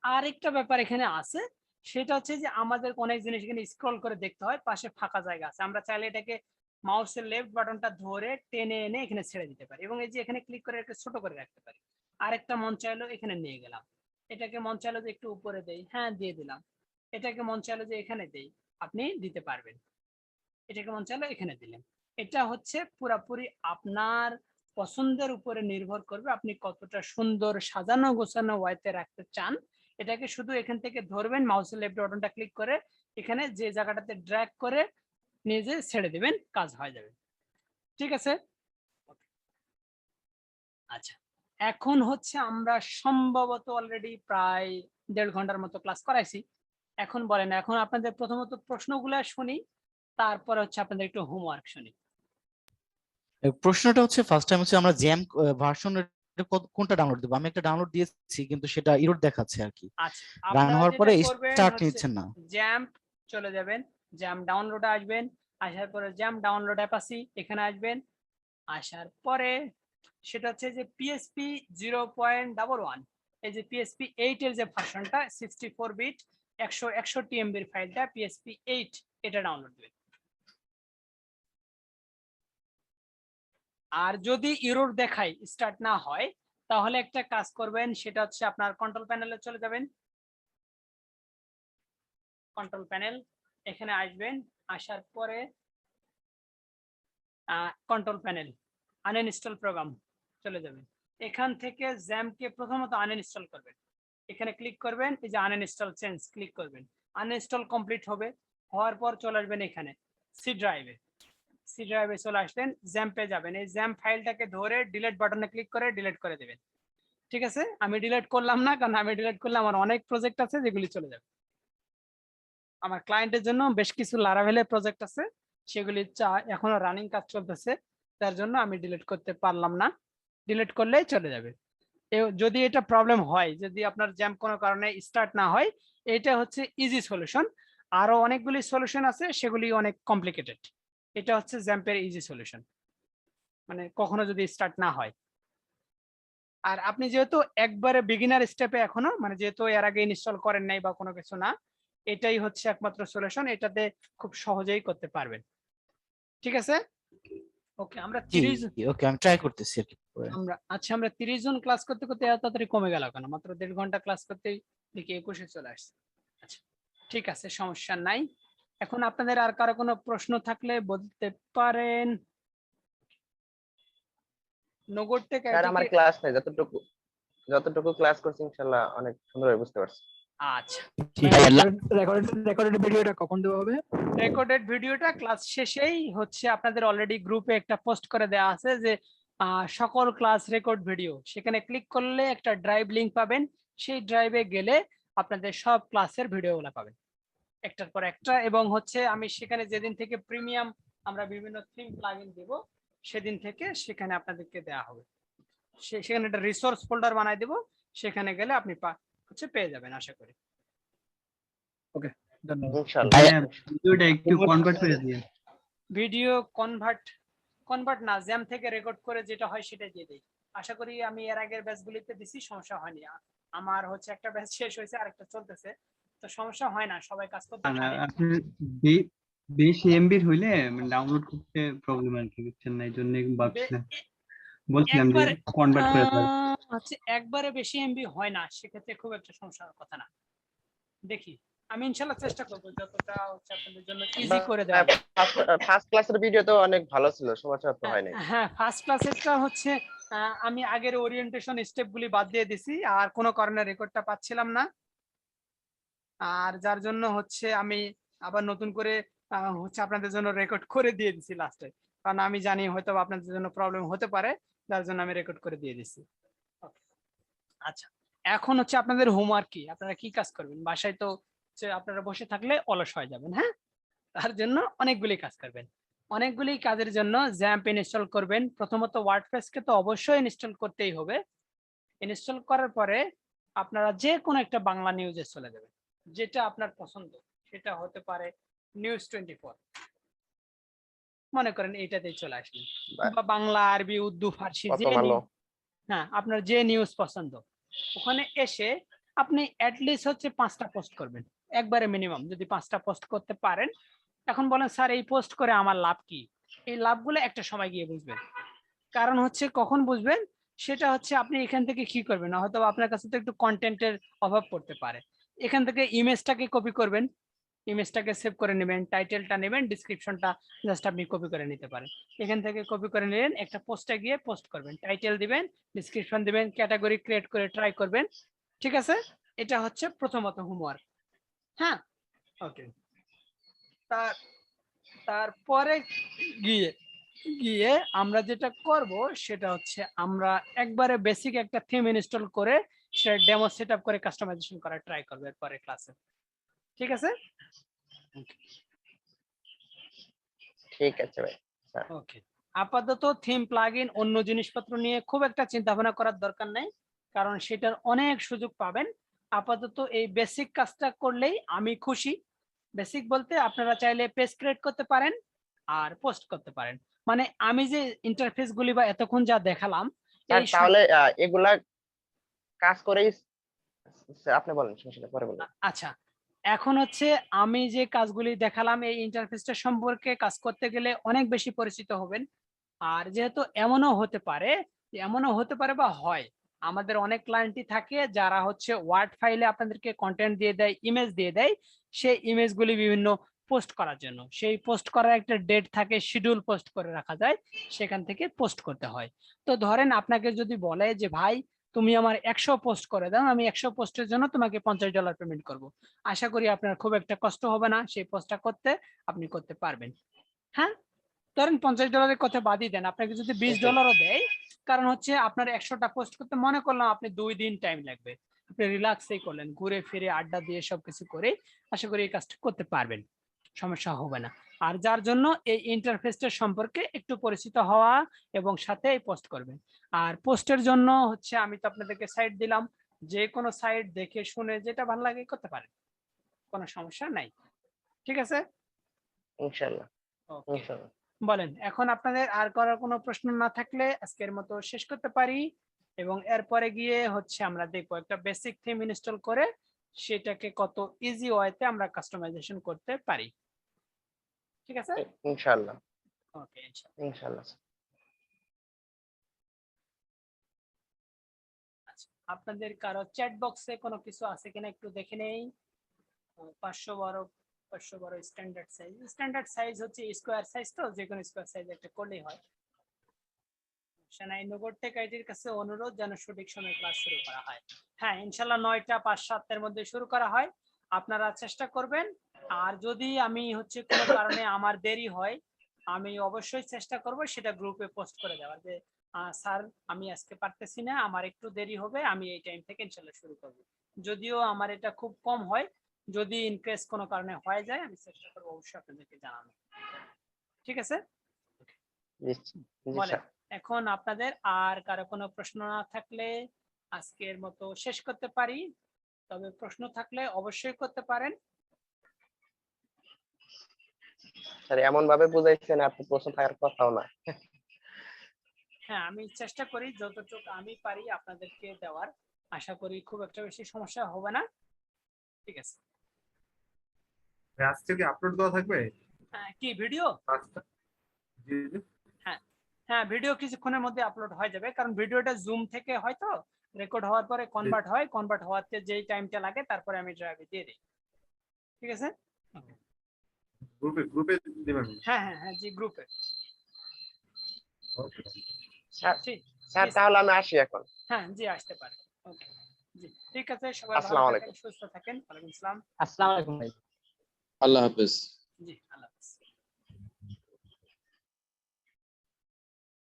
আরেকটা ব্যাপার এখানে আছে, সেটা হচ্ছে যে আমাদের অনেক জিনিস এখানে স্ক্রল করে দেখতে হয়, পাশে ফাঁকা জায়গা আছে, আমরা চাইলে এটাকে মাউসের লেফট বাটনটা ধরে টেনে এনে এখানে ছেড়ে দিতে পারি, এবং এই যে এখানে ক্লিক করে একটা ছোট করে রাখতে পারি। আরেকটা মন চাইলো এখানে নিয়ে গেলাম, এটাকে মন চাইলো যে একটু উপরে দেই, হ্যাঁ দিয়ে দিলাম। এটাকে মন চাইলো যে এখানে দেই, আপনি দিতে পারবেন। এটাকে মন চাইলো এখানে দিলেন। এটা হচ্ছে পুরাপুরি আপনার পছন্দের উপরে নির্ভর করবে, আপনি কতটা সুন্দর সাজানো গোছানো ওয়াইতে রাখতে চান। এটাকে শুধু এখান থেকে ধরবেন, মাউসের লেফট বাটনটা ক্লিক করে এখানে যে জায়গাটাতে ড্র্যাগ করে নিয়ে যে ছেড়ে দিবেন, কাজ হয়ে যাবে। ঠিক আছে, আচ্ছা। এখন হচ্ছে আমরা সম্ভবত অলরেডি প্রায় 1.5 ঘন্টার মতো ক্লাস করাইছি। এখন বলেন, এখন আপনাদের প্রথমত প্রশ্নগুলো শুনি, তারপরে হচ্ছে আপনাদের একটু হোমওয়ার্ক শুনি। প্রশ্নটা হচ্ছে ফার্স্ট টাইম হচ্ছে আমরা জ্যাম ভার্সন কোনটা ডাউনলোড দেবো? আমি একটা ডাউনলোড দিয়েছি কিন্তু সেটা এরর দেখাচ্ছে আর কি, আচ্ছা, রান আপনারা হওয়ার যেটা পরে করবেন স্টার্ট হচ্ছে নিচ্ছে না। জ্যাম্প চলে যাবেন, জ্যাম্প ডাউনলোডে আসবেন, আসার পরে জ্যাম্প ডাউনলোড অ্যাপাসি এখানে আসবেন, আসার পরে সেটা হচ্ছে যে পিএসপি 0.11, এই যে পিএসপি 8 এর যে ভার্সনটা 64 বিট 161 এমবির ফাইলটা পিএসপি 8, এটা ডাউনলোড দিবেন। আর যদি এরর দেখায় স্টার্ট না হয়, তাহলে একটা কাজ করবেন, সেটা হচ্ছে আপনার কন্ট্রোল প্যানেলে চলে যাবেন। কন্ট্রোল প্যানেল এখানে আসবেন, আসার পরে কন্ট্রোল প্যানেল আনইনস্টল প্রোগ্রাম চলে যাবেন। এখান থেকে জ্যামকে প্রথমত আনইনস্টল করবেন, এখানে ক্লিক করবেন, এই যে আনইনস্টল চেঞ্জ ক্লিক করবেন, আনইনস্টল কমপ্লিট হবে। হওয়ার পর চলে আসবেন এখানে সি ড্রাইভে, সি ড্রাইভে চলে আসলেন, জ্যাম্পে যাবেন, এই জ্যাম্প ফাইলটাকে ধরে ডিলিট বাটনে ক্লিক করে ডিলিট করে দেবেন। ঠিক আছে, আমি ডিলিট করলাম না, কারণ আমি ডিলিট করলে আমার অনেক প্রজেক্ট আছে যেগুলি চলে যাবে। আমার ক্লায়েন্টের জন্য বেশ কিছু লারাভেলের প্রজেক্ট আছে, সেগুলি এখনো রানিং কাজ চলতেছে, তার জন্য আমি ডিলিট করতে পারলাম না। ডিলিট করলেই চলে যাবে। যদি এটা প্রবলেম হয়, যদি আপনার জ্যাম কোনো কারণে স্টার্ট না হয়, এটা হচ্ছে ইজি সলিউশন। আরো অনেকগুলি সলিউশন আছে, সেগুলি অনেক কমপ্লিকেটেড। এটা হচ্ছে জ্যাম্পের ইজি সলিউশন, মানে কখনো যদি স্টার্ট না হয়। আর আপনি যেহেতু একবারে বিগিনার স্টেপে এখনো, মানে যেহেতু এর আগে ইনস্টল করেন নাই বা কোনো কিছু না, এটাই হচ্ছে একমাত্র সলিউশন, এটাতে খুব সহজেই করতে পারবেন। ঠিক আছে, ওকে। আমরা 30, ওকে আমি ট্রাই করতেছি আর কি। আমরা 30 জন ক্লাস করতে করতে এত তাড়াতাড়ি কমে গেল কেন? মাত্র 1.5 ঘন্টা ক্লাস করতেই দেখি 21-এ চলে আসছে। আচ্ছা, ঠিক আছে, সমস্যা নাই। এখন আপনাদের আর কারো কোনো প্রশ্ন থাকলে বলতে পারেন। নোগোটেক স্যার আমার ক্লাস নাই, যতটুকু ক্লাস করছি ইনশাআল্লাহ অনেক সুন্দরভাবে বুঝতে পারছি। আচ্ছা, রেকর্ডেড ভিডিওটা কখন দেওয়া হবে? রেকর্ডেড ভিডিওটা ক্লাস শেষেই হচ্ছে আপনাদের অলরেডি গ্রুপে একটা পোস্ট করে দেওয়া আছে যে সকল ক্লাস রেকর্ড ভিডিও, সেখানে ক্লিক করলে একটা ড্রাইভ লিংক পাবেন, সেই ড্রাইভে গেলে আপনাদের সব ক্লাসের ভিডিওগুলো পাবেন একটার পর একটা। এবং হচ্ছে আমি সেখানে যেদিন থেকে প্রিমিয়াম আমরা বিভিন্ন থিম প্লাগইন দেব সেদিন থেকে সেখানে আপনাদেরকে দেওয়া হবে। সেখানে একটা রিসোর্স ফোল্ডার বানাই দেব, সেখানে গেলে আপনি হচ্ছে পেয়ে যাবেন আশা করি। ওকে, ধন্যবাদ। ভিডিওটা একটু কনভার্ট করে দিন। ভিডিও কনভার্ট না, জ্যাম থেকে রেকর্ড করে যেটা হয় সেটা দিয়ে দেই। আশা করি আমি এর আগের ব্যাচগুলিতে দিছি, সমস্যা হয়নি। আমার হচ্ছে একটা ব্যাচ শেষ হয়েছে, আরেকটা চলতেছে, তো সমস্যা হয় না, সবাই কাজ করতে পারে। আপনার বেশি এমবির হইলে ডাউনলোড করতে প্রবলেম আর কি, বুঝছেন না, এই জন্য ভাবছিলাম, বলছিলাম যে কনভার্ট করে দাও। আচ্ছা, একবারে বেশি এমবি হয় না, সেক্ষেত্রে খুব একটা সমস্যার কথা না। দেখি, আমি ইনশাআল্লাহ চেষ্টা করব যতটা হচ্ছে আপনাদের জন্য ইজি করে দেওয়া। ফার্স্ট ক্লাসের ভিডিও তো অনেক ভালো ছিল, সমস্যা তো হয় নাই। হ্যাঁ, ফার্স্ট ক্লাসেরটা হচ্ছে আমি আগের ওরিয়েন্টেশন স্টেপগুলি বাদ দিয়ে দিছি, আর কোনো কারণে রেকর্ডটা পাচ্ছিলাম না, আর যার জন্য হচ্ছে আমি আবার নতুন করে হচ্ছে আপনাদের জন্য রেকর্ড করে দিয়ে দিছি লাস্টে, কারণ আমি জানি হয়তো আপনাদের জন্য প্রবলেম হতে পারে, যার জন্য আমি রেকর্ড করে দিয়ে দিছি। আচ্ছা, এখন হচ্ছে আপনাদের হোমওয়ার্ক কি, আপনারা কি কাজ করবেন বাসায়? তো আপনারা বসে থাকলে অলস হয়ে যাবেন। হ্যাঁ, তার জন্য অনেকগুলি কাজ করবেন। অনেকগুলি কাজের জন্য জ্যাম্প ইনস্টল করবেন। প্রথমত ওয়ার্ডপ্রেসকে তো অবশ্যই ইনস্টল করতেই হবে। ইনস্টল করার পরে আপনারা যে কোনো একটা বাংলা নিউজে চলে যাবেন, যেটা আপনার পছন্দ। সেটা হতে পারে নিউজ 24, মনে করেন এইটাতেই চলে আসলেন, বা বাংলা, আরবি, উর্দু, ফার্সি, হ্যাঁ, আপনার যে নিউজ পছন্দ, ওখানে এসে আপনি অ্যাটলিস্ট হচ্ছে 5টা পোস্ট করবেন একবারে মিনিমাম। যদি 5টা পোস্ট করতে পারেন, এখন বলেন স্যার এই পোস্ট করে আমার লাভ কি? এই লাভগুলো একটা সময় গিয়ে বুঝবেন। কারণ হচ্ছে কখন বুঝবেন সেটা হচ্ছে আপনি এখান থেকে কি করবেন, হয়তো আপনার কাছে তো একটু কন্টেন্টের অভাব পড়তে পারে। এখান থেকে ইমেজটাকে কপি করবেন, ইমেজটাকে সেভ করে নেবেন, টাইটেলটা নেবেন, ডেসক্রিপশনটা জাস্ট আপনি কপি করে নিতে পারেন। এখান থেকে কপি করে নিলেন, একটা পোস্টে গিয়ে পোস্ট করবেন, টাইটেল দিবেন, ডেসক্রিপশন দিবেন, ক্যাটাগরি ক্রিয়েট করে ট্রাই করবেন। ঠিক আছে, এটা হচ্ছে প্রথমত হোমওয়ার্ক। হ্যাঁ, ওকে। তারপরে গিয়ে আমরা যেটা করব সেটা হচ্ছে আমরা একবারে বেসিক একটা থিম ইনস্টল করে সেটা ডেমো সেটআপ করে কাস্টমাইজেশন করা ট্রাই করব এরপরে ক্লাসে। ঠিক আছে? ঠিক আছে ভাই। ওকে, আপাতত থিম প্লাগইন অন্য জিনিসপত্র নিয়ে খুব একটা চিন্তা ভাবনা করার দরকার নেই, কারণ সেটার অনেক সুযোগ পাবেন। আপাতত এই বেসিক কাজটা করলেই আমি খুশি। বেসিক বলতে আপনারা চাইলে পেজ ক্রিয়েট করতে পারেন আর পোস্ট করতে পারেন। মানে আমি যে ইন্টারফেস গুলি বা এতক্ষণ যা দেখালাম, তাহলে এগুলা কাজ করেই আপনি বলেন, সমস্যা পরে বলেন। আচ্ছা, এখন হচ্ছে আমি যে কাজগুলি দেখালাম এই ইন্টারফেসটা সম্পর্কে কাজ করতে গেলে অনেক বেশি পরিচিত হবেন। আর যেহেতু এমনও হতে পারে বা হয়, আমাদের অনেক ক্লায়েন্টই থাকে যারা হচ্ছে ওয়ার্ড ফাইলে আপনাদেরকে কন্টেন্ট দিয়ে দেয়, ইমেজ দিয়ে দেয়, সেই ইমেজগুলি বিভিন্ন পোস্ট করার জন্য। সেই পোস্ট করার একটা ডেট থাকে, শিডিউল পোস্ট করে রাখা যায়, সেখান থেকে পোস্ট করতে হয়। তো ধরেন আপনাকে যদি বলে যে ভাই তুমি আমার 100 পোস্ট করে দাও, আমি 100 পোস্টের জন্য তোমাকে $50 পেমেন্ট করব, আশা করি আপনার খুব একটা কষ্ট হবে না সেই পোস্টটা করতে, আপনি করতে পারবেন। হ্যাঁ, ধরেন $50 কথা বাদই দেন, আপনাকে যদি $20 দেয়, কারণ হচ্ছে আপনার 100টা পোস্ট করতে মনে করলাম আপনি 2 দিন টাইম লাগবে, আপনি রিল্যাক্সেই করলেন, ঘুরে ফিরে আড্ডা দিয়ে সবকিছু করে, আশা করি এই কাজটা করতে পারবেন, সমস্যা হবে না। আর যার জন্য এই ইন্টারফেসটা সম্পর্কে একটু পরিচিত হওয়া এবং সাথে পোস্ট করবেন। আর পোস্টের জন্য হচ্ছে আমি তো আপনাদেরকে সাইট দিলাম, যে কোনো সাইট দেখে শুনে যেটা ভালো লাগে করতে পারেন, কোনো সমস্যা নাই। ঠিক আছে, ইনশাআল্লাহ। ইনশাআল্লাহ। বলেন, এখন আপনাদের আর করার কোনো প্রশ্ন না থাকলে আজকের মতো শেষ করতে পারি, এবং এরপরে গিয়ে হচ্ছে আমরা দেখবো একটা বেসিক থিম ইনস্টল করে সেটাকে কত ইজি ওয়েতে আমরা কাস্টমাইজেশন করতে পারি। ঠিক আছে, ইনশাআল্লাহ। ওকে, ইনশাআল্লাহ। আচ্ছা, আপনাদের কারো চ্যাট বক্সে কোনো কিছু আছে কিনা একটু দেখে নেই। 512 স্ট্যান্ডার্ড সাইজ হচ্ছে স্কোয়ার সাইজ, তো যে কোনো স্কোয়ার সাইজ একটা করলেই হয়। সেনাই নগর টেক আইটির কাছে অনুরোধ যেন সঠিক সময়ে ক্লাস শুরু করা হয়। হ্যাঁ, ইনশাল্লাহ 9টা 5-7 এর মধ্যে শুরু করা হয়, আপনারা চেষ্টা করবেন। আর যদি আমি হচ্ছে কোনো কারণে আমার দেরি হয়, আমি অবশ্যই চেষ্টা করব সেটা গ্রুপে পোস্ট করে দেওয়ার, যে স্যার আমি আজকে পারতেছি না, আমার একটু দেরি হবে, আমি এই টাইম থেকে ইনশাল্লাহ শুরু করব। যদিও আমার এটা খুব কম হয়, যদি ইনকেস কোনো কারণে হয়ে যায় আমি চেষ্টা করবো অবশ্যই আপনাদেরকে জানানো। ঠিক আছে, জি জি বলেন স্যার। এখন আপনাদের আর কারো কোনো প্রশ্ন না থাকলে আজকের মতো শেষ করতে পারি, তবে প্রশ্ন থাকলে অবশ্যই করতে পারেন। স্যার এমন ভাবে বুঝাইছেন আপনি প্রশ্ন থাকার কথাও না। হ্যাঁ, আমি চেষ্টা করি যতটুকু আমি পারি আপনাদেরকে দেওয়ার, আশা করি খুব একটা বেশি সমস্যা হবে না। ঠিক আছে, আজকে কি আপলোড দেওয়া থাকবে? কি ভিডিও? আচ্ছা, জি জি। হ্যাঁ হ্যাঁ, ভিডিও কিছুক্ষণের মধ্যে আপলোড হয়ে যাবে, কারণ ভিডিওটা জুম থেকে হয়তো রেকর্ড হওয়ার পরে কনভার্ট হয়, কনভার্ট হওয়াতে যেই টাইমটা লাগে তারপরে আমি ড্রাইভে দিয়ে দিই। ঠিক আছে, গ্রুপে দিবেন? হ্যাঁ হ্যাঁ হ্যাঁ জি, গ্রুপে। ওকে স্যার ঠিক স্যার তাহলে আমি আসি এখন। হ্যাঁ জি, আসতে পারে। ওকে জি, ঠিক আছে, সবাই ভালো আসসালামু থাকেন, আলাইকুম। সুস্থ থাকেন। ওয়ালাইকুম আসসালাম। আসসালামু আলাইকুম ভাই। আল্লাহ হাফেজ। জি।